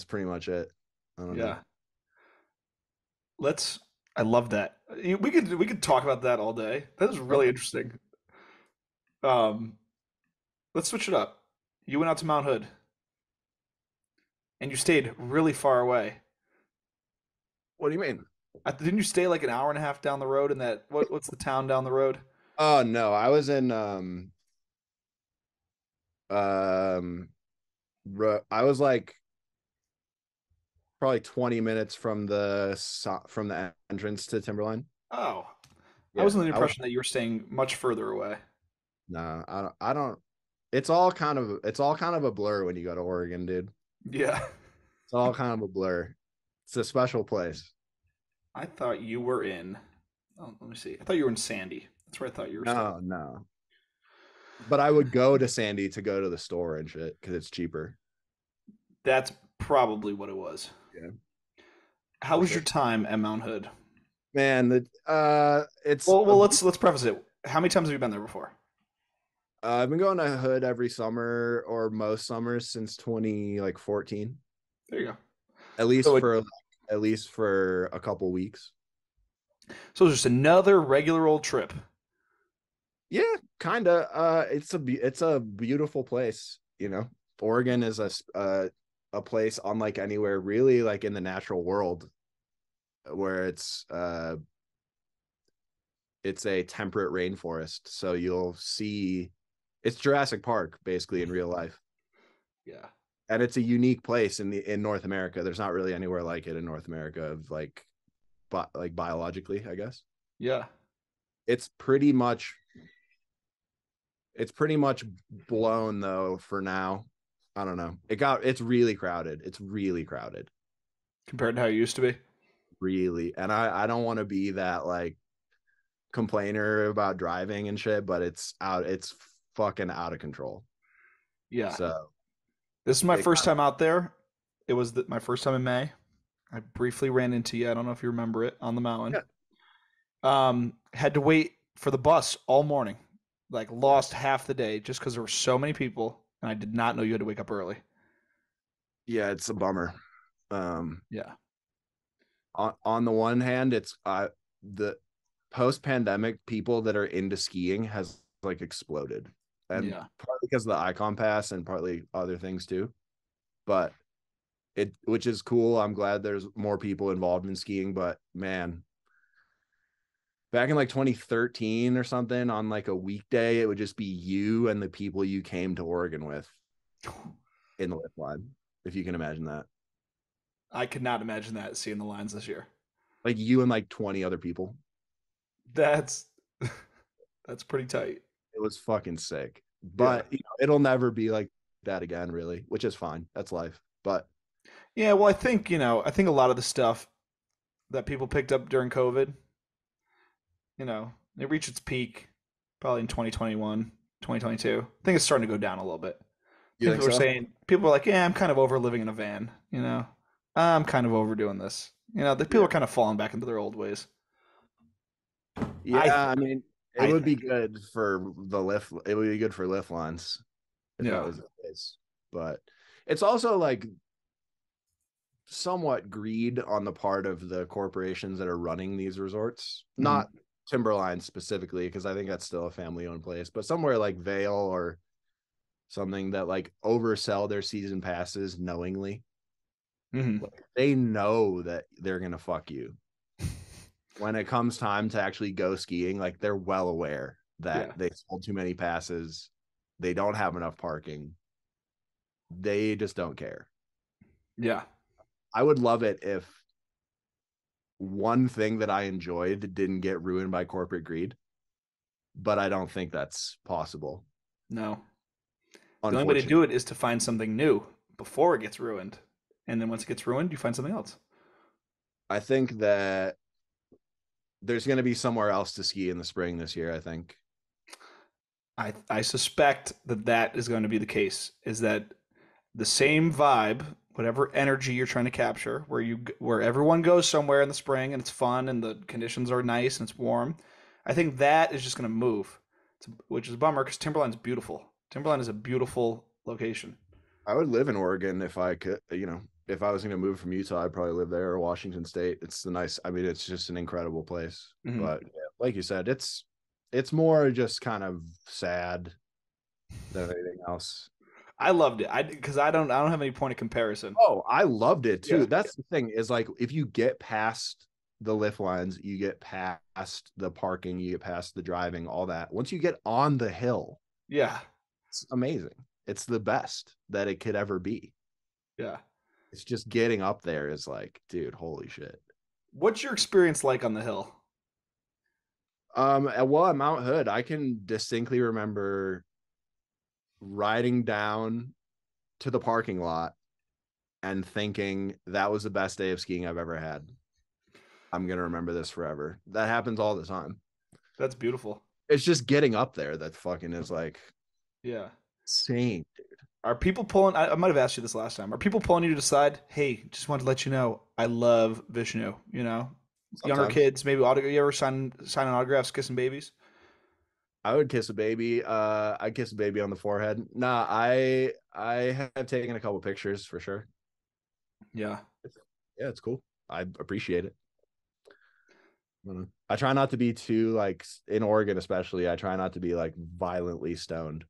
pretty much it. I don't know. Yeah. Let's I love that. We could talk about that all day. That is really Okay. interesting. Um, let's switch it up. You went out to Mount Hood and you stayed really far away. What do you mean? Didn't you stay like an hour and a half down the road in that what's the town down the road? Oh no, I was in um I was like probably 20 minutes from the entrance to Timberline. Oh, I was Yeah, under the I was impression that you were staying much further away. no, I don't it's all kind of a blur when you go to Oregon, dude. Yeah. It's all kind of a blur. It's a special place. I thought you were in. Oh, let me see. I thought you were in Sandy. That's where I thought you were staying. No, no. But I would go to Sandy to go to the store and shit because it's cheaper. That's probably what it was. Yeah, How for was sure. your time at Mount Hood? Man, it's Well, let's preface it. How many times have you been there before? I've been going to Hood every summer or most summers since 20 like 14. There you go. At least So, for at least for a couple weeks. so it's just another regular old trip. Yeah, kind of. It's a beautiful place, you know. Oregon is a place unlike anywhere really like in the natural world where it's a temperate rainforest. So you'll see it's Jurassic Park basically in real life. Yeah. And it's a unique place in North America. There's not really anywhere like it in North America of like biologically, I guess. Yeah. It's pretty much it's pretty much blown though for now. I don't know. It's really crowded. It's really crowded. Compared to how it used to be. Really. And I don't want to be that like complainer about driving and shit, but it's fucking out of control. Yeah. So This is my it first time out there. It was my first time in May. I briefly ran into you. I don't know if you remember it on the mountain. yeah, Had to wait for the bus all morning. Like yeah. lost half the day just because there were so many people, and I did not know you had to wake up early. Yeah, it's a bummer. Um Yeah. on the one hand, it's the post pandemic people that are into skiing has like exploded. And Yeah. partly because of the Icon Pass and partly other things too. But it which is cool. I'm glad there's more people involved in skiing, but man, back in like 2013 or something on like a weekday, it would just be you and the people you came to Oregon with in the lift line, if you can imagine that. I could not imagine that seeing the lines this year. Like you and like 20 other people. That's that's pretty tight. It was fucking sick. Yeah. But it'll never be like that again, really, which is fine. That's life. But Yeah, well, I think a lot of the stuff that people picked up during COVID, it reached its peak probably in 2021, 2022. I think it's starting to go down a little bit. you think so? People are like, yeah, I'm kind of over living in a van. I'm kind of overdoing this. The people Yeah. are kind of falling back into their old ways. I Yeah, I think. mean, it I would be think. good for the lift. It would be good for lift lines if that Yeah. was the case. But it's also like somewhat greed on the part of the corporations that are running these resorts. Mhm. Not Timberline specifically, because I think that's still a family owned place, but somewhere like Vale or something that like oversell their season passes knowingly. Hmm. Like, they know that they're gonna fuck you when it comes time to actually go skiing. Like they're well aware that Yeah. they sold too many passes, they don't have enough parking, they just don't care. Yeah. I would love it if one thing that I enjoyed didn't get ruined by corporate greed, but I don't think that's possible, No. The only way to unfortunately. do it is to find something new before it gets ruined. And then once it gets ruined, you find something else. I think that there's going to be somewhere else to ski in the spring this year, I think. I suspect that that is going to be the case. Is that the same vibe, whatever energy you're trying to capture, where everyone goes somewhere in the spring and it's fun and the conditions are nice and it's warm. I think that is just going to move, which is a bummer because Timberline's beautiful. Timberline is a beautiful location. I would live in Oregon if I could, if I was going to move from Utah, I'd probably live there, or Washington State. It's the nice, I mean, it's just an incredible place. Hmm. But yeah, like you said, it's more just kind of sad than anything else. I loved it. Because I don't have any point of comparison. Oh, I loved it too. Yeah. That's the thing, is like if you get past the lift lines, you get past the parking, you get past the driving, all that. Once you get on the hill, Yeah. it's amazing. It's the best that it could ever be. Yeah. It's just getting up there is like, dude, holy shit. What's your experience like on the hill? Well, at Mount Hood, I can distinctly remember riding down to the parking lot and thinking that was the best day of skiing I've ever had. I'm gonna remember this forever. That happens all the time. That's beautiful. It's just getting up there that fucking is like Yeah. insane. Are people pulling? I might have asked you this last time. Are people pulling you to decide? Hey, just wanted to let you know, I love Vishnu. Younger Sometimes kids, maybe you ever signing autographs, kissing babies? I would kiss a baby. I'd kiss a baby on the forehead. Nah, I have taken a couple pictures for sure. Yeah. Yeah, it's cool. I appreciate it. I try not to be too like in Oregon, especially. I try not to be like violently stoned.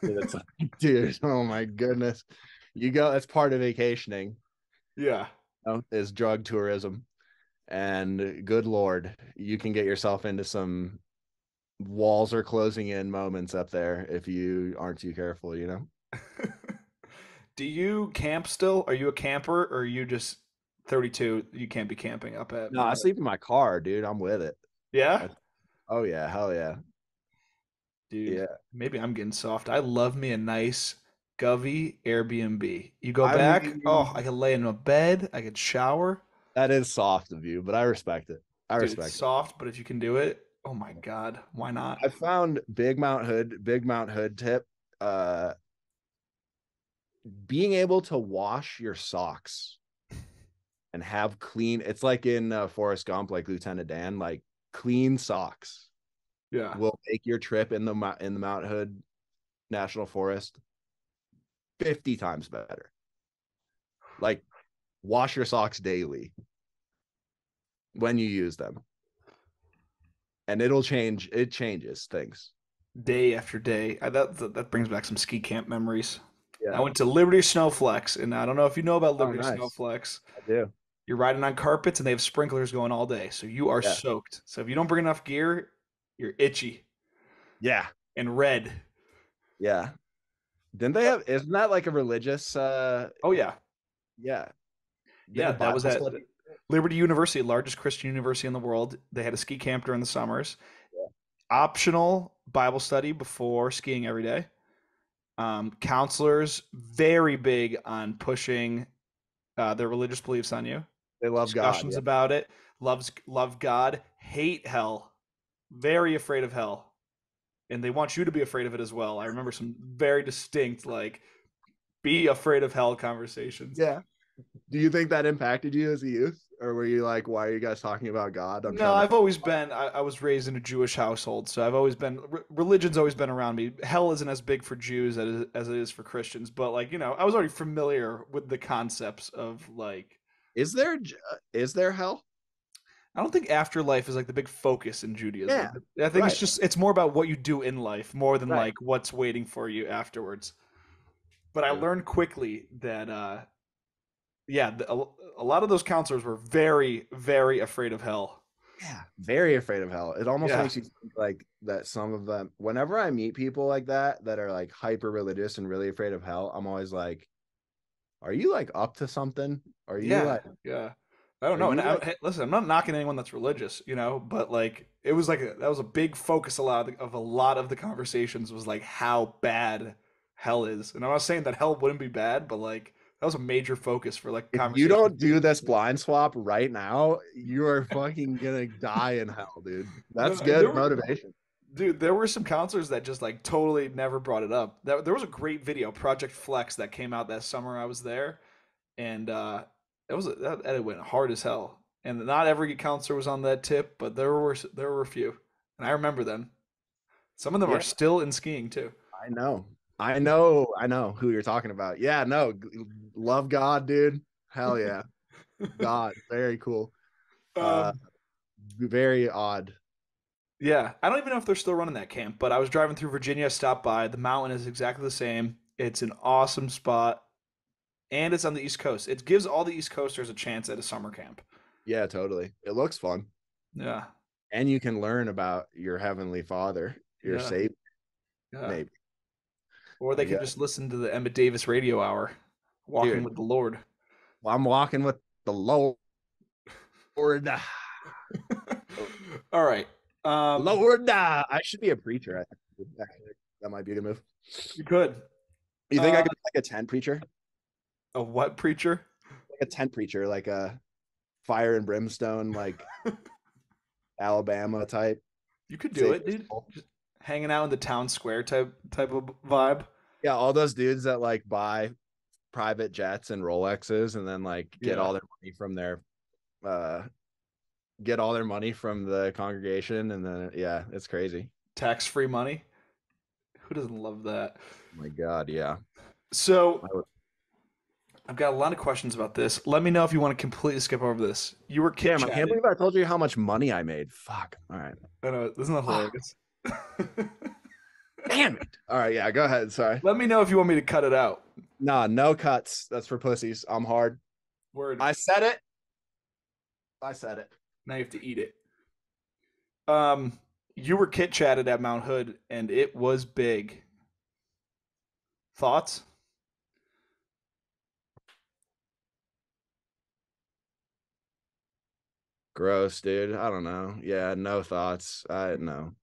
It's like, dude, oh my goodness, you go. That's part of vacationing. Yeah. Is drug tourism, and good lord, you can get yourself into some walls are closing in moments up there if you aren't too careful. Do you camp still? Are you a camper or are you just 32? You can't be camping up at No, I Mount. sleep in my car, dude. I'm with it. Yeah? Oh yeah, hell yeah, Dude, yeah. maybe I'm getting soft. I love me a nice Govy Airbnb. You go I back, oh, I mean, could lay in a bed, I could shower. that is soft of you, but I respect it. I Dude, it's respect it. soft, but if you can do it, oh my God, why not? I found Big Mount Hood tip. Uh, Being able to wash your socks and have clean. It's like in Forrest Gump, like Lieutenant Dan, like clean socks Yeah. will make your trip in the Mount Hood National Forest 50 times better. Like wash your socks daily when you use them, and it'll change. It changes things. Day after day. That brings back some ski camp memories. I Yeah. went to Liberty Snowflex, and I don't know if you know about Oh, Liberty nice. Snowflex. I do. You're riding on carpets, and they have sprinklers going all day, so you are Yeah. soaked. So if you don't bring enough gear, you're itchy Yeah. and red. Yeah. Didn't they have? Isn't that like a religious? Oh yeah, Yeah. They yeah. have That was Bible at study. Liberty University, largest Christian university in the world. They had a ski camp during the summers. Yeah. Optional Bible study before skiing every day. Counselors very big on pushing their religious beliefs on you. They love God. Discussions Yeah. about it. Love God, hate hell, very afraid of hell, and they want you to be afraid of it as well. I remember some very distinct like be afraid of hell conversations. Yeah. Do you think that impacted you as a youth, or were you like, "Why are you guys talking about God? I'm No, trying to." I've always been. I was raised in a Jewish household, so I've always been. Religion's always been around me. Hell isn't as big for Jews as it is for Christians, but like I was already familiar with the concepts of like. Is there is there hell? I don't think afterlife is like the big focus in Yeah, Judaism. I think right, it's more about what you do in life more than right. like what's waiting for you afterwards. But I True. learned quickly that yeah, a lot of those counselors were very, very afraid of hell. Yeah, very afraid of hell. It almost Yeah, makes you think like that some of them, whenever I meet people like that are like hyper religious and really afraid of hell, I'm always like, are you like up to something? Are you yeah, like, yeah. I don't are know. And you like, hey, listen, I'm not knocking anyone that's religious, you know, but like it was like that was a big focus a lot of the conversations was like how bad hell is. And I'm not saying that hell wouldn't be bad, but like that was a major focus for like if you conversation. don't do this blind swap right now, you are fucking gonna die in hell, dude. No, That's and there good were motivation. dude, there were some counselors that just like totally never brought it up. There was a great video, Project Flex, that came out that summer I was there, and that edit went hard as hell. And not every counselor was on that tip, but there were a few, and I remember them. Some of them are Yeah, still in skiing too. I know. I know who you're talking about. Yeah, no, love God, dude. Hell yeah. God, very cool. Uh, um, very odd. yeah, I don't even know if they're still running that camp, but I was driving through Virginia, stopped by. The mountain is exactly the same. It's an awesome spot, and it's on the East Coast. It gives all the East Coasters a chance at a summer camp. Yeah, totally. It looks fun. Yeah, And you can learn about your heavenly father, your yeah, savior, yeah. maybe. Or they You could got, just listen to the Emmett Davis radio hour, Walking dude, with the Lord. I'm walking with the Lord. All right. Um, Lord, I should be a preacher. I think. Actually, that might be a good move. you could. You think I Uh, could be like a tent preacher? a what preacher? Like a tent preacher, like a fire and brimstone, like Alabama type. You could do Save it, your dude. soul. Just hanging out in the town square type of vibe. Yeah, all those dudes that like buy private jets and Rolexes and then like Yeah. uh get all their money from the congregation and then yeah, it's crazy. Tax-free money. Who doesn't love that? Oh my God, yeah. So I would, I've got a lot of questions about this. Let me know if you want to completely skip over this. You were kit damn, I can't chatted. believe I told you how much money I made. Fuck. All right. I know, isn't that Ah, hilarious? damn it. All right, yeah, go ahead. Sorry. Let me know if you want me to cut it out. Nah, no cuts. That's for pussies. I'm hard. Word. I said it. I said it. Now you have to eat it. You were kit chatted at Mount Hood, and it was big. Thoughts? Gross, dude. I don't know. Yeah, no thoughts. I no.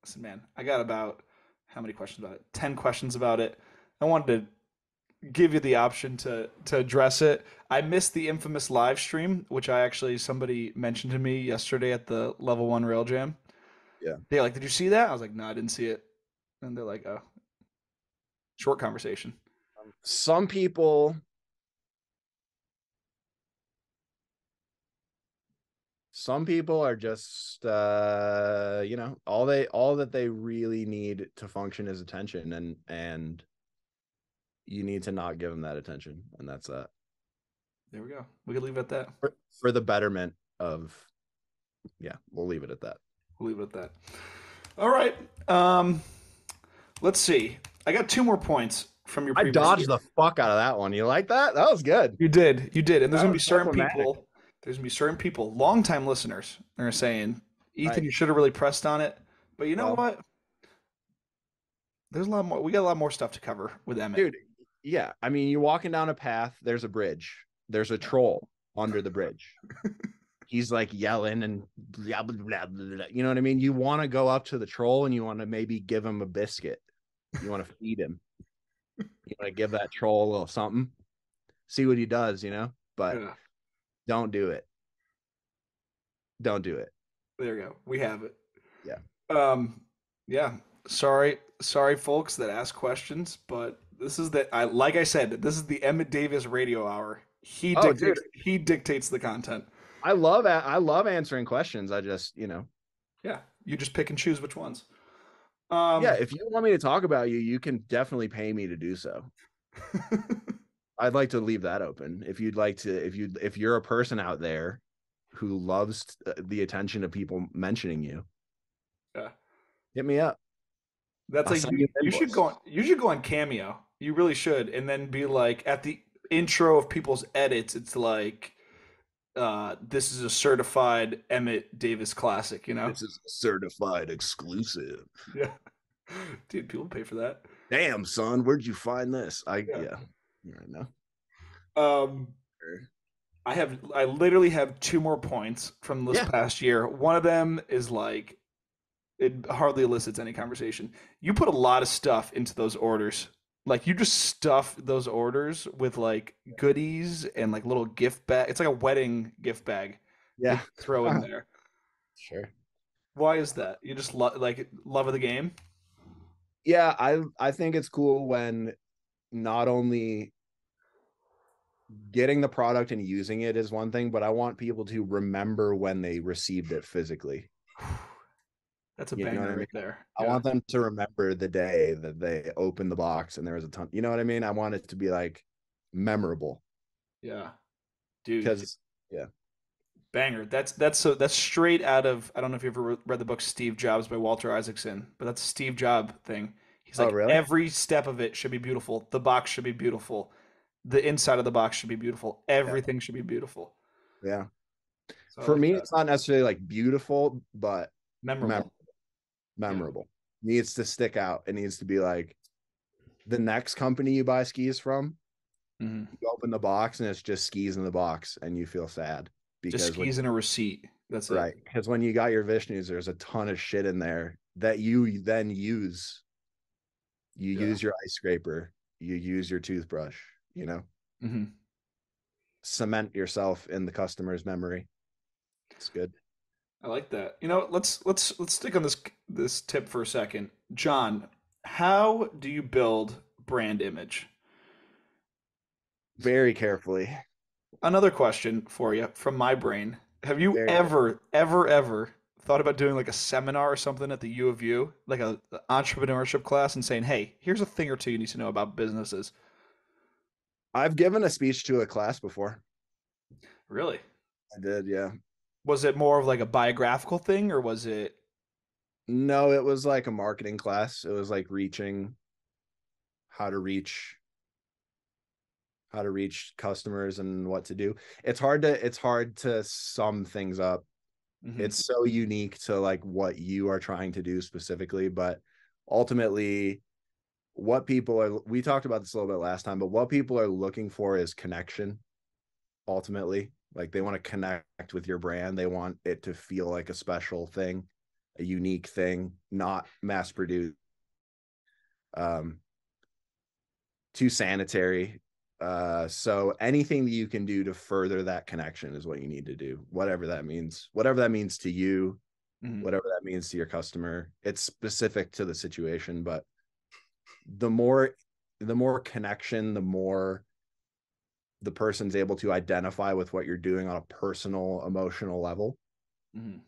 Listen, man, I got about how many questions about it? 10 questions about it. I wanted to give you the option to address it. I missed the infamous live stream, which I actually somebody mentioned to me yesterday at the Level One Rail Jam. Yeah. They're like, "Did you see that?" I was like, "No, I didn't see it." And they're like, "Oh, short conversation." Some people some people are just all that they really need to function is attention and you need to not give them that attention and that's that There we go. We could leave it at that. for the betterment of yeah, we'll leave it at that. We'll leave it at that. All right. Um, let's see. I got two more points from your I previous. dodged the fuck out of that one. You like that? That was good. You did, and there's That gonna was be certain diplomatic. people. There's gonna be certain people, longtime listeners, that are saying, "Ethan, Right. you should have really pressed on it." But you know Well, what? There's a lot more. We got a lot more stuff to cover with Emmett. dude, yeah. I mean, you're walking down a path, there's a bridge. There's a troll under the bridge. He's like yelling and blah, blah, blah, blah, blah. You know what I mean? You want to go up to the troll and you want to maybe give him a biscuit. You want to feed him. You want to give that troll a little something. See what he does, but Yeah, don't do it. Don't do it. there we go. We have it. Yeah. Um, yeah. Sorry, folks that ask questions, but this is the I like I said, this is the Emmett Davis Radio Hour. Oh, dude, He dictates the content. I love answering questions. I just, Yeah, you just pick and choose which ones. yeah, Um, if you want me to talk about you, you can definitely pay me to do so. I'd like to leave that open. If you'd like to, if you're a person out there who loves the attention of people mentioning you, Yeah. hit me up. That's I'll like send you an invoice. you should go on Cameo. You really should. And then be like at the intro of people's edits, it's like this is a certified Emmett Davis classic, you know? This is a certified exclusive. Yeah. Dude, people pay for that. Damn, son, where'd you find this? Yeah. Yeah, right now. Um I literally have two more points from this Yeah, past year. One of them is like it hardly elicits any conversation. You put a lot of stuff into those orders. Like you just stuff those orders with like goodies and like little gift bag. It's like a wedding gift bag that yeah, you throw in there. sure. Why is that? You just like love of the game? Yeah, I think it's cool when not only getting the product and using it is one thing, but I want people to remember when they received it physically. That's a You know what banger I mean? right there. I Yeah. want them to remember the day that they opened the box and there was a ton. You know what I mean? I want it to be like memorable Yeah. Dude, because yeah. banger. That's straight out of I don't know if you ever read the book Steve Jobs by Walter Isaacson, but that's a Steve Job thing. He's Oh, like really? every step of it should be beautiful. The box should be beautiful. The inside of the box should be beautiful. Yeah. Everything should be beautiful. Yeah. So I For like me, that. it's not necessarily like beautiful, but mem- Memorable. Yeah. memorable. Needs to stick out. It needs to be like the next company you buy skis from. Hmm. You open the box and it's just skis in the box, and you feel sad Just because when skis and a receipt. That's it. right, because when you got your Vishnus, there's a ton of shit in there that you then use. You Yeah. use your ice scraper, you use your toothbrush, you know, Hmm. cement yourself in the customer's memory. It's good. I like that. You know, let's stick on this tip for a second. John, how do you build brand image? Very carefully. Another question for you from my brain. Have you Very ever thought about doing like a seminar or something at the U of U, like a entrepreneurship class and saying, "Hey, here's a thing or two you need to know about businesses." I've given a speech to a class before. Really? I did, yeah. Was it more of like a biographical thing or was it No, it was like a marketing class. It was like reaching how to reach customers and what to do. It's hard to sum things up. Mhm. It's so unique to like what you are trying to do specifically, but ultimately what people are we talked about this a little bit last time, but what people are looking for is connection ultimately. Like they want to connect with your brand. They want it to feel like a special thing, a unique thing, not mass produced. Um, too sanitary. So anything that you can do to further that connection is what you need to do, whatever that means, to you, Mhm. whatever that means to your customer. It's specific to the situation, but the more connection, the more the person's able to identify with what you're doing on a personal, emotional level. Mhm.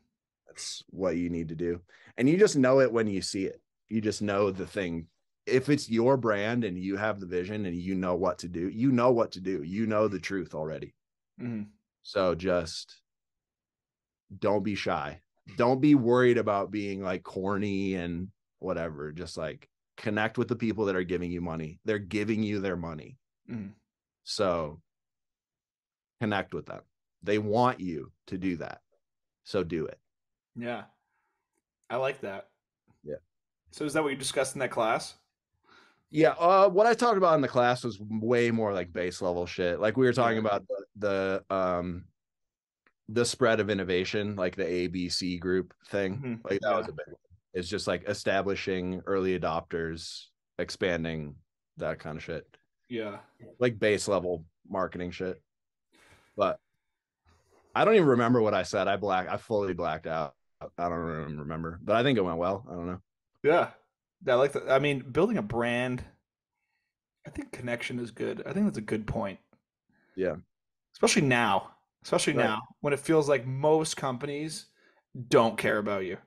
That's what you need to do. And you just know it when you see it. You just know the thing. If it's your brand and you have the vision and you know what to do, you know what to do. You know the truth already. Mhm. So just don't be shy. Don't be worried about being like corny and whatever. Just like connect with the people that are giving you money. They're giving you their money. Mhm. So connect with them. They want you to do that. So do it. Yeah. I like that. Yeah. So is that what you discussed in that class? Yeah, what I talked about in the class was way more like base level shit. Like we were talking Yeah. about the spread of innovation, like the ABC group thing. Mhm. Like that was Yeah. a big one. It's just like establishing early adopters, expanding that kind of shit. Yeah. Like base level marketing shit. But I don't even remember what I said. I fully blacked out. I don't even remember. But I think it went well. I don't know. Yeah. I like that. I mean, building a brand, I think connection is good. I think that's a good point. Yeah. Especially now. Especially Right. now when it feels like most companies don't care about you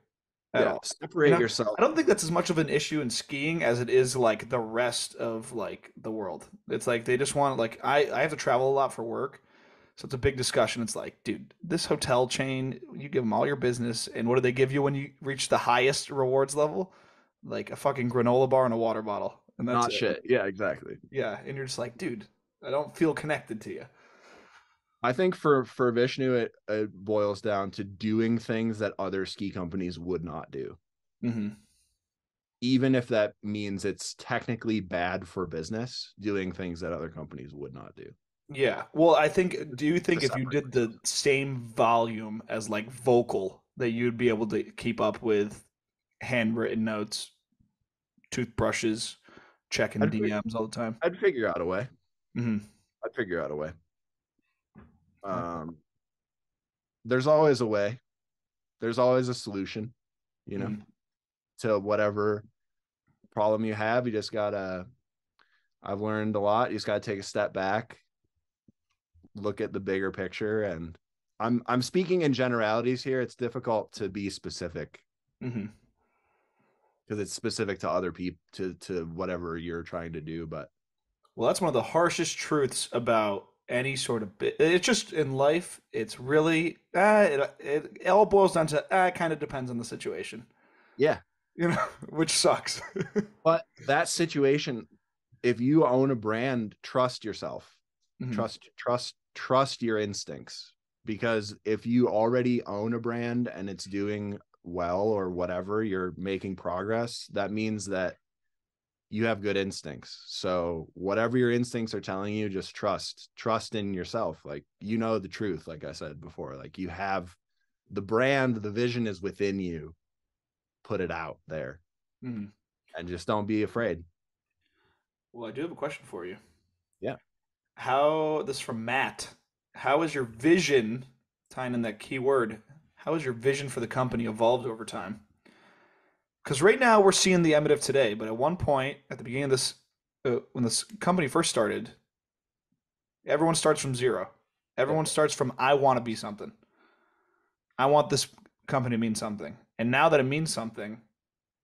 at Yeah. all. You Separate know, yourself. I don't think that's as much of an issue in skiing as it is like the rest of like the world. It's like they just want like I have to travel a lot for work. So it's a big discussion. It's like, dude, this hotel chain, you give them all your business, and what do they give you when you reach the highest rewards level? Like a fucking granola bar and a water bottle, and that's Not it. shit. Yeah, exactly. Yeah, and you're just like, dude, I don't feel connected to you. I think for Vishnu, it boils down to doing things that other ski companies would not do, Hmm. even if that means it's technically bad for business. Doing things that other companies would not do. Yeah. Well, I think, do you think To if you separate did the myself. same volume as like vocal, that you'd be able to keep up with handwritten notes, toothbrushes, checking I'd fi- DMs all the time? I'd figure out a way. Hmm. I'd figure out a way. Um, there's always a way. There's always a solution. You know, Hmm. to whatever problem you have. You just gotta. I've learned a lot. You just gotta take a step back, look at the bigger picture, and I'm speaking in generalities here. It's difficult to be specific Hmm. because it's specific to other people, to whatever you're trying to do. But Well, that's one of the harshest truths about any sort of bit. It's just in life, it's really, it all boils down to, it kind of depends on the situation, yeah, which sucks. but that situation, if you own a brand, trust yourself, Hmm. trust your instincts, because if you already own a brand and it's doing well or whatever, you're making progress, that means that you have good instincts. So whatever your instincts are telling you, just trust in yourself. Like, you know, the truth, like I said before, like you have the brand, the vision is within you. Put it out there Hmm. and just don't be afraid. Well, I do have a question for you. Yeah. This is from Matt. How has your vision, tying in that key word, how has your vision for the company evolved over time? Because right now we're seeing the Emmett of today, but at one point at the beginning of this, when this company first started, everyone starts from zero. Yep. Everyone starts from I want to be something. I want this company to mean something. And now that it means something,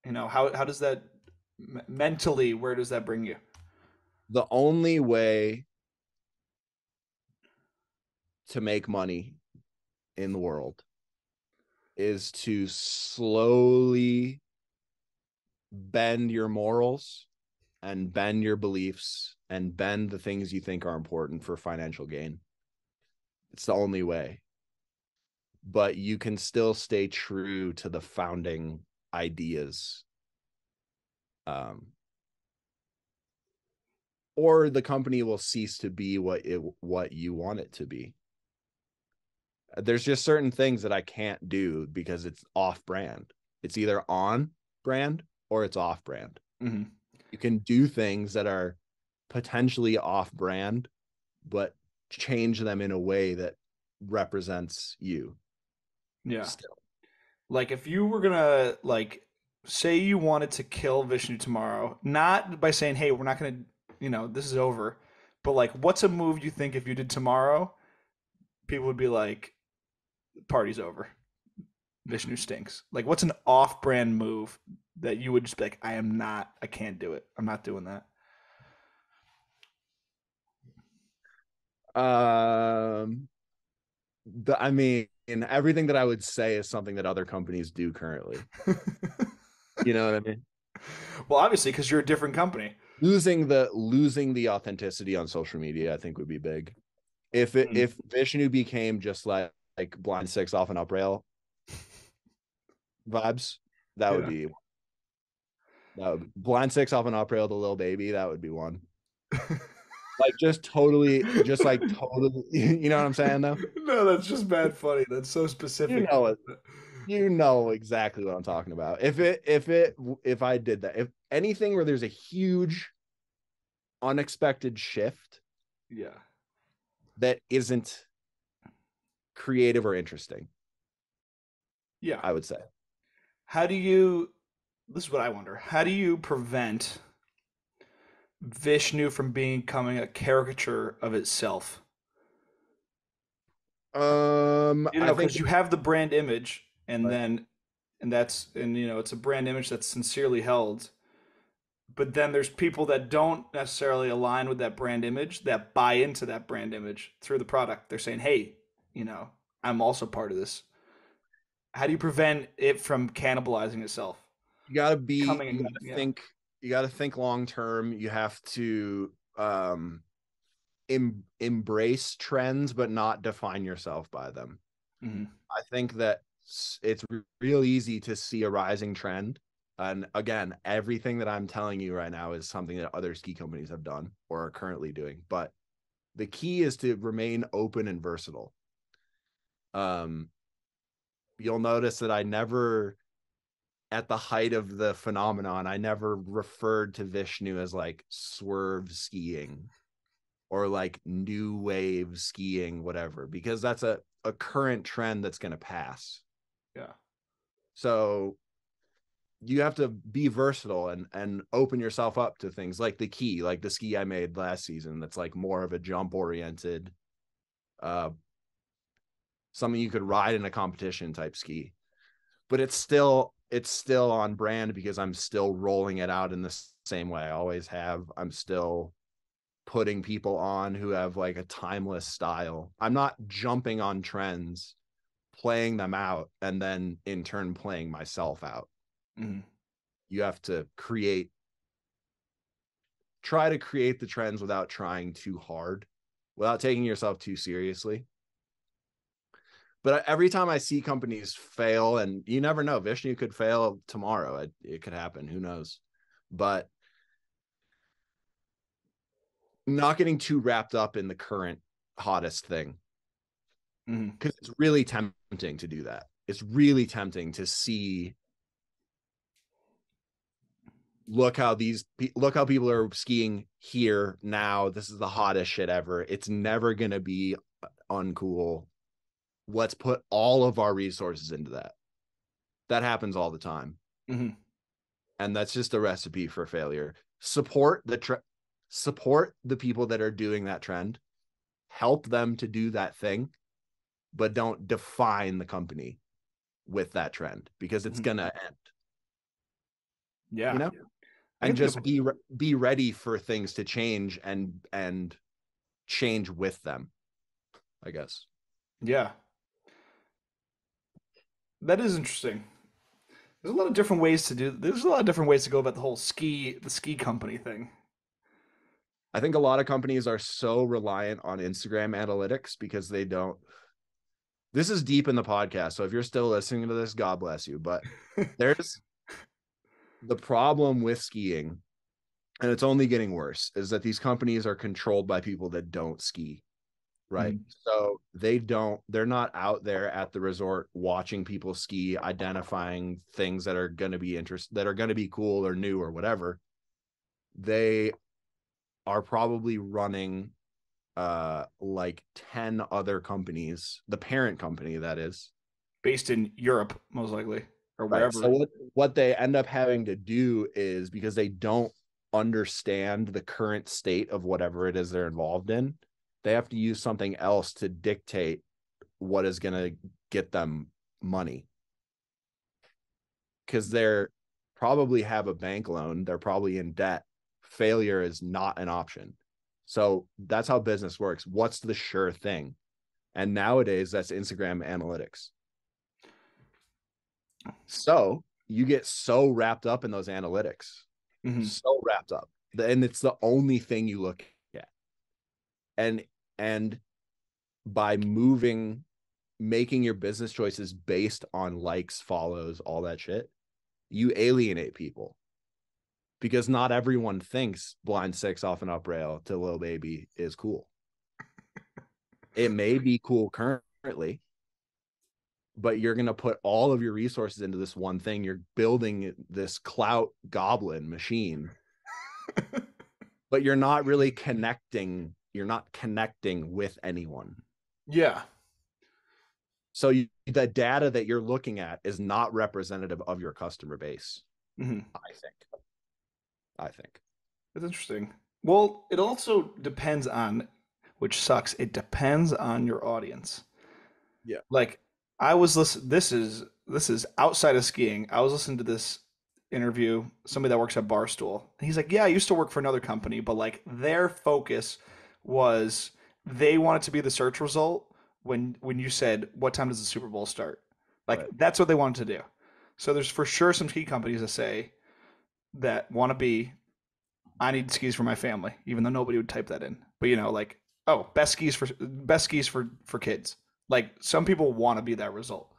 how does that mentally, where does that bring you? The only way to make money in the world is to slowly bend your morals and bend your beliefs and bend the things you think are important for financial gain. It's the only way. But you can still stay true to the founding ideas. Um, or the company will cease to be what you want it to be. There's just certain things that I can't do because it's off brand. It's either on brand or it's off brand. Hmm. You can do things that are potentially off brand, but change them in a way that represents you Yeah. still. Like if you were gonna like say you wanted to kill Vishnu tomorrow, not by saying, "Hey, we're not gonna, this is over," but like, what's a move you think if you did tomorrow, people would be like, "Party's over. Vishnu stinks." Like, what's an off-brand move that you would just be like, I can't do it. I'm not doing that." Um, I mean, everything that I would say is something that other companies do currently. You know what I mean? Well, obviously, because you're a different company. Losing the authenticity on social media, I think would be big. Mm. If Vishnu became just like blind six off an up rail vibes, that would Yeah. be blind six off an up rail, the little baby, that would be one. Like just like totally, you know what I'm saying though? No, that's just bad funny. That's so You specific. know it. You know exactly what I'm talking about. If I did that, if anything where there's a huge unexpected shift Yeah. that isn't creative or interesting, Yeah. I would say. How do you, this is what I wonder. How do you prevent Vishnu from becoming a caricature of itself? I think Because you have the brand image and right. then, and it's a brand image that's sincerely held, but then there's people that don't necessarily align with that brand image that buy into that brand image through the product. They're saying, "Hey, you know, I'm also part of this." How do you prevent it from cannibalizing itself? You Becoming, gotta yeah. think, long term. You have to embrace trends, but not define yourself by them. Hmm. I think that it's real easy to see a rising trend. And again, everything that I'm telling you right now is something that other ski companies have done or are currently doing. But the key is to remain open and versatile. Um, you'll notice that I never, at the height of the phenomenon, I never referred to Vishnu as like swerve skiing or like new wave skiing, whatever, because that's a current trend that's going to pass. Yeah. So you have to be versatile and open yourself up to things like the key, like the ski I made last season. That's like more of a jump oriented, uh, something you could ride in a competition type ski, but it's still on brand because I'm still rolling it out in the same way I always have. I'm still putting people on who have like a timeless style. I'm not jumping on trends, playing them out, and then in turn playing myself out. Hmm. You have to try to create the trends without trying too hard, without taking yourself too seriously. But every time I see companies fail, and you never know, Vishnu could fail tomorrow. It could happen. Who knows? But not getting too wrapped up in the current hottest thing, Hmm. because it's really tempting to do that. It's really tempting to see, look how people are skiing here now. This is the hottest shit ever. It's never gonna be uncool. Let's put all of our resources into that. That happens all the time. Hmm. And that's just a recipe for failure. Support the people that are doing that trend. Help them to do that thing, but don't define the company with that trend because it's Hmm. going to end, you Yeah. know? I And can think just of, be ready for things to change and change with them, I guess. yeah, that is interesting. There's a lot of different ways to do, there's a lot of different ways to go about the ski company thing. I think a lot of companies are so reliant on Instagram analytics because they don't. This is deep in the podcast, so if you're still listening to this, God bless you. But there's the problem with skiing, and it's only getting worse, is that these companies are controlled by people that don't ski, right? Mhm. So they're not out there at the resort watching people ski, identifying things that are going to be that are going to be cool or new or whatever. They are probably running like 10 other companies, the parent company that is. Based in Europe, most likely, or Right. So wherever. what they end up having to do is, because they don't understand the current state of whatever it is they're involved in, they have to use something else to dictate what is going to get them money, because they're probably have a bank loan, they're probably in debt. Failure is not an option. So that's how business works. What's the sure thing? And nowadays that's Instagram analytics. So you get so wrapped up in those analytics, Hmm. so wrapped up, and it's the only thing you look at. And by making your business choices based on likes, follows, all that shit, you alienate people, because not everyone thinks blind six off an up rail to Lil Baby is cool. It may be cool currently, but you're going to put all of your resources into this one thing. You're building this clout goblin machine, but you're not really connecting. You're not connecting with anyone. Yeah. So the data that you're looking at is not representative of your customer base. Hmm. I think. I think. That's interesting. Well, it also depends on, which sucks. It depends on your audience. Yeah. Like I was listening. This is outside of skiing. I was listening to this interview, somebody that works at Barstool. And he's like, "Yeah, I used to work for another company, but like their focus was they wanted to be the search result when you said, 'What time does the Super Bowl start?'" Like Right. that's what they wanted to do. So there's for sure some ski companies that say that want to be, "I need skis for my family," even though nobody would type that in. But like, oh, best skis for kids. Like some people want to be that result.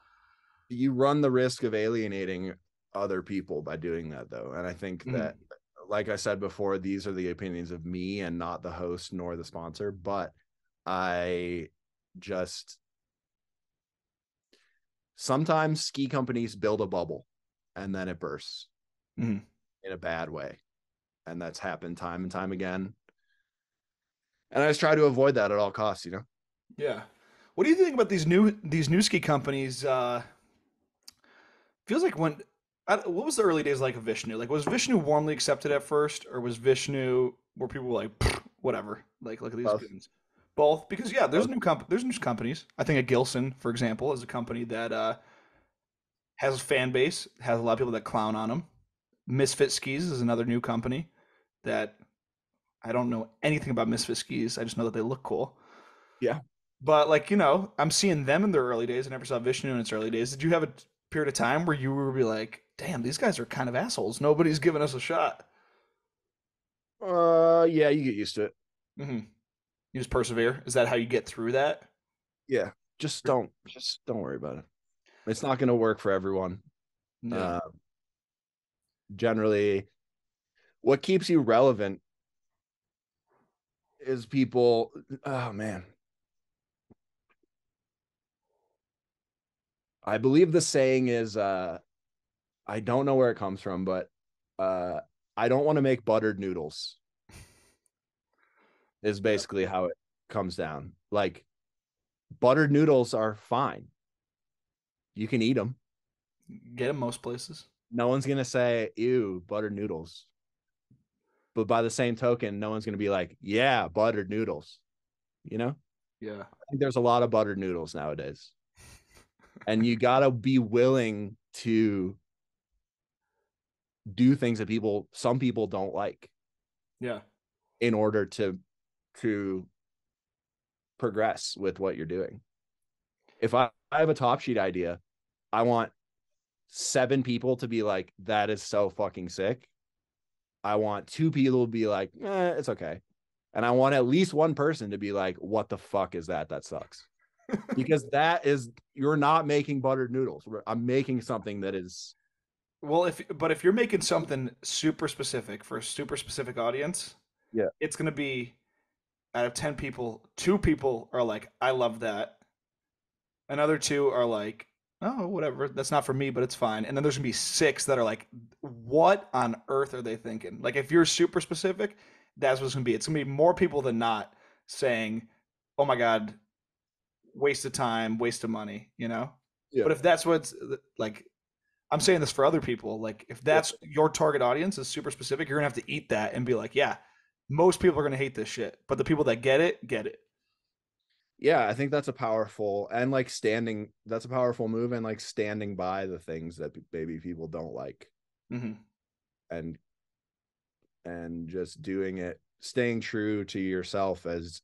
You run the risk of alienating other people by doing that, though. And I think Mhm. that, like I said before, these are the opinions of me and not the host nor the sponsor. But I just sometimes ski companies build a bubble and then it bursts Mhm. in a bad way. And that's happened time and time again. And I just try to avoid that at all costs, you know? Yeah. What do you think about these new ski companies? Feels like what was the early days like of Vishnu? Like was Vishnu warmly accepted at first, or was Vishnu where people were like, "Pfft, whatever, like look at these Both. goons? Both, because yeah, Both. there's new companies. I think a Gilson, for example, is a company that has a fan base, has a lot of people that clown on them. Misfit Skis is another new company that I don't know anything about Misfit Skis. I just know that they look cool. Yeah. But like, I'm seeing them in their early days. I never saw Vishnu in its early days. Did you have a period of time where you were be like, damn, these guys are kind of assholes. Nobody's giving us a shot. Yeah, you get used to it. Hmm. You just persevere. Is that how you get through that? Yeah. Just don't worry about it. It's not going to work for everyone. Yeah. Uh, Generally, what keeps you relevant is people. Oh man, I believe the saying is. I don't know where it comes from, but uh, I don't want to make buttered noodles. Is Yeah. basically how it comes down. Like buttered noodles are fine. You can eat them. Get them most places. No one's gonna say ew buttered noodles. But by the same token, no one's gonna be like, yeah, buttered noodles. You know, Yeah. I think there's a lot of buttered noodles nowadays, and you gotta be willing to do things that some people don't like Yeah. in order to progress with what you're doing. If I have a top sheet idea, I want 7 people to be like, that is so fucking sick. I want 2 people to be like, it's okay. And I want at least one person to be like, what the fuck is that? That sucks. Because you're not making buttered noodles. I'm making something that is, Well, if you're making something super specific for a super specific audience, yeah, it's gonna be out of 10 people, 2 people are like, I love that. Another two are like, oh, whatever, that's not for me, but it's fine. And then there's gonna be six that are like, what on earth are they thinking? Like, if you're super specific, that's what it's gonna be. It's gonna be more people than not saying, oh my God, waste of time, waste of money, you know? yeah, But if that's what's like, I'm saying this for other people, like, if yeah. that's your target audience is super specific, you're gonna have to eat that and be like, yeah, most people are gonna hate this shit. But the people that get it, get it. Yeah, I think that's a powerful and like that's a powerful move and like standing by the things that maybe people don't like Hmm. and just doing it, staying true to yourself as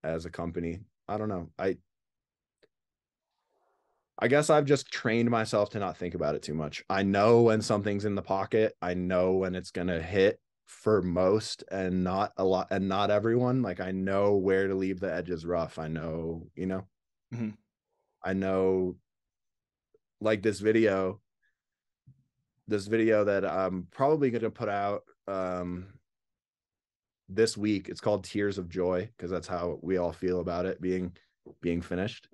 a company. I don't know. I guess I've just trained myself to not think about it too much. I know when something's in the pocket. I know when it's going to hit for most and not a lot and not everyone. Like I know where to leave the edges rough. Hmm. I know like this video that I'm probably going to put out this week. It's called Tears of Joy because that's how we all feel about it being finished.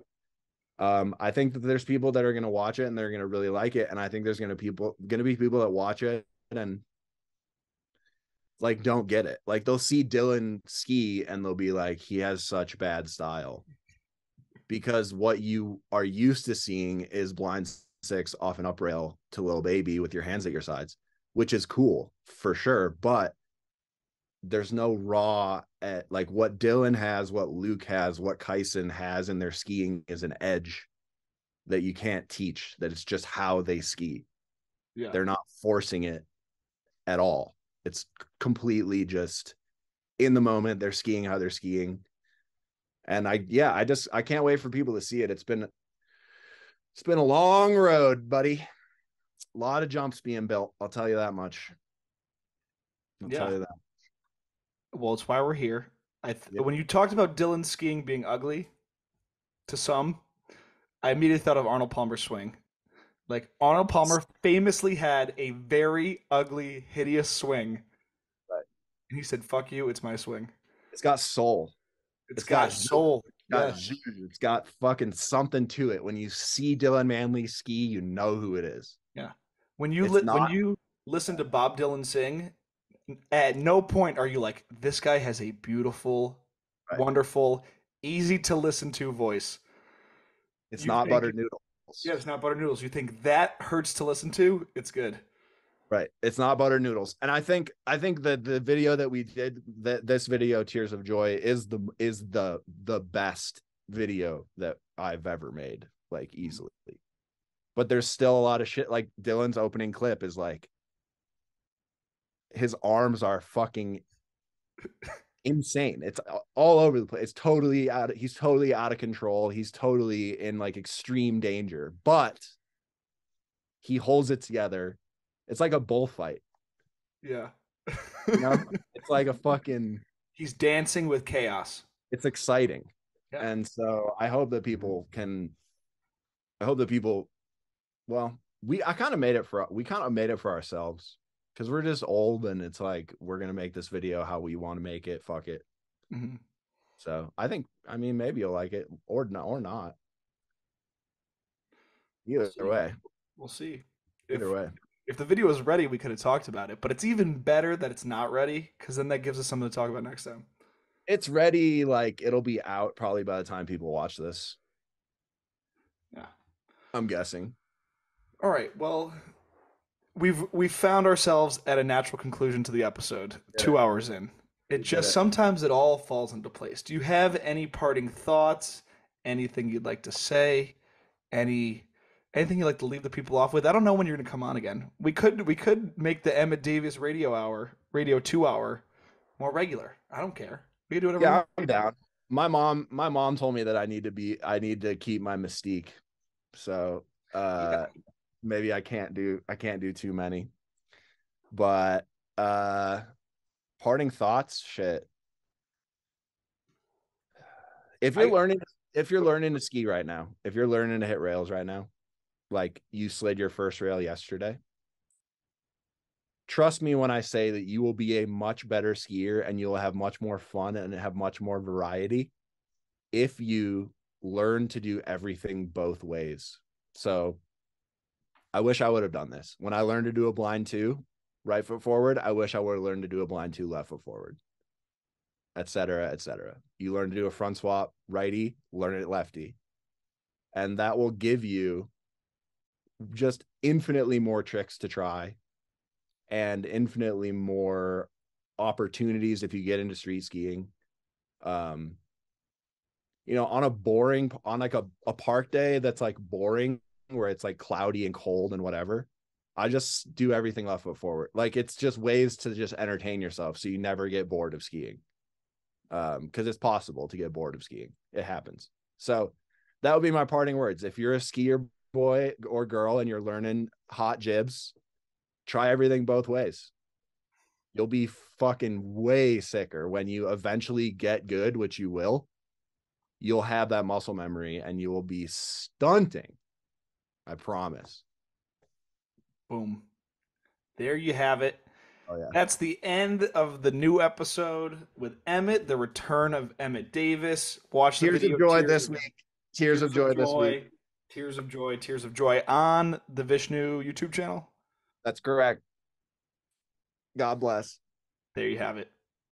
I think that there's people that are going to watch it and they're going to really like it, and I think there's going to be people that watch it and like don't get it. Like they'll see Dylan ski and they'll be like, he has such bad style because what you are used to seeing is blind six off an up rail to Lil Baby with your hands at your sides, which is cool for sure, but there's no raw at like what Dylan has, what Luke has, what Kyson has in their skiing is an edge that you can't teach, that it's just how they ski. Yeah. They're not forcing it at all. It's completely just in the moment. They're skiing how they're skiing. And I can't wait for people to see it. It's been a long road, buddy. A lot of jumps being built. I'll tell you that much. I'll tell Yeah. you that. Well, it's why we're here. Yep. When you talked about Dylan skiing being ugly to some, I immediately thought of Arnold Palmer's swing. Like Arnold Palmer famously had a very ugly, hideous swing, But and he said, "Fuck you, it's my swing." it's got soul. It's It's got got soul. Yeah, it's got fucking something to it. When you see Dylan Manley ski, you know who it is. yeah. It's When not you listen to Bob Dylan sing, at no point are you like, "This guy has a beautiful, right. wonderful, easy to listen to voice." It's You not think, buttered noodles. yeah, it's not butter noodles. You think that hurts to listen to? It's good. Right. It's not butter noodles. And I think that the video that we did, that this video, Tears of Joy, is the best video that I've ever made, like easily. But there's still a lot of shit. Like Dylan's opening clip is like his arms are fucking insane. It's all over the place. He's totally out of control. He's totally in like extreme danger. But he holds it together. It's like a bullfight. Yeah. You know, it's like a fucking, He's dancing with chaos. it's exciting. Yeah. And so I hope that people, well, we kind of made it for ourselves because we're just old and it's like, we're going to make this video how we want to make it. Fuck it. Mhm. So I mean, maybe you'll like it or not. We'll Either see. way, We'll see. either If way. if the video is ready, we could have talked about it. But it's even better that it's not ready, because then that gives us something to talk about next time. It's ready. Like it'll be out probably by the time people watch this. Yeah. I'm guessing. All right. Well, we've found ourselves at a natural conclusion to the episode. Did it. 2 hours in. It We did just it. sometimes it all falls into place. Do you have any parting thoughts? Anything you'd like to say? Any anything you'd like to leave the people off with? I don't know when you're gonna come on again. We could make the Emmett Davis radio 2 hour more regular. I don't care. We can do whatever we Yeah, want. I'm down. My mom told me that I need to keep my mystique. So Yeah. maybe I can't do too many. But uh parting thoughts, shit. If you're I learning if you're learning to ski right now, if you're learning to hit rails right now, like you slid your first rail yesterday, trust me when I say that you will be a much better skier and you'll have much more fun and have much more variety if you learn to do everything both ways. So I wish I would have done this. When I learned to do a blind two, right foot forward, I wish I would have learned to do a blind two, left foot forward, et cetera, et cetera. You learn to do a front swap, righty, learn it lefty. And that will give you just infinitely more tricks to try and infinitely more opportunities if you get into street skiing. Um, on like a park day that's like boring, where it's like cloudy and cold and whatever, I just do everything left foot forward. Like it's just ways to just entertain yourself so you never get bored of skiing. Because it's possible to get bored of skiing. It happens. So that would be my parting words. If you're a skier boy or girl and you're learning hot jibs, try everything both ways. You'll be fucking way sicker when you eventually get good, which you will. You'll have that muscle memory and you will be stunting. I promise. boom. There you have it. Oh yeah. That's the end of the new episode with Emmett, the return of Emmett Davis. Watch the Tears of video joy this week. Tears of Tears of joy this week. Joy, Tears of Joy, Tears of Joy on the Vishnu YouTube channel. That's correct. God bless. There you have it.